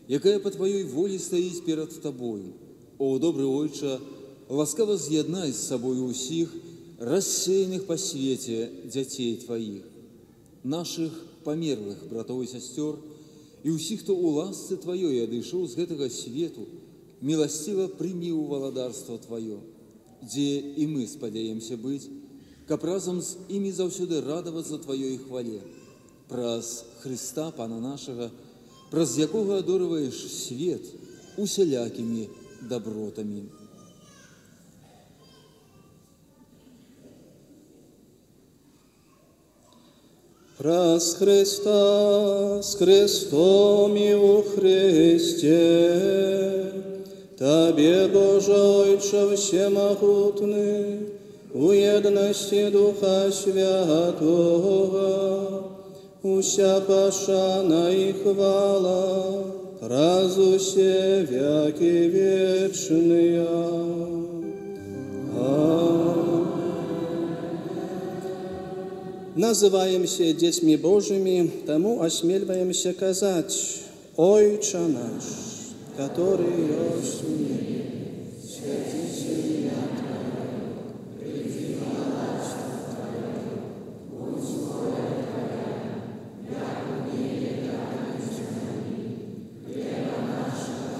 якая па Тваёй волі стаіць перад Табою. О, добры Ойча, ласкава з'яднай з сабою ўсіх рассеяных па свеце дзяцей Тваіх, нашых памерлых братоў і сясцёр і ўсіх, хто ў ласцы Тваёй адышоў з гэтага свету, міласціва прымі ў валадарства Тваё, дзе і мы спадзяемся быць, каб разам з імі заўсёды радавацца Тваёй хвале. Праз Хрыста, Пана нашага, праз якога адорваеш свет усялякімі дабротамі. Праз Христа, з Христом і у Христе, Табе, Боже Ойче всемогутный, у єдності Духа Святого, уся пошана и хвала, праз усе веки вечные. Аминь. Называемся детьми Божьими, тому осмеливаемся казать: «Ойче наш, который есть в небе, святится имя Твое, приди власть Твоя, будь воля Твоя, як в небе, так и на земле. Хлеба нашего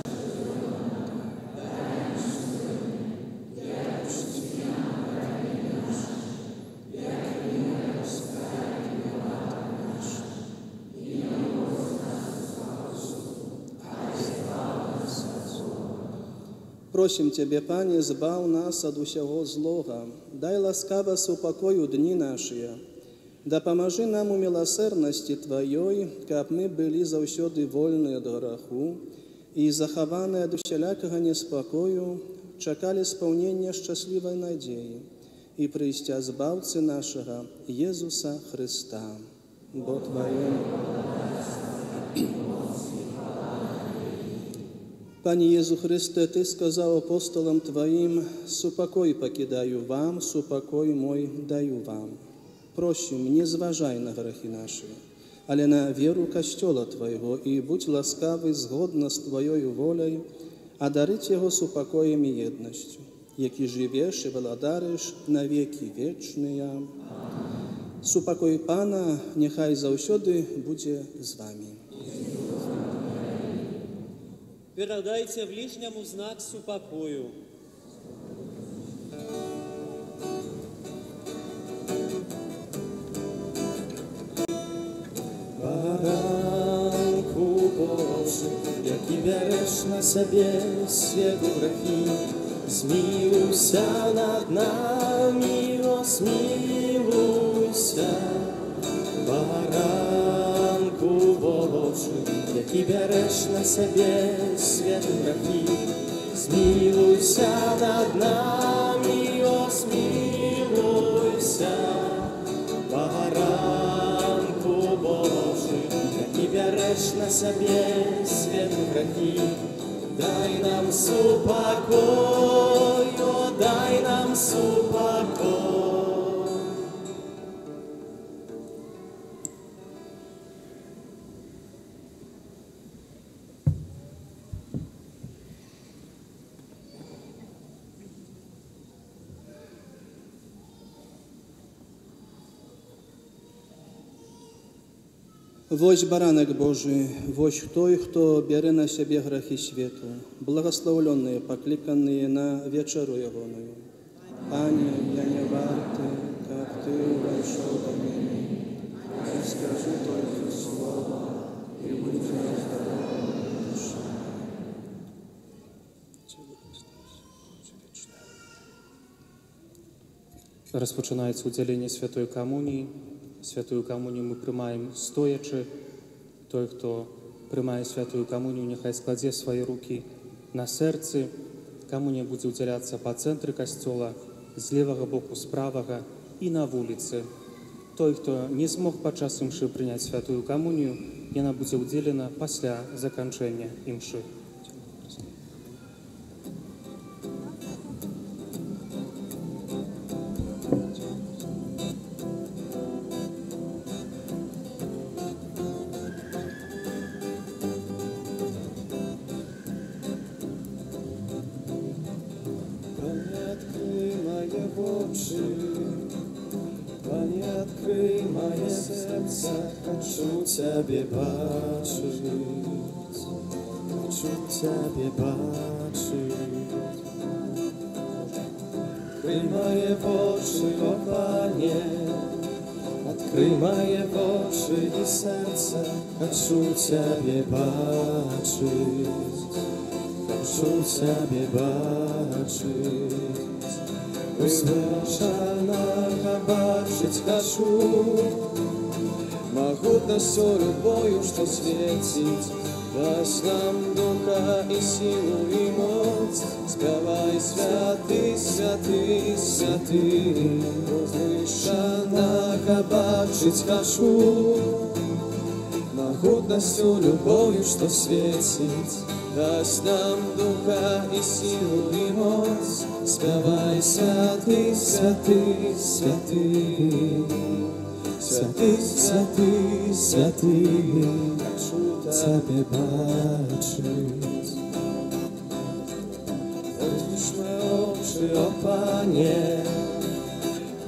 ежедневного дай нам сегодня, и отпусти нам враги наши, як и мы раскаем виноватым нашим, и не уводи нас в зло, а избавь нас от зла». Просим Тебе, Пане, збав нас ад усяго злога, дай ласкава супокою дні наші, дапамажы нам у милосердности Твоей, каб мы были заўсёды вольны ад граху и захаваны ад усялякага неспокою, чакали спаўнення шчаслівай надзеі и прыйсця збаўцы нашага Езуса Христа. Бо Твое Panie Jezu Chryste, Ty сказал апостолам Твоим: «Супокой покидаю вам, супокой мой даю вам». Просим, не зважай на грехи наши, але на веру Костела Твоего, и будь ласкавый згодно с Твоею волей, а дарить Его супокоем и едностью, яки живешь и владариш на веки вечные. Супокой Пана нехай заўсёды будзе з вами. Передайте ближнему знак супокою. Baranku Boży, jaki bierzesz na sobie swego grzechy, zmiłuj się nad nami, o zmiłuj się. Baranku Boży, jaki bierzesz na sobie swego grzechy, zmiłuj się nad nami, o zmiłuj się. Baranku Boży, jaki bierzesz na sobie swego grzechy, daj nam supokoj, o daj nam supokoj. Woś baranek Boży, woś той, кто bierze na siebie grzechy światu, błogosławiony, poklikaný na wieczeru Jegoную. Panie, ja nie warty, jak Ty weszł do mnie, скажи только слово, и будет здорова душа. Rozpoczynaється уділення Святої Комунії. Святую Комунію ми приймаємо стоячи. Той, хто приймає Святую Комунію, нехай складе свої руки на серці. Комунія буде уділятися по центрі костела, з лівого боку, з правого і на вулиці. Той, хто не змог під час імши прийняти Святую Комунію, вона буде уділена після закінчення імши. Panie, odkryj moje serce, хочу Ciebie baczyć, хочу Ciebie baczyć. Odkryj moje oczy, o Panie, odkryj moje oczy i serce, хочу Ciebie baczyć, хочу Ciebie baczyć. Безмежно бачить хочу, могутностью любовью, что светит, даст нам духа и силу и мощь. Спевай, святый, святый, святый. Безмежно бачить хочу, могутностью любовью, что светит, даст нам духа и силу и мощь. Спевай, святый, святый, святый, святый, святый, святый, хочу Ciebie baczyć. Otwórz me oczy, o Panie,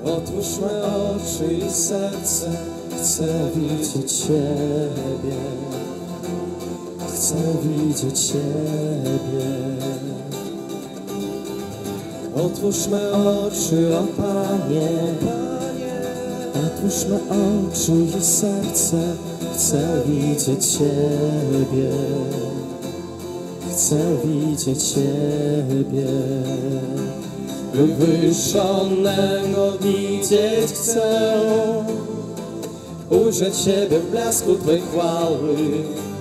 otwórz me oczy i serce, chcę widzieć Ciebie, chcę widzieć Ciebie. Otwórz me oczy, o Panie, otwórz me oczy i serce, chcę widzieć Ciebie, chcę widzieć Ciebie. Wywyższonego widzieć chcę, ujrzeć Ciebie w blasku Twej chwały.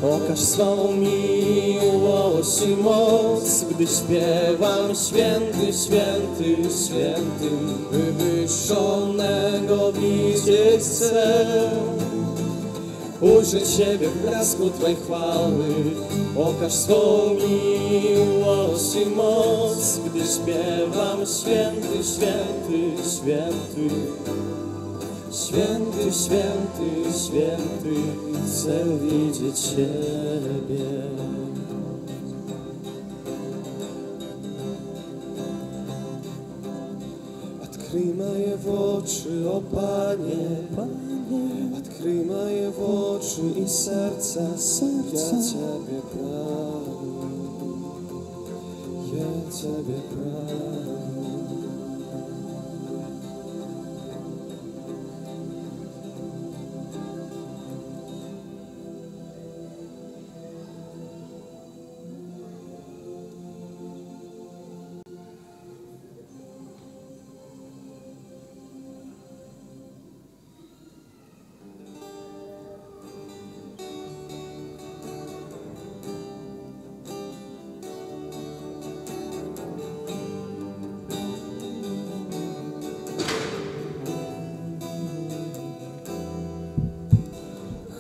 Okaż swą miłość i moc, gdy śpiewam święty, święty, święty. Wywyższonego widzieć chcę, ujrzeć Ciebie w blasku Twej chwały. Pokaż swą miłość i moc, gdy śpiewam święty, święty, święty. Święty, święty, święty, chcę widzieć Ciebie. Odkryj moje oczy, o Panie, odkryj moje oczy i serca, ja Ciebie pragnę, ja Ciebie pragnę.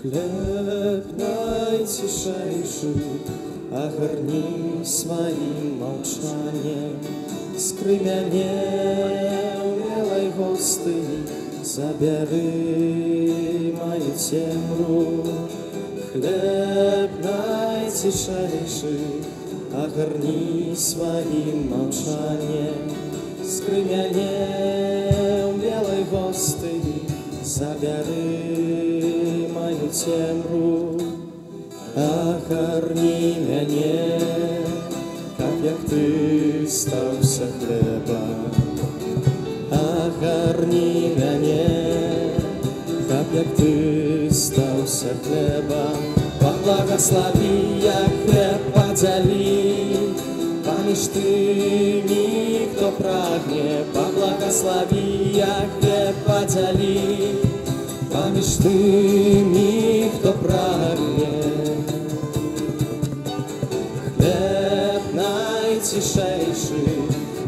Chleb najciszejszy, ogarnij swoim молчанiem, скрый мяне белой гости, забери мою темру. Хлеб najciszejszy, ogarnij своим молчанiem, скрый мяне белой гости, забери мою темру. Огарни мяне, як ты стаўся хлебам. Огарни мяне, як ты стаўся хлебам. Поблагослови, як хлеб подзяли, паміж тымі, хто прагне. Поблагослови, як хлеб подзяли, паміж тымі, хто прагне. Хлеб найцішэйшы,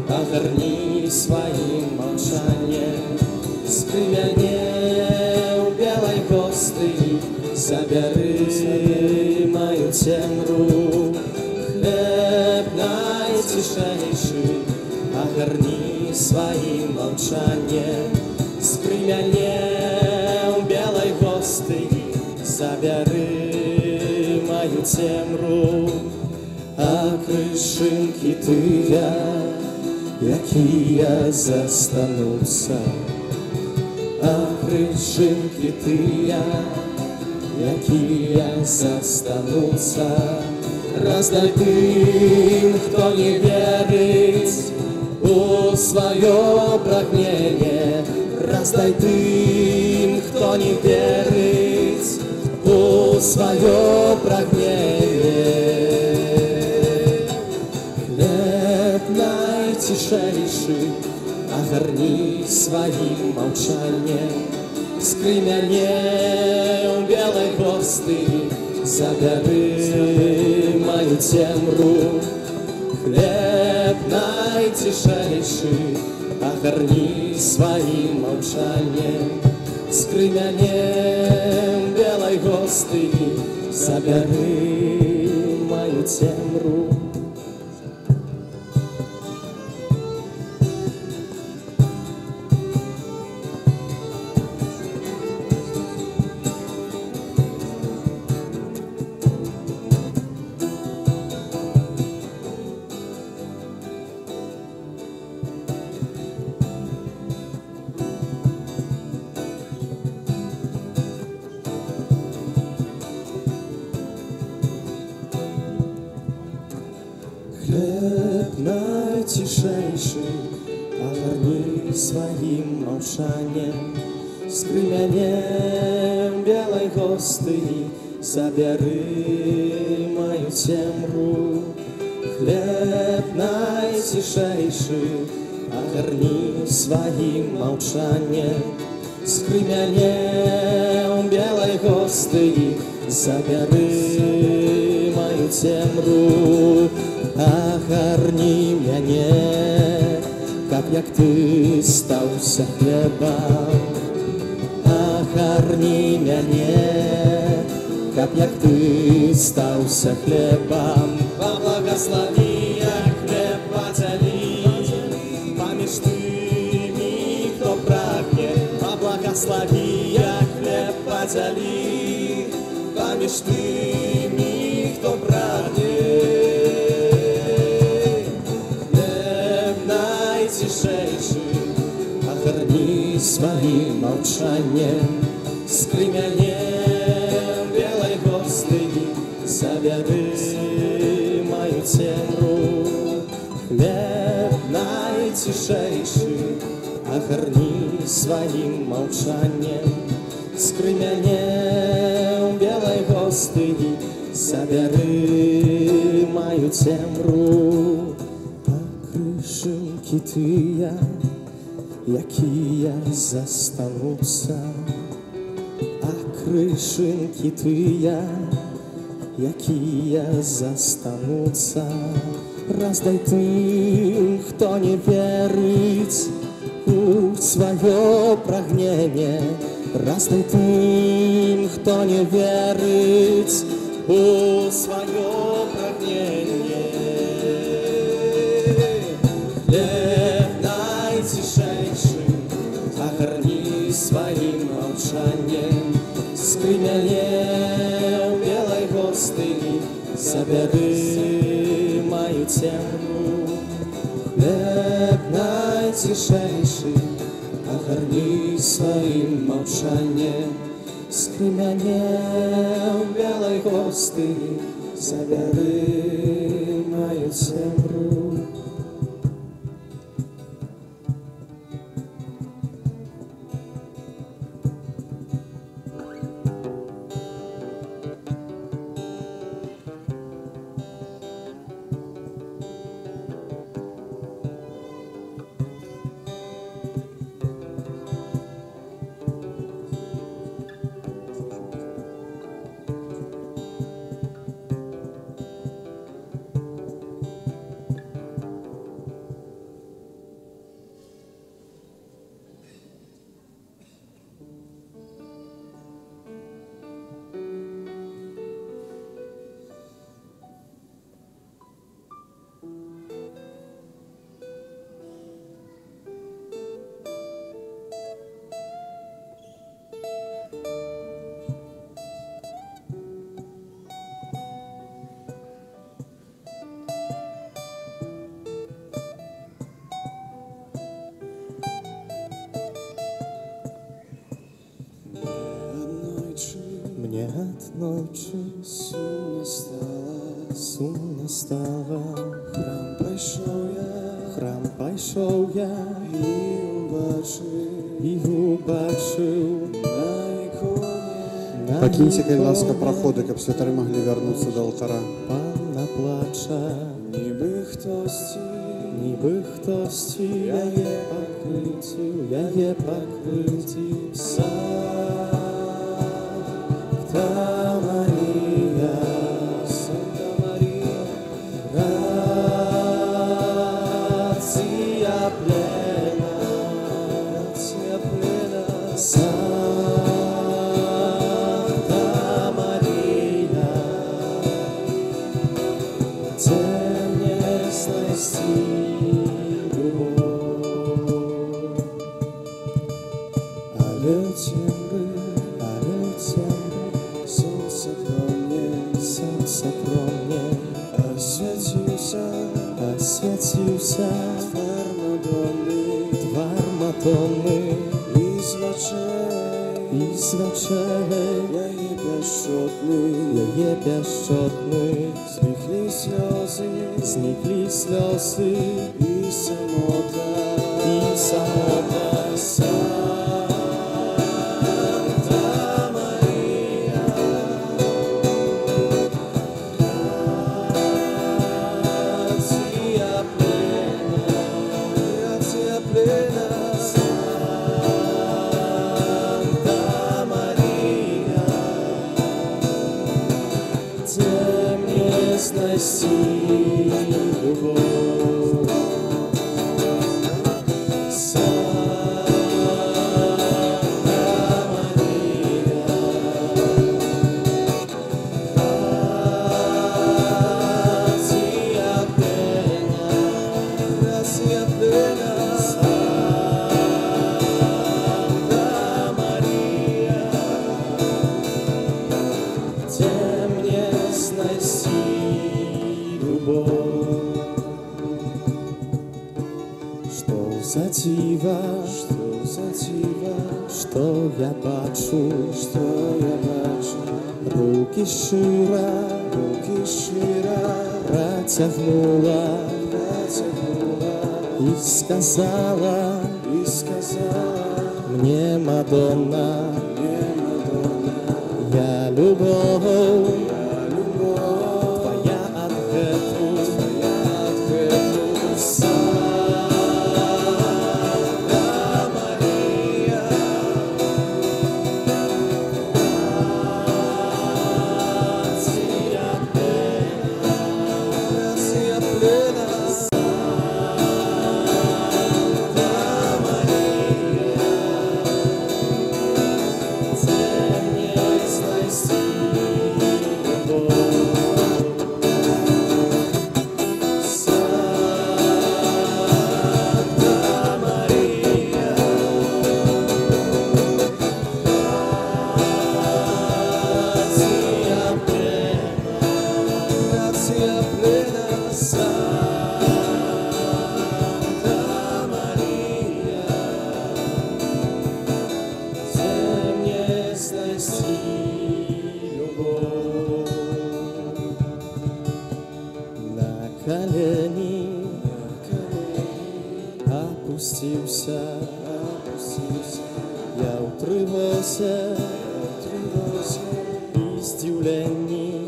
огарни своим молчанием, скрый мяне ў белой гости, забяры мою темру. Хлеб найцішэйшы, огарни своим молчанием, скрый мяне ў белой гости, забяры мою темру. А крышинки тыя, якія застануцца, а крышинки тыя, якія застануцца, раздай тым, хто не верыць у сваё прагненне, раздай тым, хто не верыць у сваё прагненне. Найцішэйшы, огарни своим молчанием, скрый мяне ў белой гости, забяры мою темру. Хлеб найцішэйшы, огарни своим молчанием, скрый мяне ў белой гости, забяры мою темру. Хлеб найцішэйшы, огарни своим молчанием, скрый мяне ў белой гости, забяры мою темру. Хлеб найцішэйшы, огарни своим молчанием, скрый мяне ў белой гости, забяры мою темру. Огарни мяне, як ты стаўся хлебам. Огарни мяне, каб як ты стаўся хлебам, паблагаславі, як хлеб падзялі паміж тымі, хто прагне, паблагаславі, як хлеб падзялі паміж тымі, хто прагне. Хлеб найцішэйшы агарні сваім маўчаннем, скрымянем белай гостыні забяры маю цемру. Хлеб найцішэйшы агарні сваім маўчаннем, скрымянем белай гостыні забяры маю цемру. Пакрышынкі тыя, якія застануцца, а крышынкі тыя, якія застануцца, раздай тым, хто не верыць у сваё прагненне, раздай тым, хто не верыць у сваё прагненне. Хлеб найцішэйшы агарні сваім маўчаннем, скрымянем белай гостыні забяры маю цемру. Хлеб найцішэйшы агарні сваім маўчаннем, скрымянем белай гостыні забяры маю цемру. Мне аднойчы сумна стала, храм пайшоў я і убачыў на Пакіньце, калі ласка, праходы, каб святары маглі вярнуцца да алтара. Панна плача, нібы хтосьці яе пакрыціў. Санта Марія, рація плена, Санта Марія, дзе мне знайсці любоў. Але ў цемры, сонце промне, асвяціўся твар Мадонны, і з вачэй яе пяшчотны зніклі слёзы і самота. дзіва, што я бачу, рукі шчыра працягнула і сказала мне, Мадонна, я любовь твоя адгэтуль опустился, я утрывался и здивленні,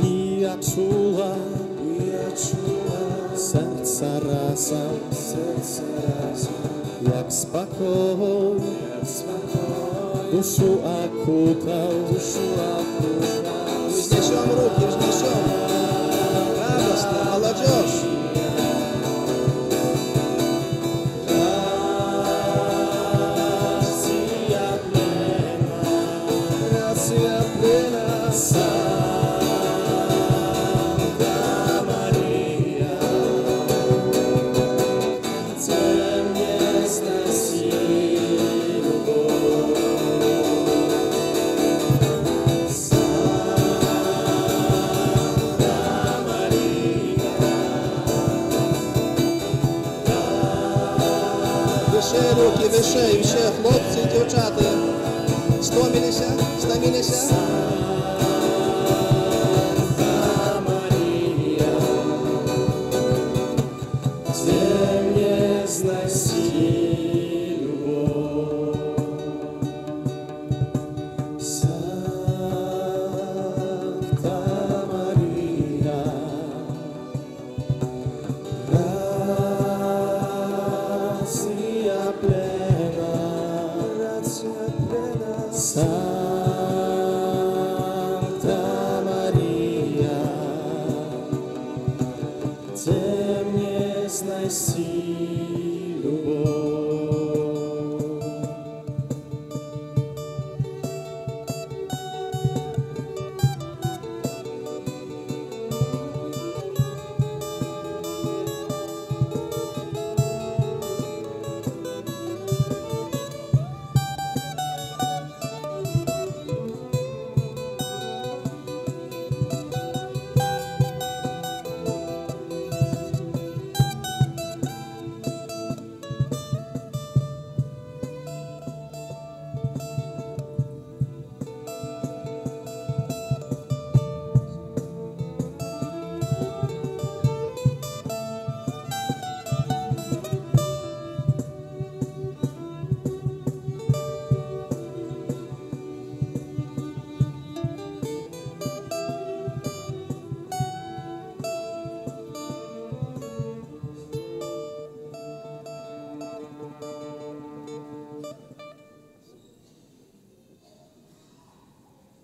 і отчула серця разом, як спокой душу окутал. Взнесем руки, взнесем. Радостно, молодежь. Вище руки, вище, хлопці, дівчата. Стомилися?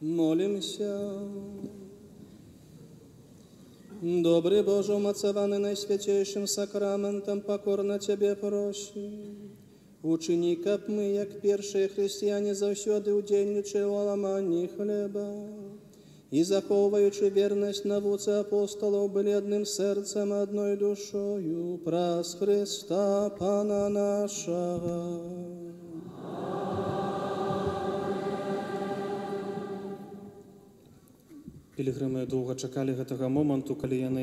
Молимся. Добрый Боже, умацованный Найсвятейшим сакраментом, покорно Тебе просим. Учини, каб мы, як першие христиане, заўсёды удзельнічаем у ламанні хлеба и, захоўваючы верность навуцы апостолов, были одним сердцем, одной душою, праз Христа Пана нашего. Пілігрымы доўга чакалі гэтага моманту, калі яны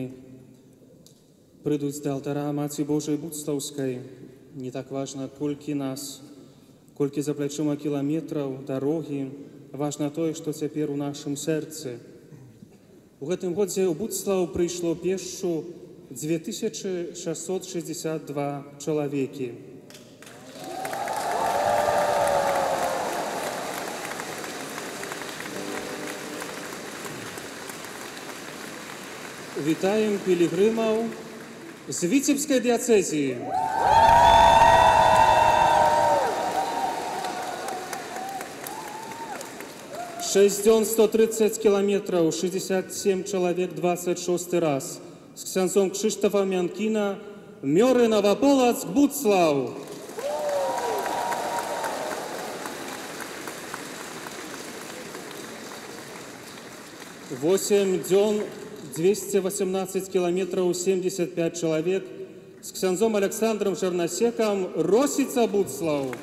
прыйдуць да алтара Маці Божай Будслаўскай. Не так важна, колькі нас, колькі за плячыма кіламетраў, дарогі. Важна тое, што цяпер у нашым сэрцы. У гэтым годзе ў Будслаў прыйшло пешшу 2662 чалавекі. Вітаем пілігрымаў з Віцебскай дыяцэзіі. Шесть дзён 130 километров, 67 человек 26 раз. С ксяндзом Крzysztofa Miankina, Мёры Новополоцк, Будслаў. Восемь дзён 218 километров, 75 человек. С ксяндзом Александром Черносеком, Росица, Будслаў.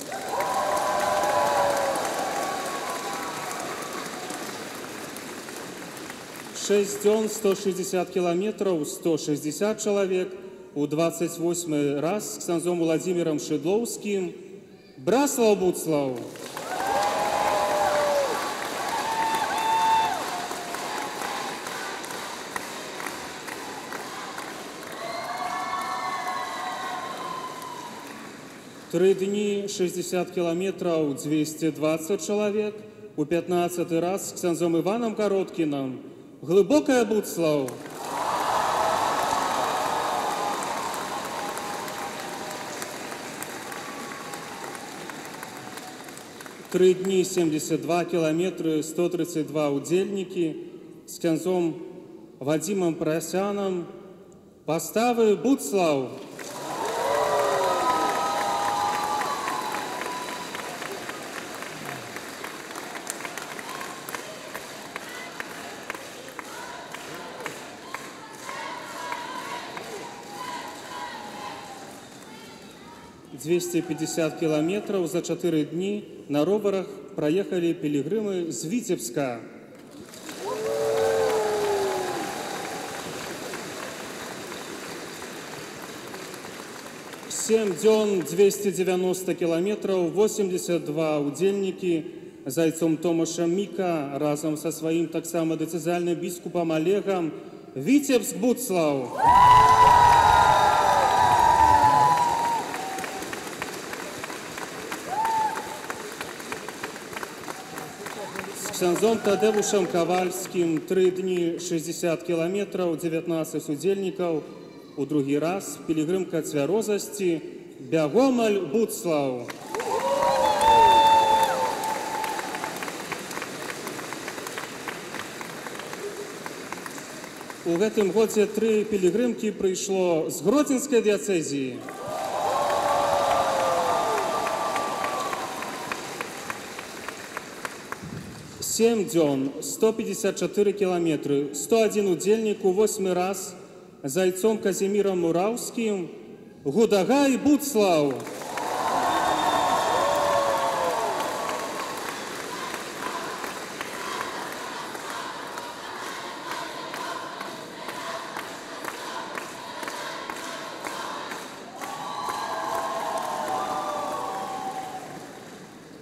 Шесть дзён 160 километров, 160 человек. У 28 раз с ксяндзом Владимиром Шидловским, Браслаў, Будслаў. Три дни 60 километров, 220 человек. У 15 раз с ксяндзом Иваном Короткиным, Глыбокая, Будслаў. Три дни 72 километра, 132 удельники. С ксяндзом Вадимом Просяном, Поставы, Будслаў. «250 километров за 4 дни на роварах проехали пилигримы с Витебска». «7 дзён 290 километров, 82 удельники за айцом Томашем Мика разом со своим таксама дыцэзіальным біскупам Олегом, Витебск, Будслаў». С ксяндзом Тадеушем Ковальским 3 дни 60 километров, 19 удельников. У другі раз пілігримка цвярозасці, Бягомаль, Будслаў. У гэтым годзе 3 пілігрымкі прыйшло з Гродзенскай дыяцэзіі. Семь дзён, 154 километры, 101 удельник у 8 раз за айцом Казимиром Мураўскім, Гудагай, Будслаў.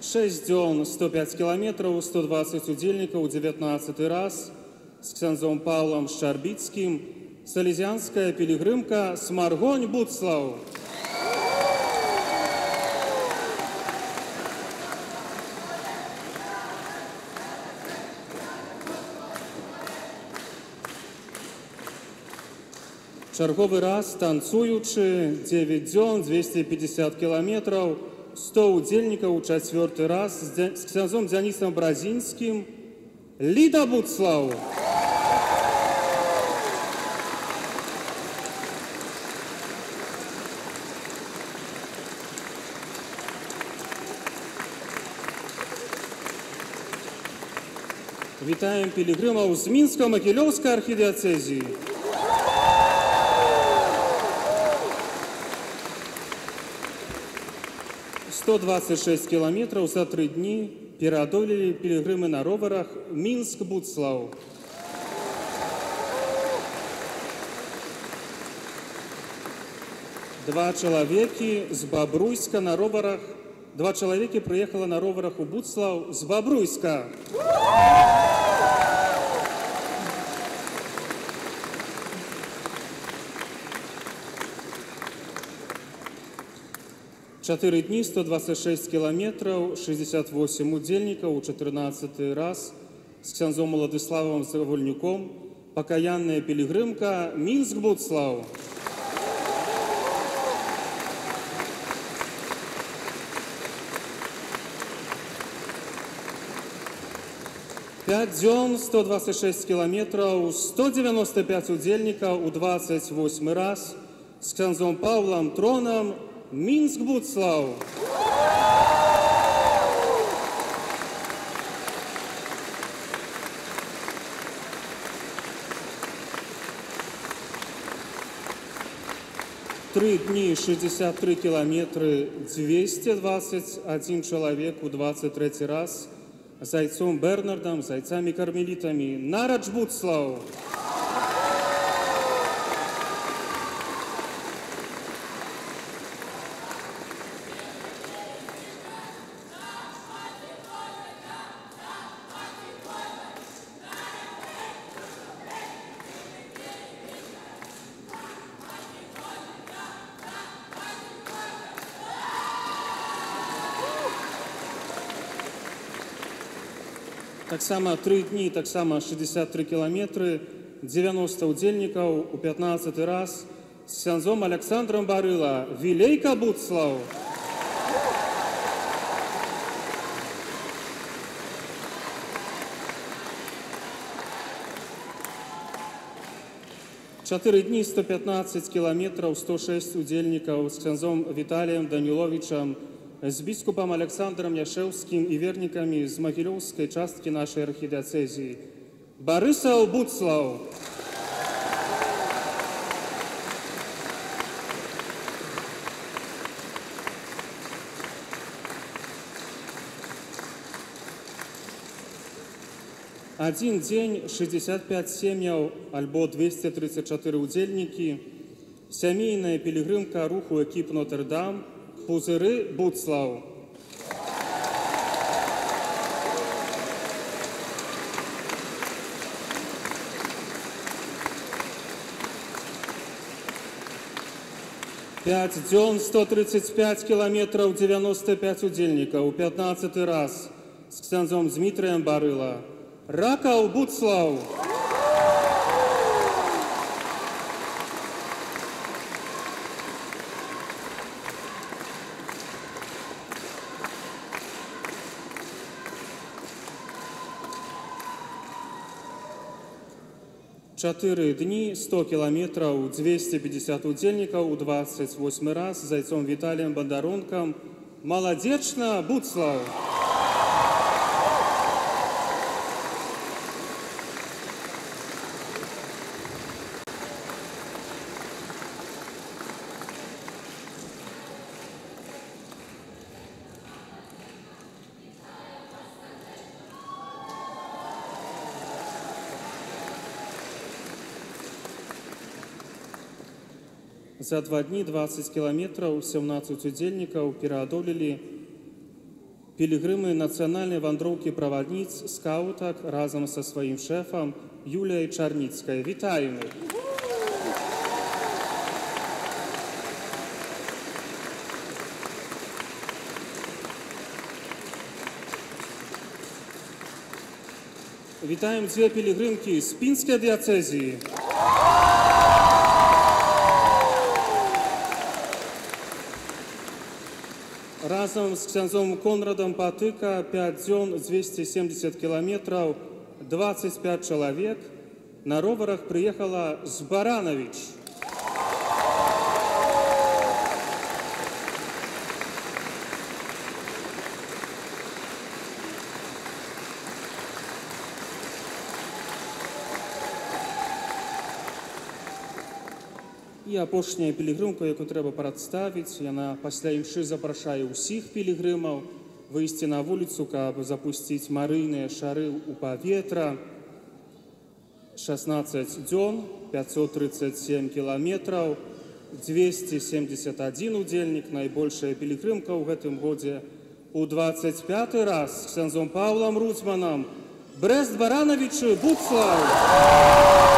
Шесть дзён, 105 километров, 120 удельников, 19 раз с ксяндзом Павлом Шчарбіцкім, Салезіанская пілігрымка, Смаргонь, Будслаў. Чарговы раз танцуючы, 9 дзён, 250 километров, 100 удельников у 4 раз с ксяндзом Дзянісам Бразінскім, Ліда, Будслаў. Вітаем пілігрымаў з Мінска-Магілёўскай архідыяцэзіі. – 126 километров за 3 дни переодолели пилигримы на роварах Минск, Будслаў. Два чалавекі з Бабруйска на роварах. Два чалавекі прыехала на роварах у Буцлаў з Бабруйска. Чатыры дні, 126 кіламетраў, 68 удзельнікаў у 14 раз з ксяндзом Уладыславам Завольнюком, пакаянная пілігрымка Мінск-Буцлаў. Пять дзён, 126 кіламетраў, 195 удзельнікаў у 28 раз з ксяндзом Паўлам Тронам Мінск-Буцлаў. Тры дні, 63 кіламетры, 221 чалавек у 23 раз зайцом Бернардам, зайцамі-кармелітамі. Нарадж Буцлаў! Таксама 3 дні, таксама 63 кіламетры, 90 удзельнікаў у 15 раз з ксяндзом Александром Барыла. Вілейка Буцлаў! Чатыры дні, 115 кіламетраў, 106 удзельнікаў з ксяндзом Віталіем Даніловічам, з біскупам Александром Яшэўскім і вернікамі з магілёўскай часткі нашай архідыяцэзіі. Барысаў Буцлаў! Адзін дзень, 65 сем'яў альбо 234 удзельнікі, сямейная пілігрымка руху экіп Нотр-Дам, Пузыры Буцлаў. Пять дзён, 135 кіламетраў, 95 удзельнікаў у 15 раз з ксяндзом Дмітрыем Барыла. Ракаў Буцлаў! Чатыры дні, 100 кіламетраў, 250 удзельнікаў у 28 раз з зайцом Віталіем Бандаронкам. Маладзечна Буцлаў! За 2 дні, 20 кіламетраў, 17 удзельнікаў пераадолелі пілігрымы нацыянальнай вандроўкі правадніц скаутак разам са сваім шэфам Юліяй Чарніцкай. Вітаем іх! Вітаем дзве пілігрымкі з пінскай дыяцэзіі. Разом з ксяндзом Конрадом Патыка 5 дзён, 270 кіламетраў, 25 чалавек. На роварах прыехала з Баранович. І апошняя пілігрымка, якую трэба прадставіць, яна пасля імшы запрашае ўсіх пілігрымаў выйсці на вуліцу, каб запусціць марыйныя шары ў паветра. 16 дзён, 537 кіламетраў, 271 удзельнік, найбольшая пілігрымка ў гэтым годзе. У 25 раз з ксяндзом Паўлам Руцманам Брест-Барановичу Буцлаў.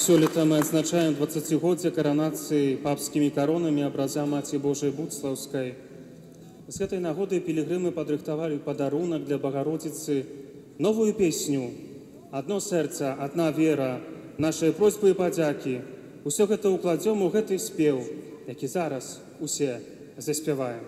Сёлета мы адзначаем 20годдзе каранацыі папскімі коронамі абраза Маці Божай Буцлаўскай. З гэтай нагоды пілігрымы падрыхтавалі падарунак для Багародзіцы, новую песню «Адно сэрца, адна вера», нашыя просьбы і падзякі. Усё гэта ўкладзём у гэты спеў, які зараз усе заспяваем.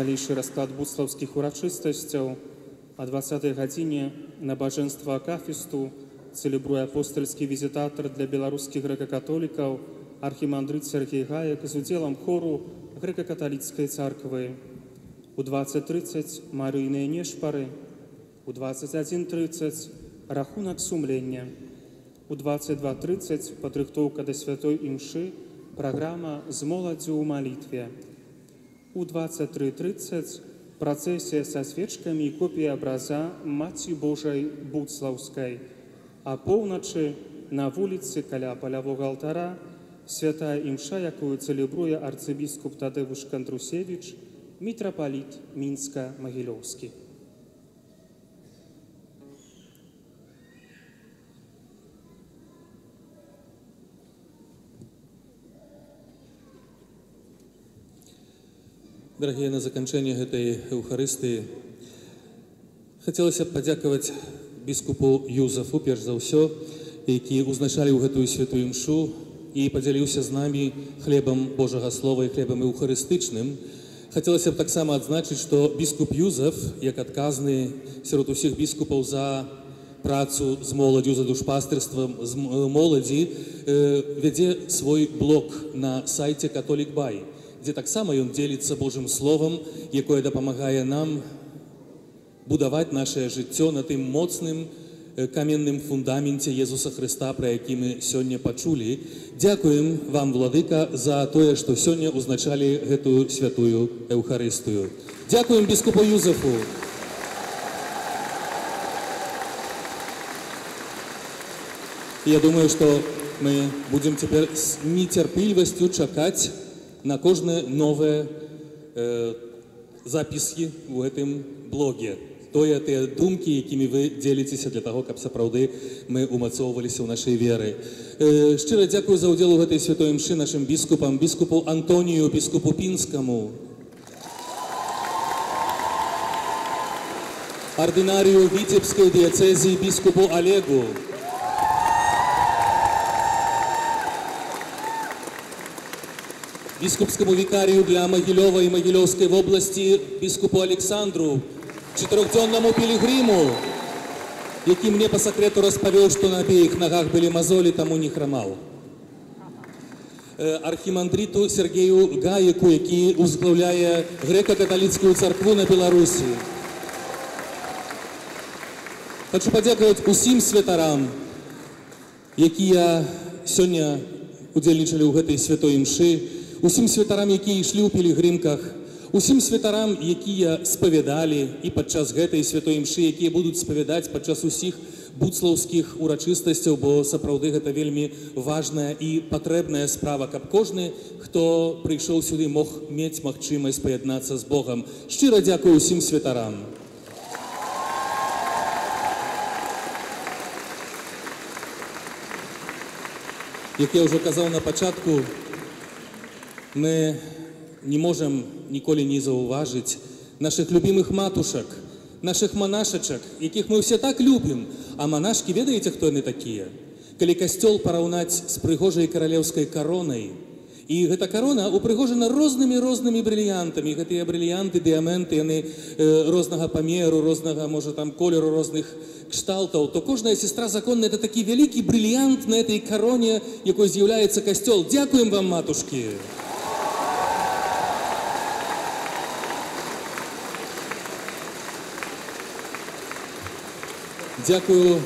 далейшы расклад буцлаўскіх урачыстасцяў. О 20-й гадзіне набажэнства акафісту цэлебруе апостальскі візітатар для беларускіх грэка-католікаў архімандрыт Сергей Гаек з удзелам хору грэка-каталіцкай царквы. У 20:30 марыйныя нешпары, у 21:30 рахунак сумлення, у 22:30 падрыхтоўка да святой імшы, праграма з моладдзю ў малітве. У 23:30 працэсія са свечкамі і копія абраза Маці Божай Буцлаўскай, а поўначы на вуліцы каля палявога алтара святая імша, якую цэлебруе арцыбіскуп Тадэвуш Кандрусевіч, мітрапаліт Мінска-Магілёўскі. Дорогие, на заканчэнне гэтай эўхарыстыі хацелася б падзякаваць біскупу Юзафу, перш за ўсё, які узначаліў гэтую святую імшу і падзяліўся з намі хлебам Божага Слова і хлебам эўхарыстычным. Хацелася б таксама адзначыць, што біскуп Юзаф, як адказны сярод усіх біскупаў за працу з моладдзю, за душпастырствам з моладзі, вядзе свой блог на сайце Католік Бай, дзе таксама ён дзеліцца Божым Словам, якое дапамагае нам будаваць нашае жыццё на тым моцным каменным фундаменце Езуса Хрыста, пра які мы сёння пачулі. Дзякуем вам, владыка, за тое, што сёння узначалі гэтую святую эўхарыстыю. Дзякуем біскупу Юзафу. Я думаю, што мы будзем цяпер з нецярплівасцю чакаць на кожныя новыя запіскі ў гэтым блоге. Тыя думкі, якімі вы дзеліцеся для таго, каб сапраўды мы умацоўваліся ў нашай веры. Шчыра дзякую за ўдзел у гэтай святой імшы нашым біскупам, біскупу Антонію, біскупу Пінскаму, ардынарыю Віцебскай дыяцэзіі біскупу Олегу, біскупскаму вікарію для Магілёва і Магілёўскай вобласці біскупу Александру, чатырохдзённаму пілігрыму, які мне па сакрэту распавёў, што на абеіх нагах былі мазолі, таму не храмаў. Архімандрыту Сергею Гаеку, які узглаўляе грэка-каталіцкую царкву на Беларусі. Хачу падзякаваць усім святарам, якія сёння удзельнічалі ў гэтай святой імшы, усім святарам, якія ішлі ў пілігрымках, усім святарам, якія спавядалі і падчас гэтай святой імшы, якія будуць спавядаць падчас усіх буцлаўскіх урачыстасцяў, бо сапраўды гэта вельмі важная і патрэбная справа, каб кожны, хто прыйшоў сюды, мог мець магчымасць паяднацца з Богам. Шчыра дзякую усім святарам. Як я ўжо казаў на пачатку, мы не можам ніколі не заўважыць нашых любімых матушак, нашых манашачак, якіх мы ўсе так любім. А манашкі, ведаеце, хто яны такія? Калі касцёл параўнаць з прыгожай каралеўскай каронай, і гэта карона упрыгожана рознымі брыльянтамі. Гэтыя брыльянты, дыяменты, яны рознага памеру, рознага, можа, там колеру, розных кшталтаў, то кожная сестра законная — это такі вялікі брыльянт на этой кароне, якой з'яўляецца касцёл. Дзякуем вам, матушкі! Дзякую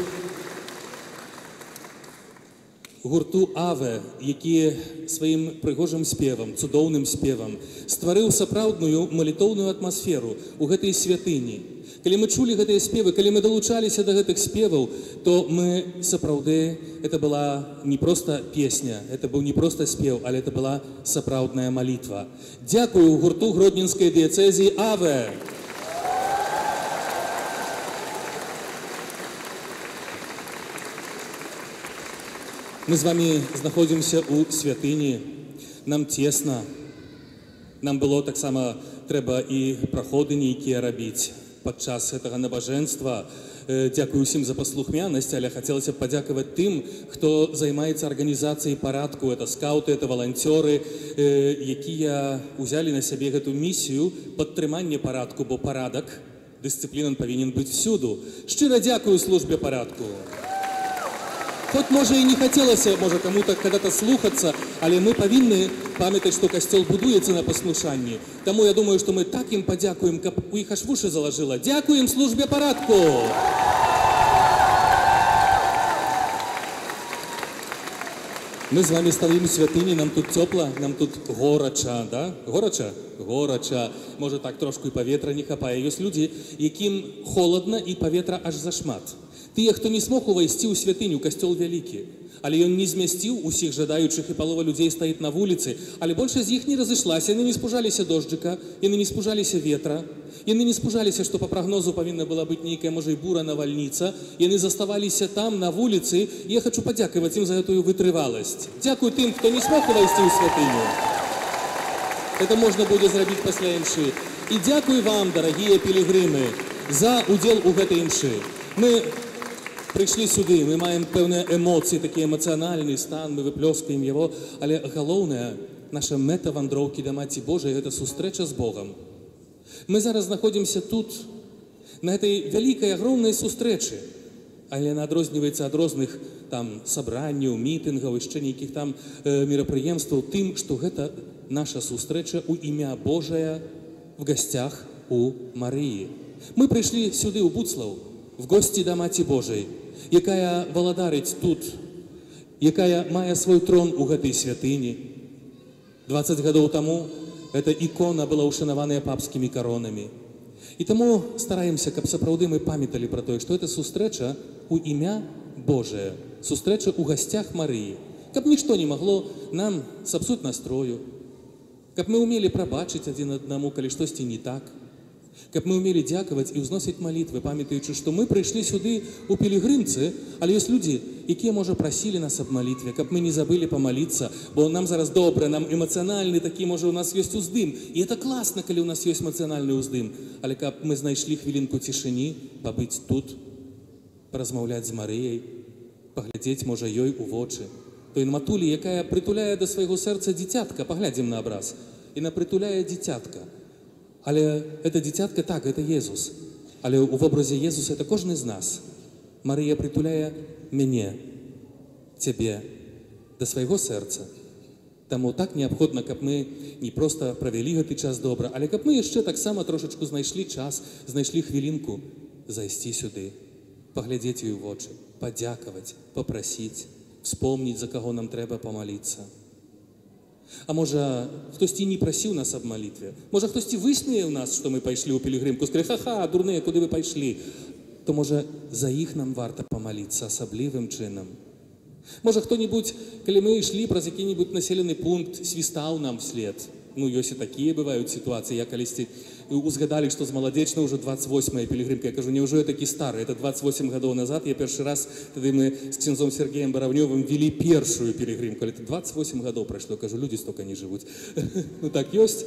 гурту «Аве», які сваім прыгожым спевам, цудоўным спевам стварыў сапраўдную малітоўную атмасферу ў гэтай святыні. Калі мы чулі гэтыя спевы, калі мы далучаліся да гэтых спеваў, то мы сапраўды, это была не проста песня, это быў не проста спеў, але это была сапраўдная малітва. Дзякую гурту гродненскай дыяцэзіі «Аве». Мы з вами знаходзімся ў святыні, нам цесна, нам было таксама трэба і праходы нейкія рабіць. падчас гэтага набажэнства. Дзякую ўсім за паслухмянасць, але хацелася б падзякаваць тым, хто займаецца арганізацыяй парадку. Это скауты, это валанцёры, якія ўзялі на сябе гэту місію падтрымання парадку, бо парадак, дысцыплінан павінен быць всюду. Шчыра дзякую службе парадку. Хоть, можа, і не хацелася, можа, кому-то когда-то слухацца, але мы павінны памятаць, што касцёл будуецца на паслушанні. Таму я думаю, што мы так ім падзякуем, каб у іх аж вушы залажыла. Дзякуем службе парадку! Мы з вами стаім у святыні, нам тут цёпла, нам тут горача, да? Горача? Горача. Можа, так трошку і паветра не хапае. Ёсць людзі, якім холадна і паветра аж зашмат. Тыя, хто не смог увайсці ў святыню, касцёл вялікі, але ён не змясціў усіх жадаючых і палова людзей стаіць на вуліцы, але большасць з іх не разышлася, яны не спужаліся дожджыка, яны не спужаліся ветра, яны не спужаліся, што па прагнозу павінна была быць нейкая, можа, і бура навальніца, яны заставаліся там, на вуліцы, і я хачу падзякаваць ім за гэтую вытрываласць. Дзякую тым, хто не смог увайсці ў святыню. Это можна будзе зрабіць пасля імшы. І дзякую вам, дарагія пілігрымы, за удзел у гэтай імшы. Мы прыйшлі сюды, мы маем пэўныя эмоцыі, такі эмацыянальны стан, мы выплёскаем яго, але галоўнае, наша мэта вандроўкі да Маці Божай – гэта сустрэча з Богам. Мы зараз знаходзімся тут, на этой вялікай, агромнай сустрэчы, але яна адрозніваецца ад розных там сабранняў, мітынгаў, яшчэ нейкіх там мерапрыемстваў тым, што гэта наша сустрэча ў імя Божае в гасцях у Марыі. Мы прыйшлі сюды ў Буцлаў, в госці да Маці Божай, якая валадарыць тут, якая мае свой трон у гэтай святыні. 20 гадоў таму эта ікона была ушанаваная папскімі каронамі. І таму стараемся, каб сапраўды мы памяталі пра тое, што это сустрэча ў імя Божае, сустрэча ў гасцях Марыі. Каб нішто не магло нам сапсуць настрою, каб мы умелі прабачыць адзін аднаму, калі штосьці не так, каб мы умелі дзякаваць і ўзносіць малітвы, памятаючы, што мы прыйшлі сюды ў пілігрымцы, але ёсць людзі, якія, можа, прасілі нас аб малітве, каб мы не забылі памаліцца, бо нам зараз добра, нам эмацыянальны такі, можа, у нас ёсць уздым. І это класна, калі ў нас ёсць эмацыянальны уздым. Але каб мы знайшлі хвілінку цішыні, пабыць тут, паразмаўляць з Марыяй, паглядзець, можа, ёй у вочы. Той матулі, якая прытуляе да свайго сэрца дзіцятка, паглядзім на абраз, яна прытуляе дзіцятка. Але это дзіцятка, так, это Езус. Але ў вобразе Езуса это кожны з нас. Марыя прытуляе мяне, цябе, да свайго сэрца. Таму так неабходна, каб мы не проста правялі гэты час добра, але каб мы яшчэ таксама трошачку знайшлі час, знайшлі хвілінку зайсці сюды, паглядзець ёй у вочы, падзякаваць, папрасіць, вспомніць, за каго нам трэба памаліцца. А можа, хтосьці не прасіў нас аб малітве? Можа, хтосьці высмеяў нас, што мы пайшлі ў пілігрымку, скажа, ха-ха, дурныя, куды вы пайшлі? То, можа, за іх нам варта памаліцца асаблівым чынам. Можа, хто-нибудь, калі мы ішлі праз які-нибудь населены пункт, свістаў нам вслед. Ну, ёсць і такія бываюць сітуацыі. Я калісьці узгадалі, што з маладзечна ўжо 28-я пілігрымка. Я кажу, няўжо я такі стары? Это 28 гадоў назад. Я першы раз, тады мы з ксяндзом Сергеем Баравнёвым вели першую пілігрымку. Але 28 гадоў прайшло. Кажу, людзі стока не жывуць. Ну, так ёсць.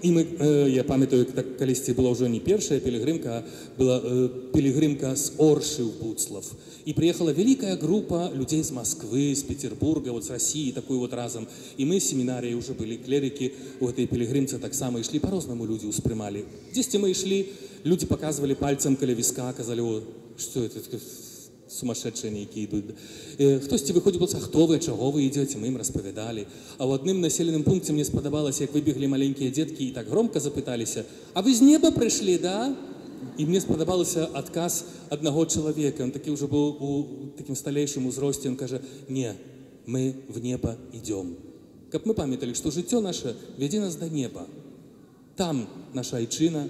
І мы, я памятаю, так калісьці была ўжо не першая пілігрымка, а была пілігрымка з Оршы ў Буцлав. И приехала великая группа людей из Москвы, из Петербурга, вот с России, такой вот разом. И мы в семинарии уже были, клерики у этой пилигримцы так само и шли, по-разному люди успрымали. Здесь мы и шли, люди показывали пальцем каля виска, казали, о, что это, сумасшедшие некие идут. Хтосьці выходит, а кто вы, чего вы идете, мы им распавядали. А в одном населенном пункте мне сподобалось, как выбегли маленькие детки и так громко запытались, а вы с неба пришли, да? І мне спадабалася адказ аднаго чалавека. Ён такі ўжо быў у такім сталейшым узросце. Ён кажа, не, мы в небо идем. Каб мы памяталі, што жыццё наше вядзе нас да неба. Там наша айчына,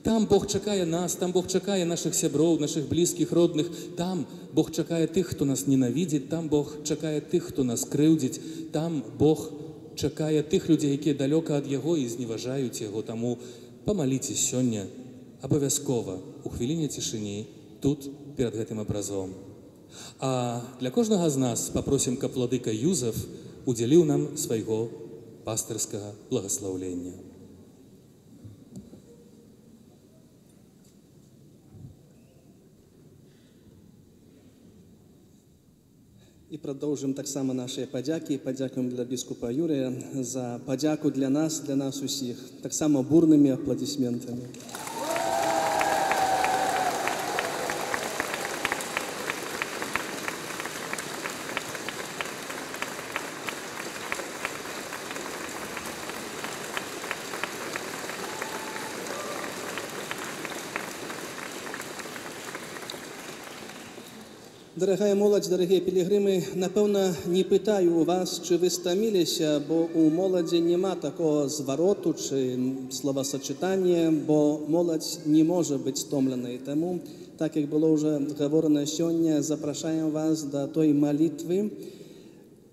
там Бог чакае нас, там Бог чакае нашых сяброў, нашых блізкіх, родных. Там Бог чакае тых, хто нас ненавідзіць, там Бог чакае тых, хто нас крыўдзіць, там Бог чакае тых людзей, якія далёка ад Яго і зневажаюць Яго. Таму памаліце сёння абавязкова у хвіліне цішыні тут перад гэтым абразом. А для кожнага з нас папросім, каб владыка Юзеф удзяліў нам свайго пастырскага благаслаўлення. І продовжимо так само наші подяки. Подякуємо для біскупа Юрія за подяку для нас усіх. Так само бурними аплодисментами. Дорогая молодь, дорогие пілігрими, напевно, не питаю у вас, чи ви стомилися, бо у молоді нема такого звороту чи словосочетання, бо молодь не може бути стомленою. Тому, так як було вже говорено сьогодні, запрошуємо вас до той молитви.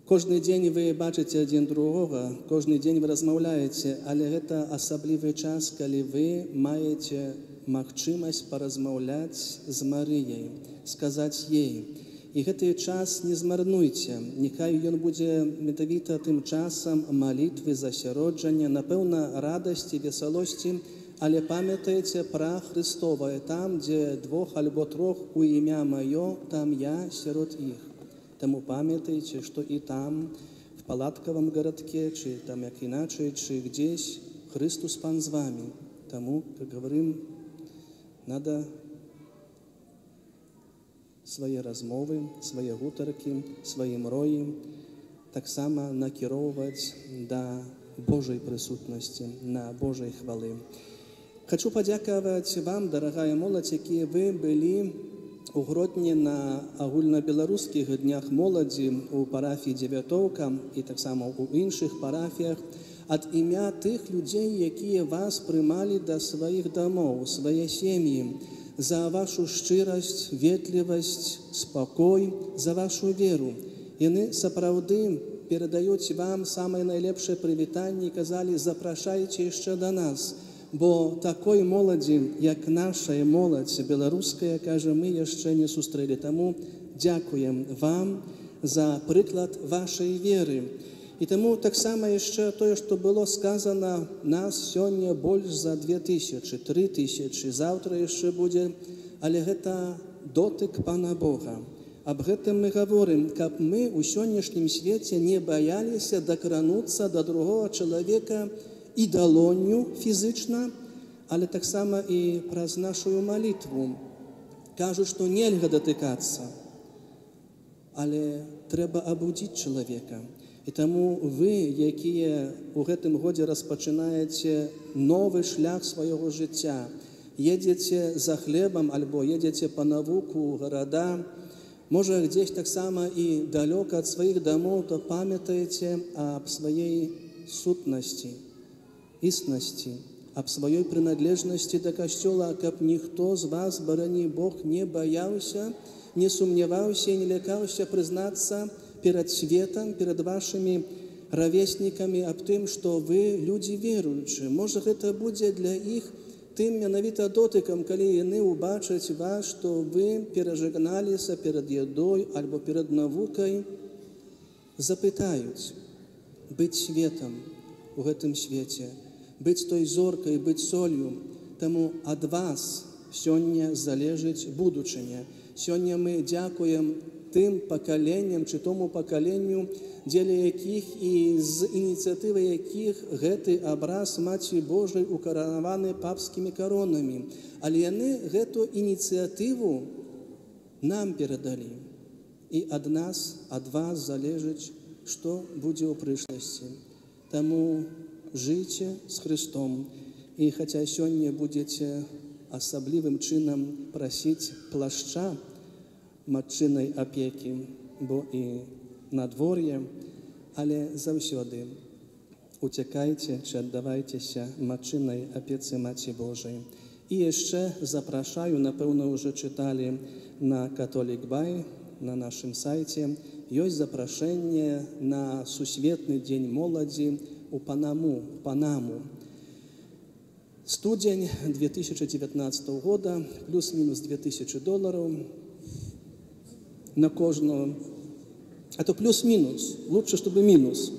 Кожен день ви бачите один другого, кожен день ви розмовляєте, але це особливий час, коли ви маєте можливість порозмовляти з Марією, сказати їй. І цей час не змарнуйте, нехай він буде медовито тим часом молитви за сиродження, напевно, радості, веселості, але пам'ятайте про Христове, там, де двох або трьох у ім'я Моє, там я серед їх. Тому пам'ятайте, що і там, в палатковому городке, чи там як іначе, чи десь, Христос Пан з вами. Тому, як говоримо, треба свої розмови, свої гуторки, свої мрої так само накеровувати до Божої присутності, на Божої хвали. Хочу подякувати вам, дорогая молодь, які ви були у Гродні на огульнобілоруських днях молоді у парафії Дев'ятовка і так само у інших парафіях від ім'я тих людей, які вас приймали до своїх домов, у свої сім'ї, за вашу щирість, вічливість, спокій, за вашу віру. І вони справді передають вам саме найлепше привітання і казали, запрошайте ще до нас. Бо такої молоді, як наша молодь білоруська, каже, ми ще не зустріли. Тому дякуємо вам за приклад вашої віри. І тому так само ще те, що було сказано, нас сьогодні більше за 2000, 3000, завтра ще буде, але це дотик Пана Бога. Об этом мы говорим, как мы в сегодняшнем свете не боялись докрануться до другого человека і долонью фізично, але так само і праз нашу молитву. Кажуть, що нельзя дотикатися, але треба обудити чоловіка. І тому ви, які у цьому годі розпочинаєте новий шлях свого життя, їдете за хлібом або їдете по науку у города, може, десь так само і далеко від своїх домов, то пам'ятайте об своїй сутності, істинності, об своей принадлежности до Костела, как никто из вас, борони Бог, не боялся, не сомневался и не лекался признаться перед светом, перед вашими ровесниками об тем, что вы люди верующие. Может, это будет для их тим менавіта дотиком, коли вони убачать вас, що ви пережигналися перед їдою або перед наукою, запитають бути світом у цьому світі, бути той зоркою, бути солью. Тому від вас сьогодні залежить будучиня. Сьогодні ми дякуємо тим поколенням чи тому поколенню, для яких і з ініціативи яких цей образ Матері Божої укоронований папськими коронами. Але вони цю ініціативу нам передали. І від нас, від вас залежить, що буде у прийшлості. Тому жийте з Христом. І хоча сьогодні будете особливим чином просити плаща матчиної опіки, бо і надвор'я, але завжди утікайте чи віддавайтеся матчиної опіці Матері Божої. І ще запрошую, напевно, вже читали на Catholic Bay, на нашому сайті, є запрошення на Всесвітній день молоді у Панаму. Студень 2019 года, плюс-минус $2000 на кожного. Это плюс-минус, лучше, чтобы минус.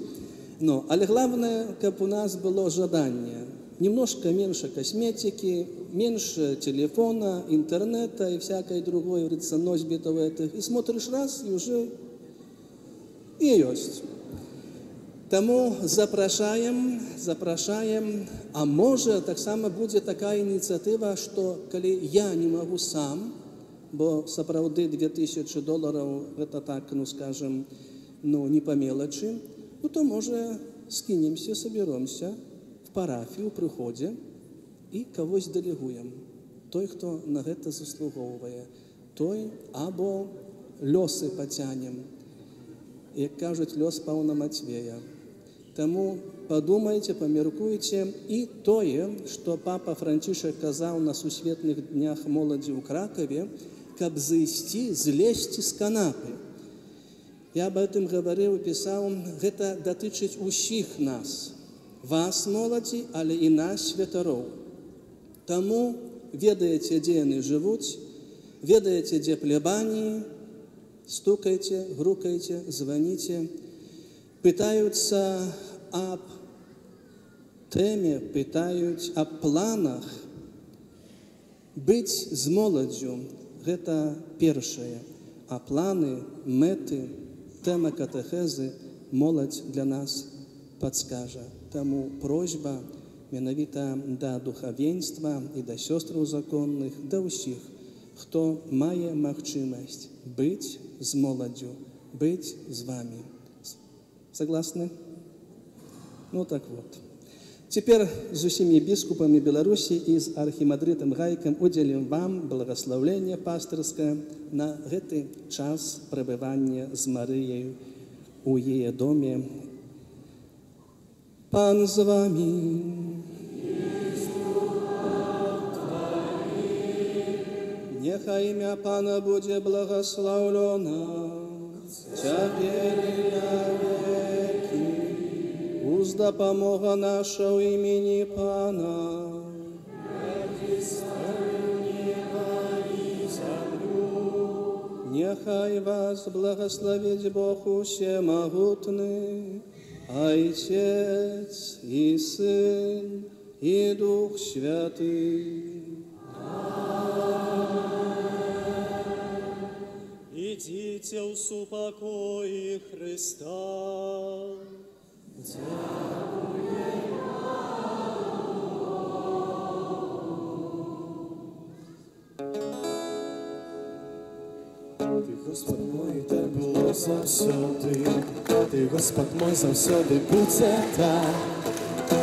Но, але главное, как у нас было желание. Немножко меньше косметики, меньше телефона, интернета и всякой другой, говорится, носьбитов этих. И смотришь раз, и уже і ёсць. Таму запрашаем, а можа таксама будзе такая ініцыятыва, што калі я не магу сам, бо сапраўды $2000 гэта так, скажем, не па мелачы, то можа скінемся, саберомся в парафію, у прыходзе і кагось дэлегуем. Той, хто на гэта заслугоўвае, той або лёсы пацянем, як кажуць, лёс паўна Матвея. Таму падумайце, памяркуйце і тое, што папа Францішак казаў на сусветных днях моладзі ў Кракаве, каб зайсці, злезці з канапы. Я об этом гаварыў і пісаў, гэта датычыць усіх нас, вас, моладзі, але і нас, святароў. Таму ведаеце, дзе яны жывуць, ведаеце, дзе плебаніі, стукайце, грукайце, званіце, пытаюцца аб тэме, пытаюць аб планах. Быць з моладзю – гэта першае, а планы, мэты, тэма катэхезы моладзь для нас падскажа. Таму просьба менавіта да духавенства і да сёстраў законных, да ўсіх, хто мае магчымасць быць з моладзю, быць з вами. Согласны? Так вот. Теперь з усімі біскупамі Беларусі і з архімандрытам Гайкам удзелім вам благаслаўленне пастырскае на гэты час пребывання з Марыяй у яе доме. Пан з вами. Няхай імя Пана будзе благаслаўлёна цяпер і навекі. Уз дапамога наша ў імені Пана. Няхай вас благословить Бог усемогутный, Отец и Сын и Дух Святый. Идите в супокое Христа. Ты, Господь мой, так было заўсёды. Ты, Господь мой, заўсёды будзе так.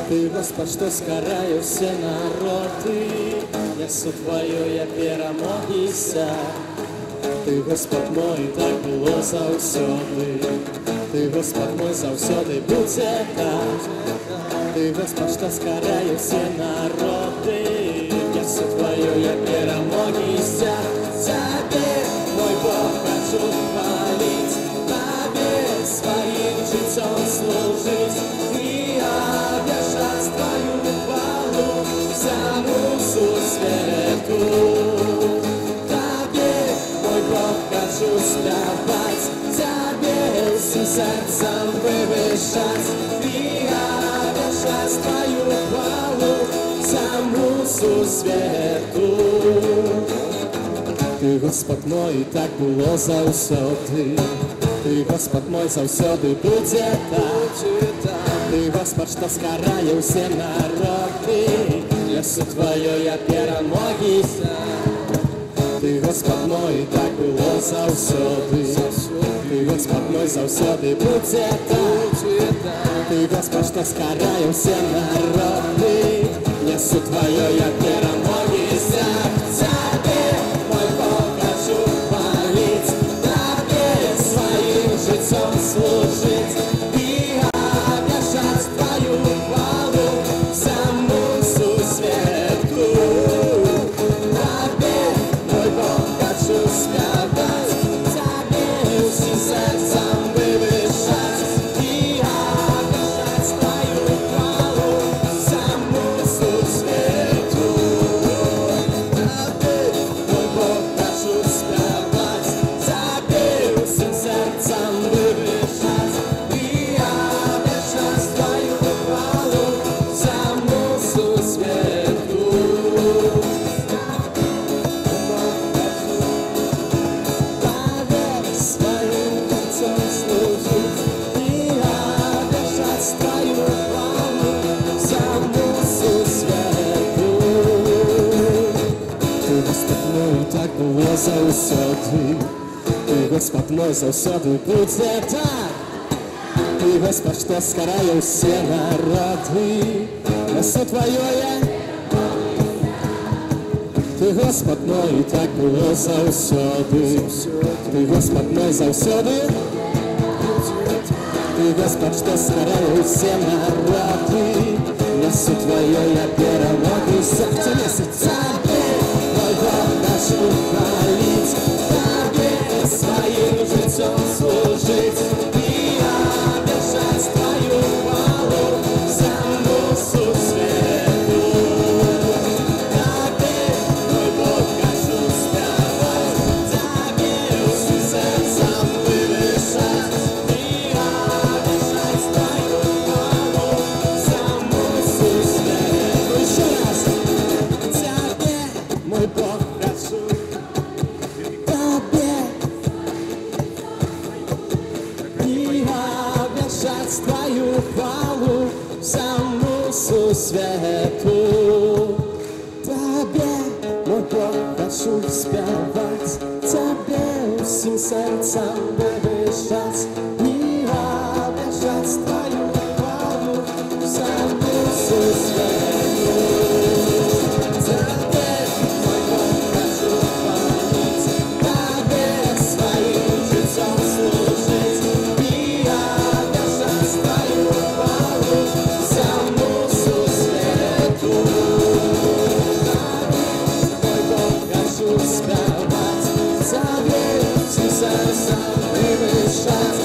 Ты, Господь, што скараю все народы, нясу твоё я перамогіся. Ты, Господь мой, так было заўсёды. Ты, Господь мой, заўсёды будзе так. Ты, Господь, што скараю все народы, нясу твоё я перамогіся. Тебе, мой Бог, хочу хвалить, Тебе своим житьем служить и объявлять Твою хвалу всему свету. Тебе, мой Бог, хочу спевать, Тебе всем сердцем вывышать и объявлять Твою хвалу всему свету. Ты, Господь мой, так было заўсёды. Ты, Господь мой, заўсёды будзе так. Ты, Господь, што скараю все народы, нясу твоё я перамогіся. Ты, Господь мой, так было заўсёды. Ты, Господь мой, заўсёды будзе так. Ты, Господь, што скараю все народы, нясу твоё я перамогіся. Служить и объявлять Твою хвалу всему свету. Тебе, мой Бог, хочу спевать, Тебе всем сердцем вывышать и объявлять Твою хвалу всему свету. Господь мой, так было заўсёды. Ты, Господь мой, заўсёды будзе так. Ты, Господь, што скарае ўсе народы. Мясо Твоё Ты, Господь мой, так было заўсёды. Ты, Господь мой, заўсёды. Ты, Господь, што скарае ўсе народы. Мясо Твоё я перамогу сердце месяца. Мой Бог, хочу хвалить, Тебе своим життем служить и обещать Твою хвалу всему сусвету. Тебе, мой Бог, хочу спевать, Тебе всем сердцем вывешать и обещать Твою хвалу всему сусвету. Еще раз. Тебе, мой Бог, хочу Тебе и обещать Твою хвалу всему сусвету. Тебе, мой Бог, хочу спевать, Тебе всем сердцем вывешать и обещать Твою хвалу всему сусвету. Тебе, мой Бог, хочу хвалить, Тебе своим життем служить и обещать Твою хвалу всему сусвету. Мой Бог, хочу спевать, Тебе всем сердцем вывешать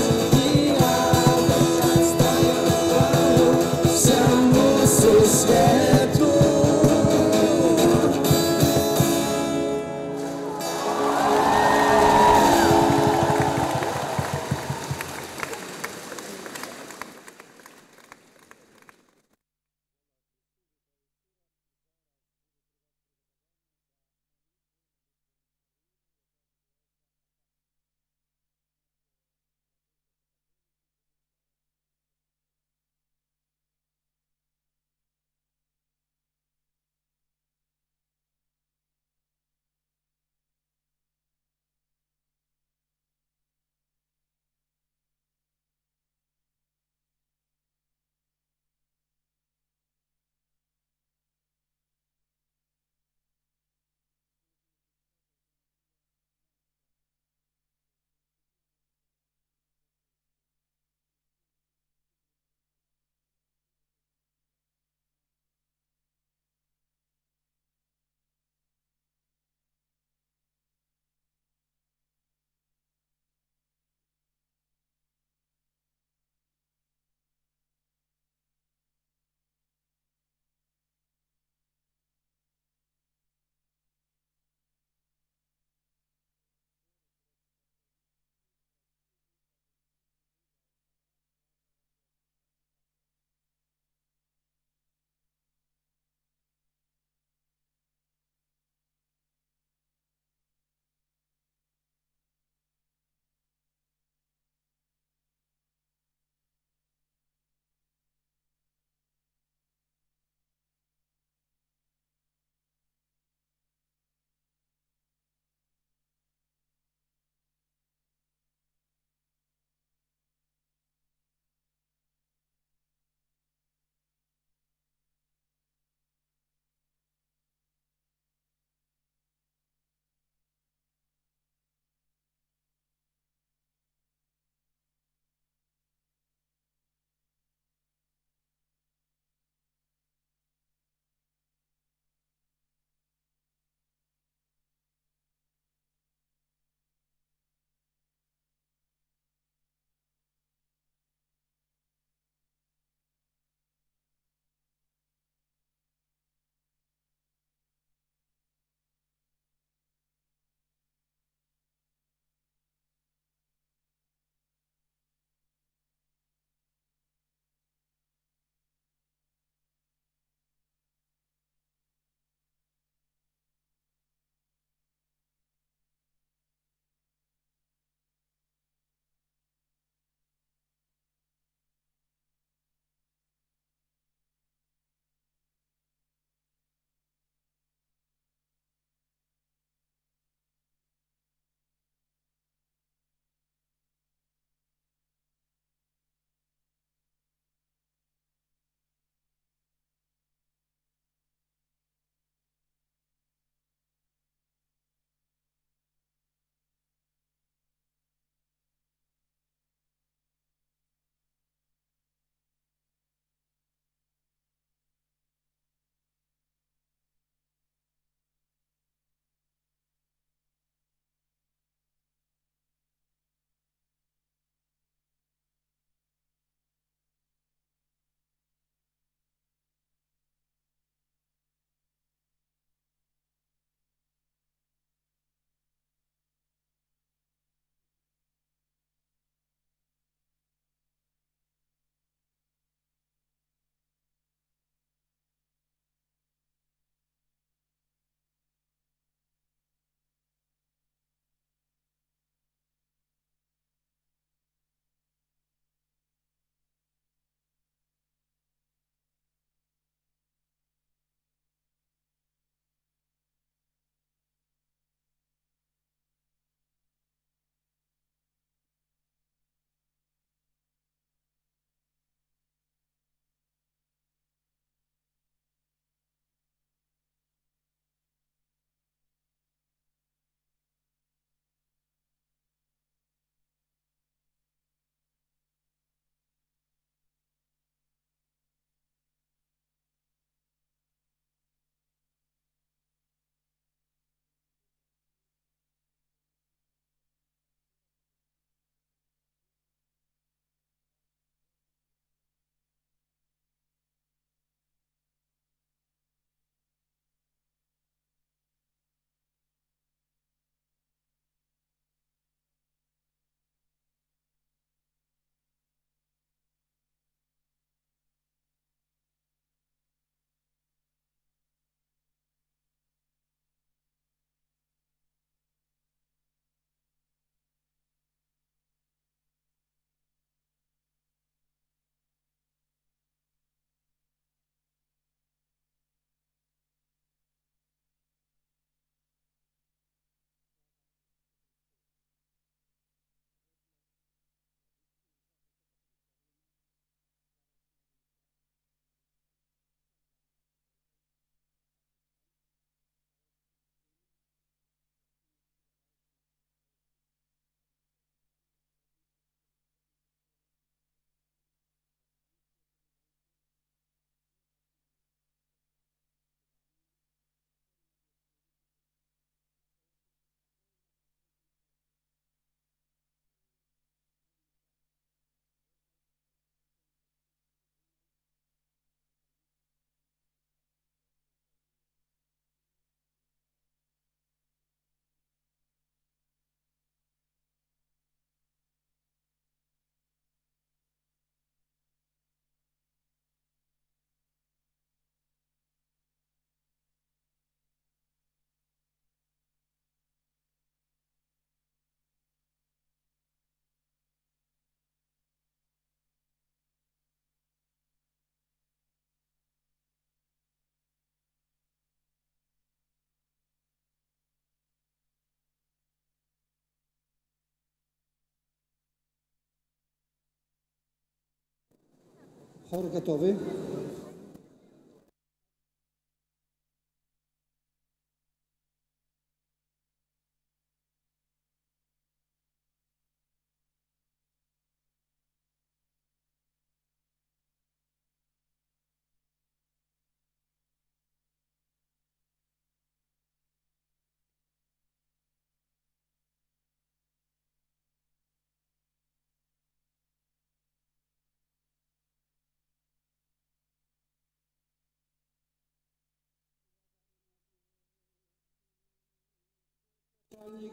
Хор готовы?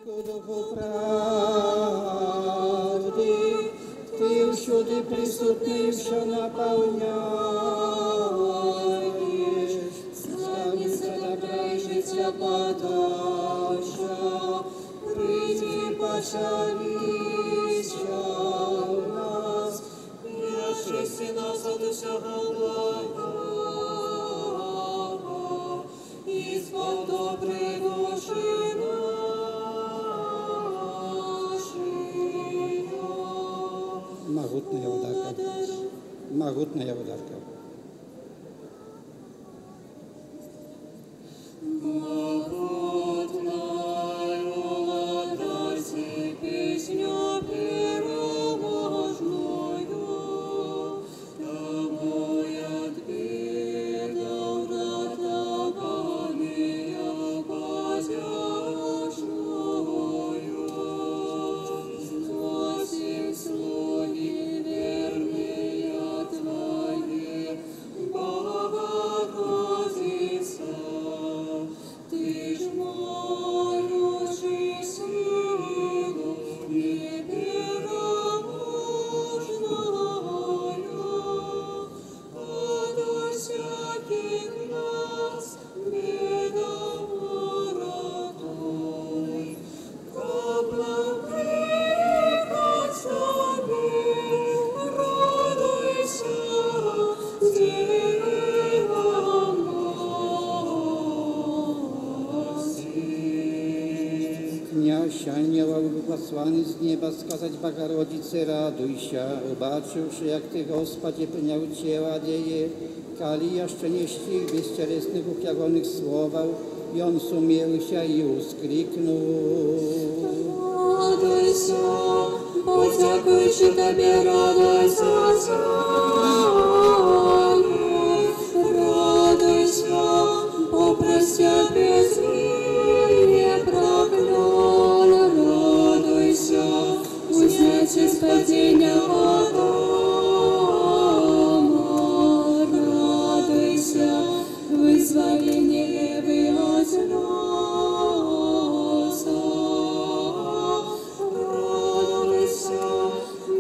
Духу правди, Ты всюди присутний, що наповняєш, славниця добра і життя подача, прийди пошалися у нас, яшися нас от усього благого, і звав добрий душі Могутная ударка. Могутная ударка. Могутная ударка, песню переможную, домой отбедал врата камня позяшную. Носим слуги верные Твои, Богородица, Ты ж можешь силу непереможную, ото всяких нас бедам воротуй, каплам приход собі, радуйся, дивом носить. Князь ангелов посланий з неба сказать Богородице, радуйся, убачивши, як Ty, Господи, принял ciała dzieje, kali jeszcze nie ścig bezcielesnych upiaronych słowów, i on sumiał się i uskliknął. Радуйся, подякуючи Тобі, радуйся, славі, радуйся, попрося безвиние проклен, радуйся, узнячи спадения Адама, радуйся, вызволение Левого слеза, радуйся,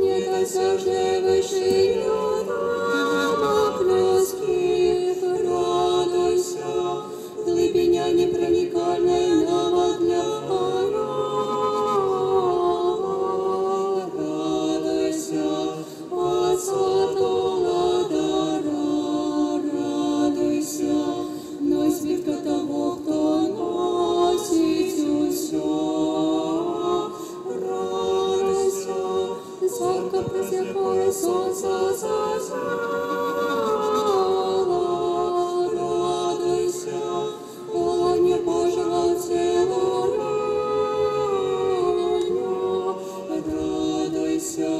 не досаждевший людям плески, радуйся, глубиня непроникальная нава для радуйся, от святого дара, радуйся, но свитка того, кто носит усё, радуйся, звонко просякое солнце засияло, радуйся, полоне Божьего вселения, радуйся,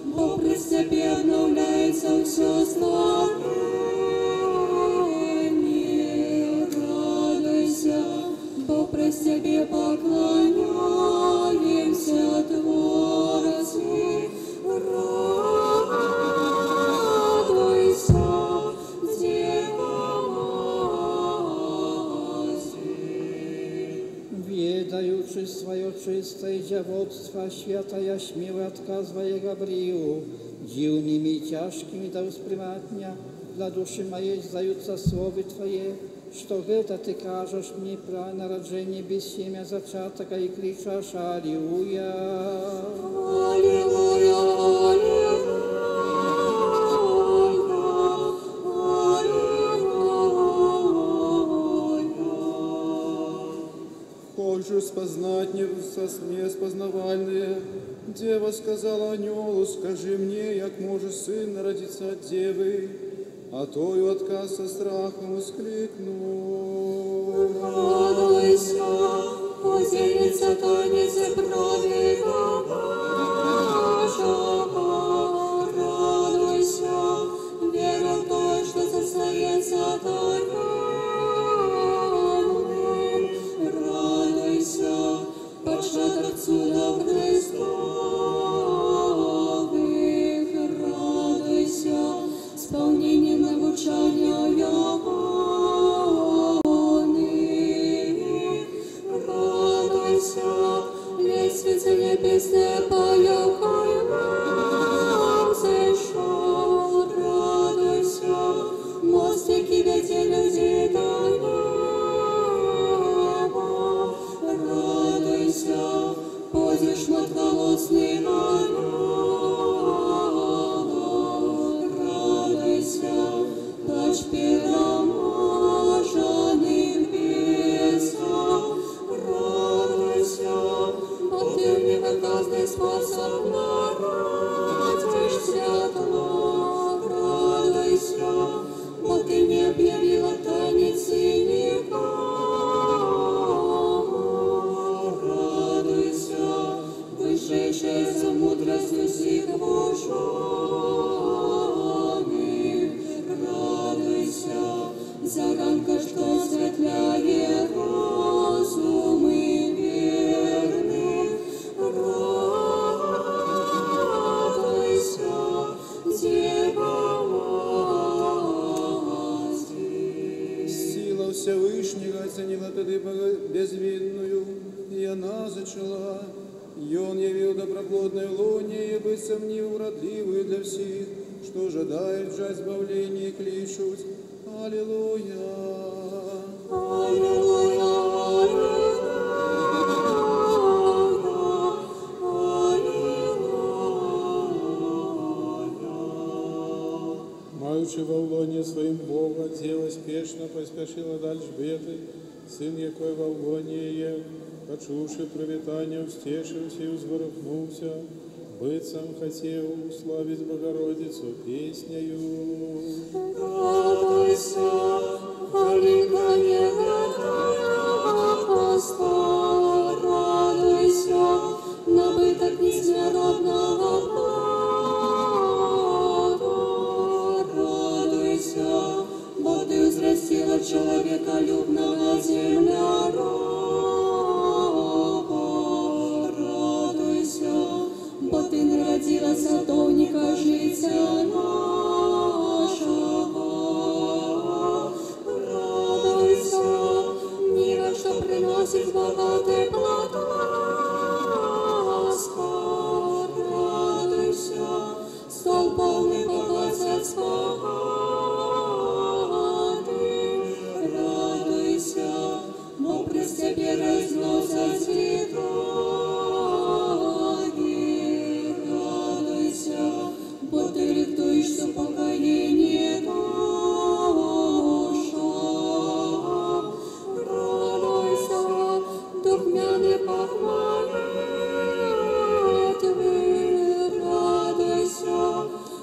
бо при Тебе обновляется все славление, радуйся, бо при Тебе поклоняемся Творцу, радуйся, Ведаючи свое чистое dziewotstwo, święta śmiało odkazuje Gabrielu, dziwnymi ciężkimi do usprymatnia, dla duszy mojej zdająca słowy Twoje, что это Ты кажешь мне про народжение без семя зачатка и кричишь Аллилуйя. Аллилуйя, Хочешь познать неспознавальное, Дева сказала анёлу, скажи мне, як може сын народиться от девы, а тою отказ со страхом воскликнул. Радуйся, удельница тайницы праведного Божьего. Радуйся, вера в то, что состоится тайным. Радуйся, початок чудов Христовых. Радуйся, исполнение навучания Его. Радуйся, лестница небесная поехай нам зашел. Радуйся, мостики веди людей до неба. Радуйся, ходишь сладколосный на радуйся, дочь переможенных бесов. Радуйся, бо ты невыказный способ народишь светло. Радуйся, бо ты не объявила тайницы никому. Радуйся, высшейшая за мудростью сих вожженных. Радуйся, заранка, что осветляет разумы верных. Радуйся, Дева Матерь. Сила Всевышнего оценила ты безвинную, и она зачала. И он явил доброплодной луне, и быть сомнив уродливую для всех, что жадает жать избавление и кличут. Аллилуйя. Аллилуйя, Маючи во лоне своим Бога, дева спешно поспешила дальше беты, сын якой во лоне ел, почувши привитание, устешився и узворухнулся, быть сам хотел уславить Богородицу песнею. радуйся, аллилуйя, апостол. Радуйся, набыток несмиротного плода. Радуйся, бо ты взрастила человеколюбного земля роба. Радуйся, бо ты народила садовника життя нашого. Радуйся, ніва, що приносить багатий плод ласка. Радуйся, стол повний богатства. Радуйся, бо при тебе разносять ветроги. Радуйся, бо ты рихтуешь упокоение душам. Радуйся, духмяный похвалитвы. Радуйся,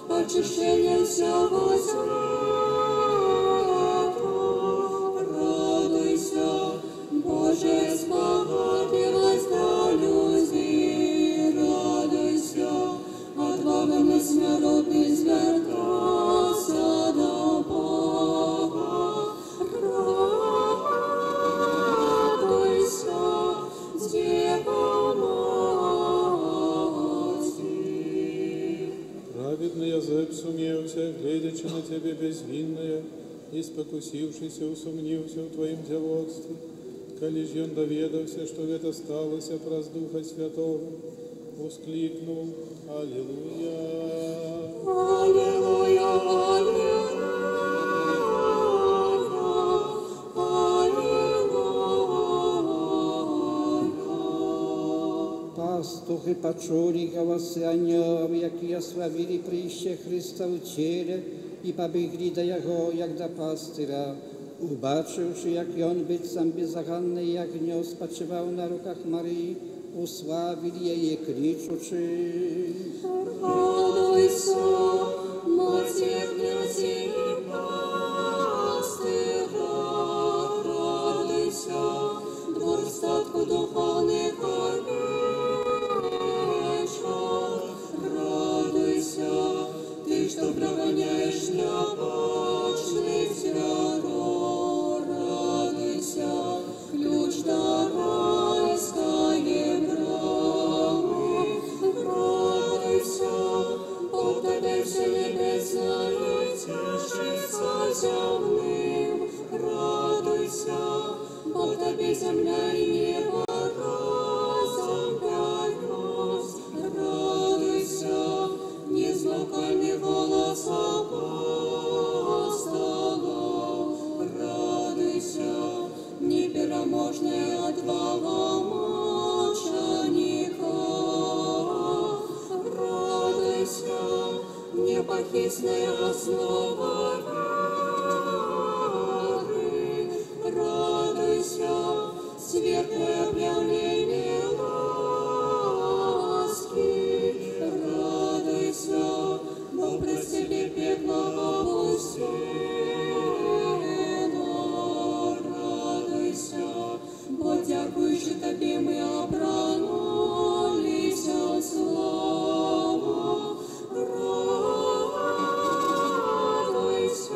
очищение всего света. Радуйся, Боже, спохватилась до людей. Радуйся, отвага несмиротный звертался до Бога. Радуйся, Дева Матерь. Праведный Язык сумеился, глядячи на тебе безвинная, и спокусившийся усомнился в твоим деловстве. Коли ж он доведался, что это сталося праз Духа Святого, воскликнул: Аллилуйя. Аллилуйя, Пастухи почули голосы анёлов, які славили прище Христа в тілі, і побігли до Його, як до пастиря. Убачивши, як он бицам беззаганний ягньо спочивав на руках Марії, уславили її кричучи. Радуйся, Матерь князей пастыря, радуйся, двор статку духовных овечек, радуйся, ты, что прогоняешь необычный террор, радуйся, ключ до райской брамы, радуйся, Бог добейся небесной, тешится земным, радуйся, Бог добей земля и небо разом пять, радуйся, незнакомый голос апостолов, радуйся, непереможная отвага мученика, радуйся, непохитная основа веры, радуйся, светлое объявление ласки, радуйся, Бог пред себе пекло опустило, радуйся, бо дякуючи тобі ми обранулись от слова, радуйся,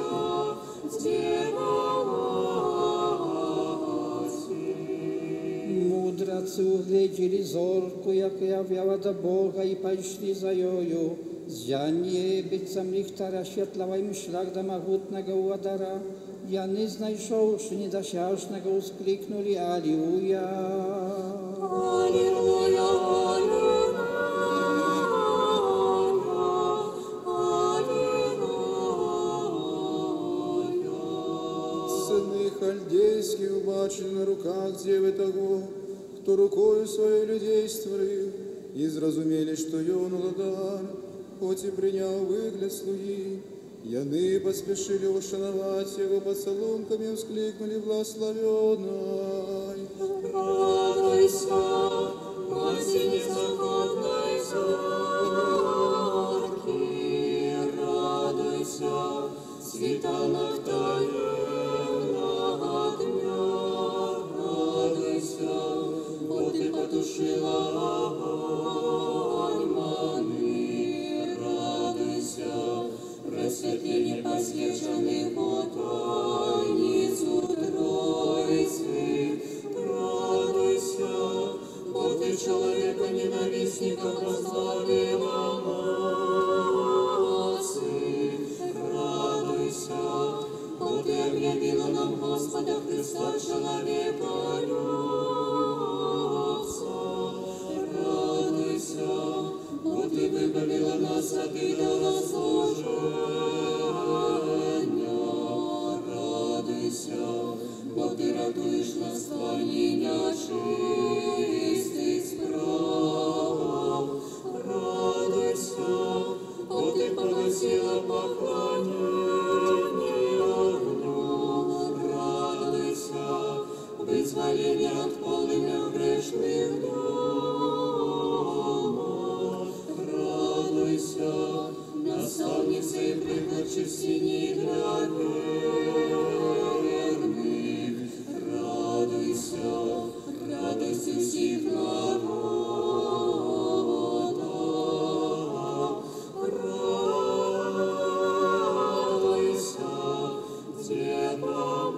Мудраці угледіли зорку, яка являла до Бога, і пішли за йою. З небесам ліхтара світлого їм шлях до могутного владара. Яни, знайшовши недосяжного, ускликнули Алілуя. Аллилуйя, аллилуйя, Сыны хальдейских убачили на руках девы того, кто рукою своей людей створил, и зразумели, что он владар, хоть и принял выгляд слуги. Яны поспешили ушановать его поцелунками, вскликнули благословенной. радуйся, Матерь незаконной зорки, радуйся, светанок таинного дня, радуйся, вот ты потушила огонь маны, радуйся, просветление посвященных потайницу Троицы, радуйся, Бог ты человека ненавистника возглавила массы, радуйся, Бог ты объявила нам Господа Христа человека любца, радуйся, Бог ты выбавила нас от идолослужения, радуйся, Бог ты радуешь нас творения чистых справ, радуйся, Бог ты погасила поклонение огню, радуйся, вызволение от полымя грешных домов, радуйся, наставница и приход честини для верных, радуйся, радуйся всех народов, радуйся, Дева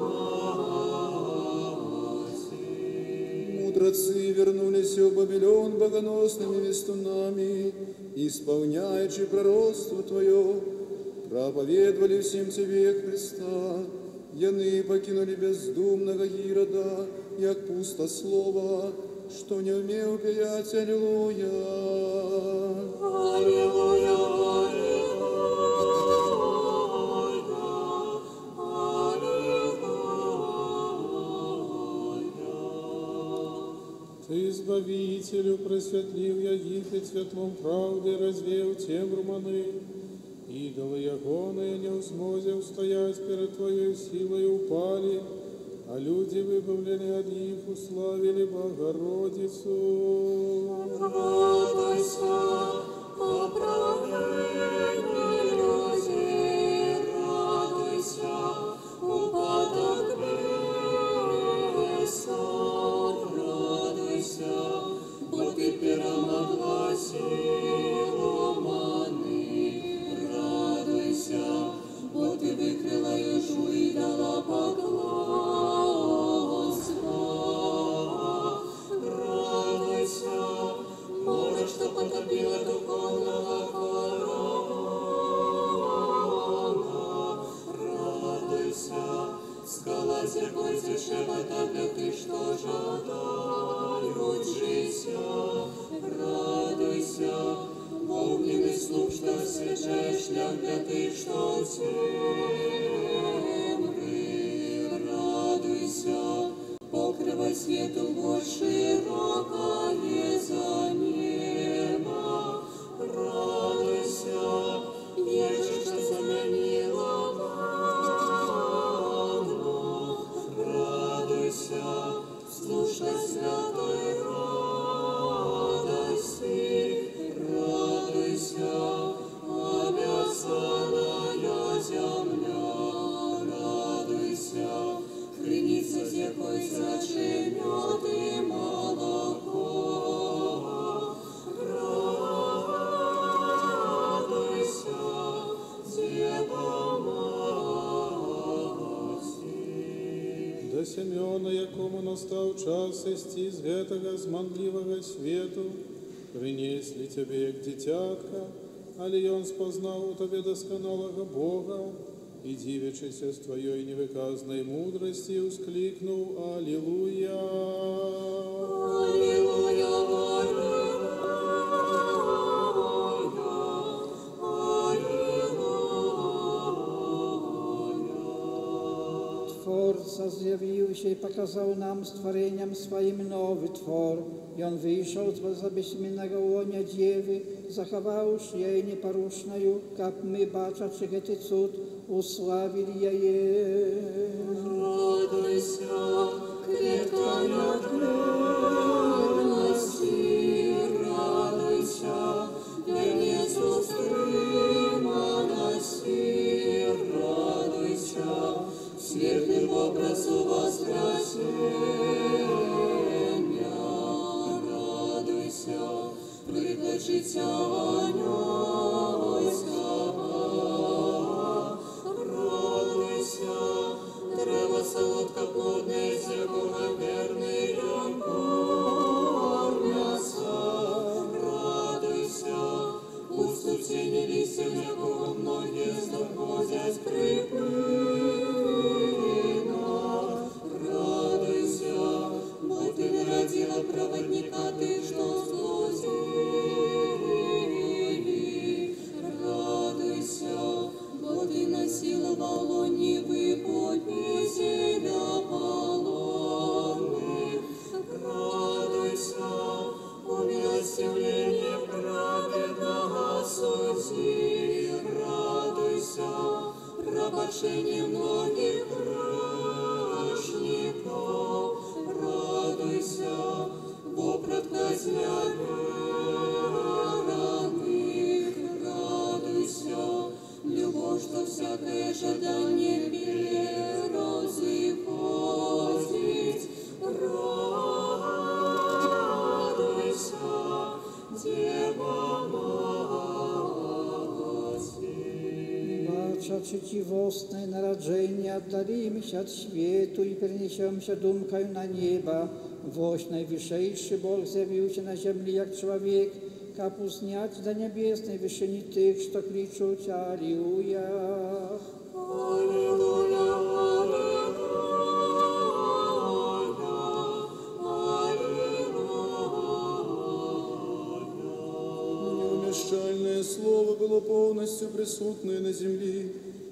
Матерь. Мудрецы вернулись в Вавилон богоносными вестунами, исполняючи пророцтво Твое, проповедовали всем Тебе Христа. Яны покинули бездумного Ирода, як пустослова, что не умел пять Аллилуйя. Аллилуйя, Ты, Избавителю, просветлил Египет светлом правды, развеял темруманы. Идолы ягоные не узмозил стоять перед Твоей силой упали, А люди, выбавленные от них, уславили Богородицу. Радуйся, оправдание людей, радуйся, упадок беса, радуйся, бо ты перемогла силу маны, радуйся, бо ты выкрыла южу и дала поглаза, радуйся, море, что потопило духовного фараона, радуйся, скала зеркой зашибата для ты, что жадают жизнь, радуйся, огненный слух, что освежаешь шлях для ты, что темры, радуйся, покрывай свету больше широкое за небо, радуйся, ежи, что заменила магну, радуйся, слушай святой радости, радуйся, обязанная земля, радуйся, крыница зеркой зачернет и молоко, радуйся, Дева Матерь. До Семена, якому настав час исти з гэтага зманливого свету, принесли тебе, як дитятка, але он спознал у тебе досконалого Бога, и, дивячися с твоей невыказной мудрости, ускликнул Аллилуйя. Аллилуйя, Tworca zjawił się i pokazał nam stworzeniem swoim nowy twor. I on wyszedł z bezobieśmiennego łonia dziewy, zachowawszy jej nieporuszną, jak my, bacząc ten cud, usławili jej. радуйся, клетка неотменности, радуйся, венец устреманности, радуйся, светлый образу воскресения, радуйся, предложите ангельского, радуйся, древо солодко плодное, с якого верный кормятся, радуйся, кусту тени листьев, якого многие знаходят припынок, радуйся, бо ты не родила проводника, ты что злодеи, радуйся, бо ты носила в лоне выпутнителя полонных, радуйся, умилостивление праведного судьи, радуйся, пробачение многих грешников, радуйся, бо предказня верных, радуйся, любовь, что всякое ожидание перерозыходит, радуйся, Дева Матерь. Bacząc dziwosne narodzenie, oddalimy się od świetu i przeniesiemy się dumką na nieba. Woś Najwyższy Bóg zjawił się na ziemi jak człowiek, kap uznać do niebiesnej wyżyny tych, co kliczą Alleluja. Аллилуйя, Неумещальное слово было полностью присутное на земле,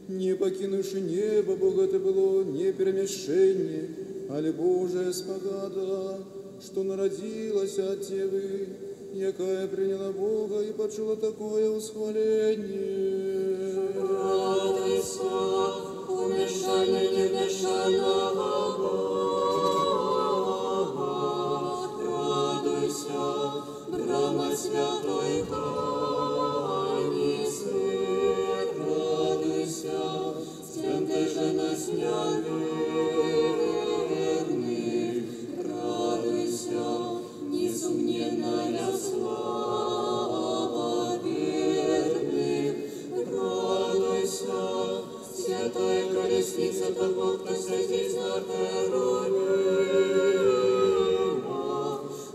не покинувши небо, Бога это было не перемещение, але Божия спогада, что народилась от Девы, якая приняла Бога и почула такое восхваление. радуйся, умешанный невмешанного Бога. святой тайне свет, радуйся, всем ты же нас неверных, радуйся, несомненная слава верных, радуйся, святая колесница того, кто садись на Херувима,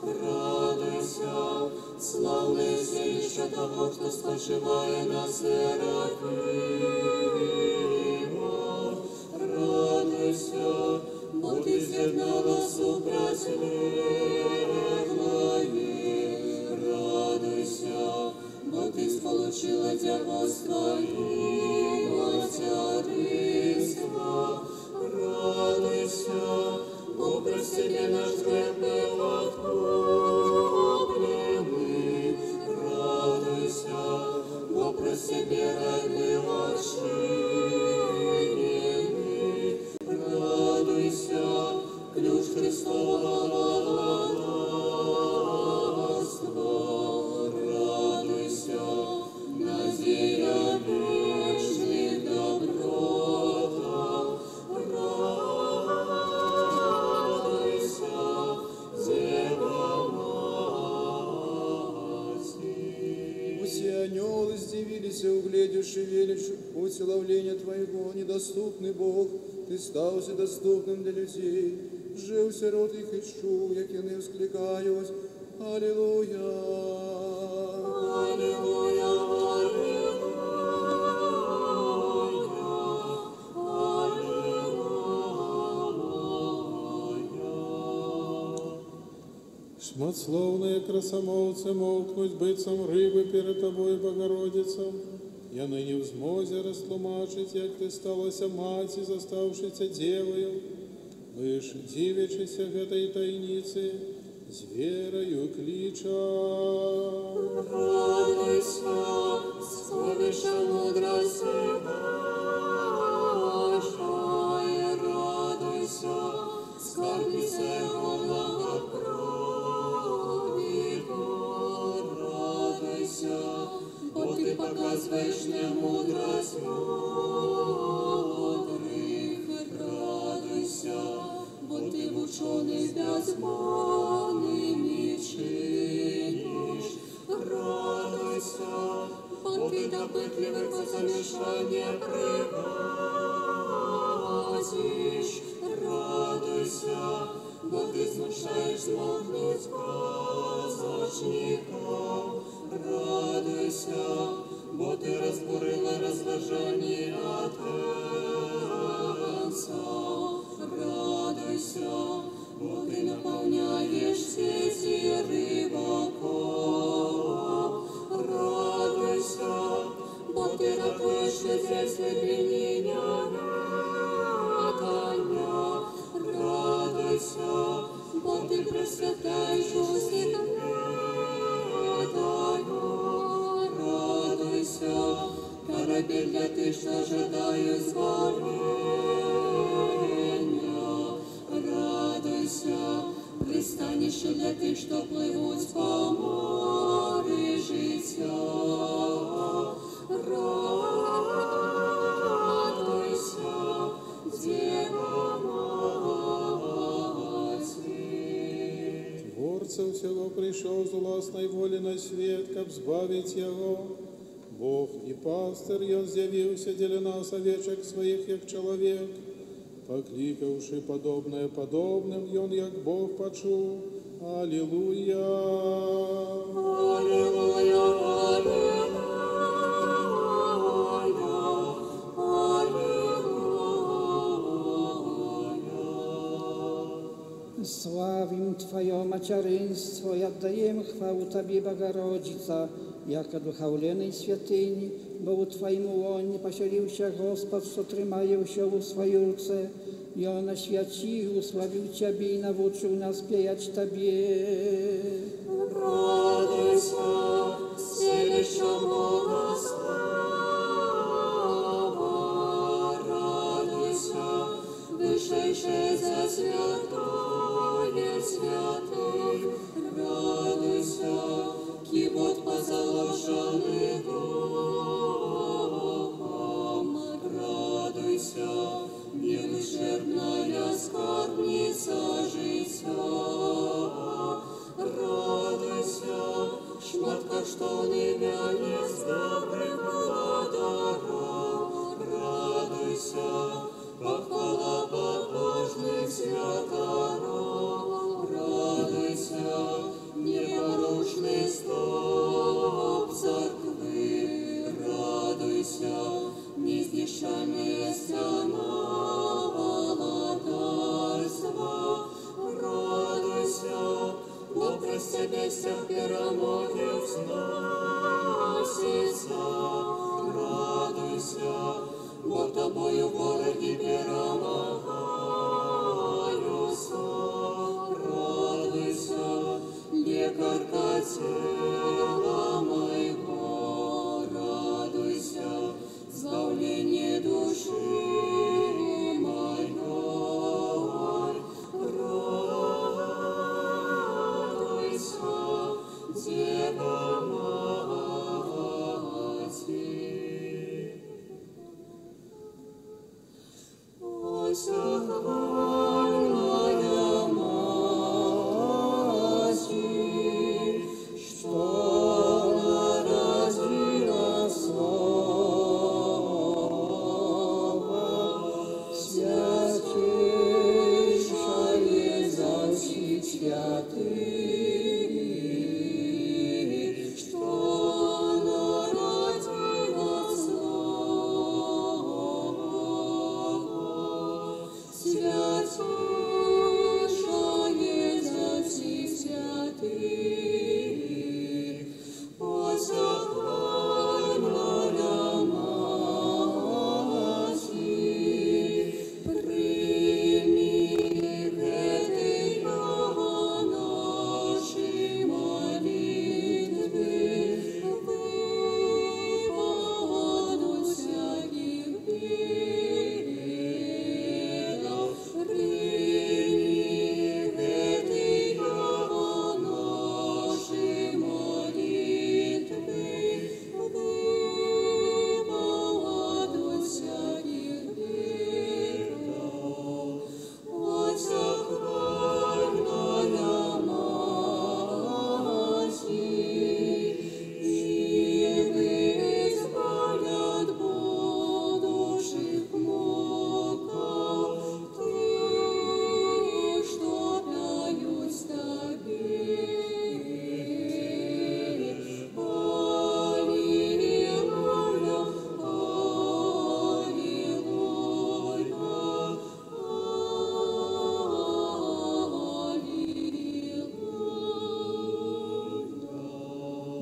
радуйся, славное селище того, кто спочивает на Серафима, радуйся, бо ты з'єднала супротивної, радуйся, бо ти сполучила дьявольство і материнство, радуйся, бо про себе наш грех был откупленный, радуйся, бо про себе рай был отчиненный, радуйся, ключ Христова благодатства, радуйся, надея вечных добротах, радуйся, Дева Матерь. Все анелы сдивились, углядевши величь условления Твоего, недоступный Бог, Ты стався доступным для людей. Жив сирот их ищу, як я не вскликаюсь. Аллилуйя. Аллилуйя, Шматсловные красомовцы молкнуть быцем рыбы перед Тобой, Богородица. Я ныне в змозе растлумачить, як Ты сталася маці, заставшися девою, лиш дивячися этой тайницы, з верою клича. радуйся, сховиша мудрости Божої, радуйся, скарбнице Його благокровіку, радуйся, бо Ти показуєш немудрость мудрих, радуйся, бо Ти в учених безмовними чиниш, радуйся, бо Ти допитливих по замішання приводиш, радуйся, бо Ти змушаєш змовкнуть позочников, радуйся, бо Ти розбурила розважання Атенцов, радуйся, бо Ти наповняєш сети рибаков, радуйся, бо Ти рятуєш людей слабіння гадання, радуйся, бо Ти присвятаєш усіх радуйся, корабель для тих, що жадають звольнення, радуйся, пристанище для тих, що пливуть по морі життя, радуйся, Дева Матерь. Творца всего пришел з власной воли на свет, каб збавить его. Бог и пастырь, и Он з'явился для нас, овечек своих, як человек. Покликавши подобное подобным, и Он, як Бог, почув. Аллилуйя. Аллилуйя, аллилуйя, аллилуйя. Славим Твое материнство и отдаем хвалу Тебе, Богородица, яко духовленной святыни, бо у Твоим лоне поселился Господь, что тримающий у свою руце, и Он освятил, уславил Тебе и навучил нас петь Тебе. Радуйся, селище Бога слава, радуйся, вышедший за святое святых, радуйся, кибо что не вянет с добрых даров. Радуйся, похвала побожных святоров. Радуйся, непорушный столб церкви. Радуйся, неизнешенная стена володарства. Радуйся, образ тебе всех перемоги взносится. Радуйся, вот тобою городе перемагаюся. Радуйся, лекарка тела моего. Радуйся, избавление души моей. Радуйся, Дева Матерь. О, сохранная Матерь, что народила Слово, святейшее за всех святых, что народила Слово, святейшее за всех святых. О, сохранная Матерь, прими этой нашей молитвы, выводу всяких бедов. Прими этой нашей молитвы, выводу всяких бедов. О, сохранная Матерь, живых избавят будущих муках, ты, что пьют тебе. Аллилуйя,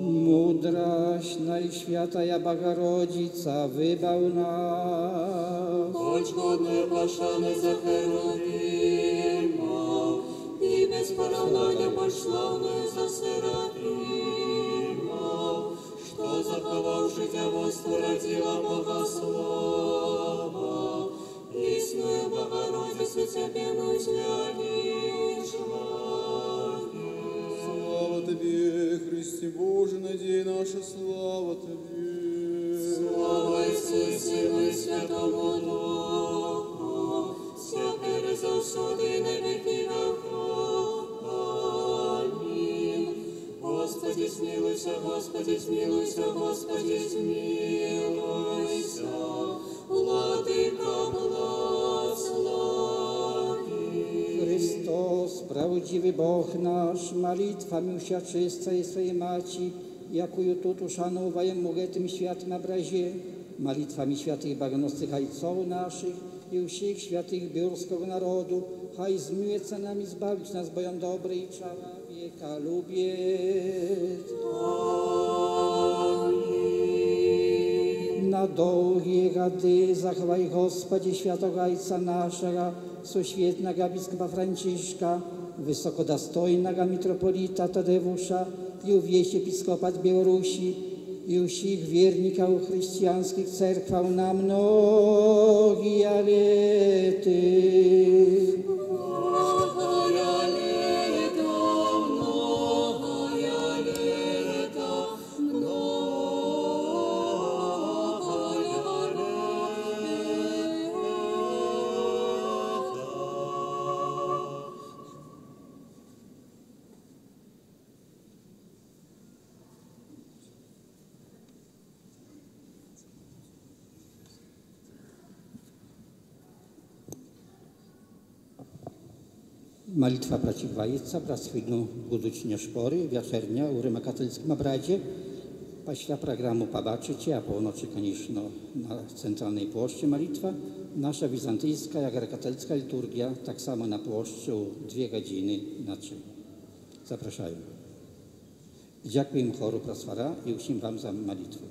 Mądrość Najświętaja Bogorodzica, wybaw nas. Chodź godny paszany za Cherubima i bez porównania poślony za Serafima, что, заховавши девойство, родила Богослова. Истинную Богородицу тебе мы взгляни желаем. Слава Тебе, Христе Боже, надей наша, слава Тебе. Слава Отцу и Сыну и Святому Духу, всякое завсюди и на веки веков. Аминь. Господи, смилуйся, Господи, смилуйся, Господи, смилуйся. Владыка, благослови. Chrystus, prawdziwy Bóg nasz, молитвами всячистой своей Мати, якую тут ушановаем мы этим святым образе, молитвами святых богоносных отцов наших и всех святых бюрского народу, хай змюется нам избавить нас, боем добрый человека любит. Na долгие годы захвай, Господи, святого Отца нашего, сущветного biskupa Franciszka, wysokodostojnego mitropolita Tadeusza i wieś episkopat Białorusi i wszystkich wierników chrześcijańskich cerkwał na mnogie lety. Молитва працівається, праз хвилину будуть шпори, вечерня у Римокатолицькому обраді. Після програму побачите, а północy, звісно, на центральній площі молитва. Наша візантійська і греко-католицька літургія так само на площі у 2 години ночі. Запрошую. Дякуємо хору Просвара і усім вам за молитву.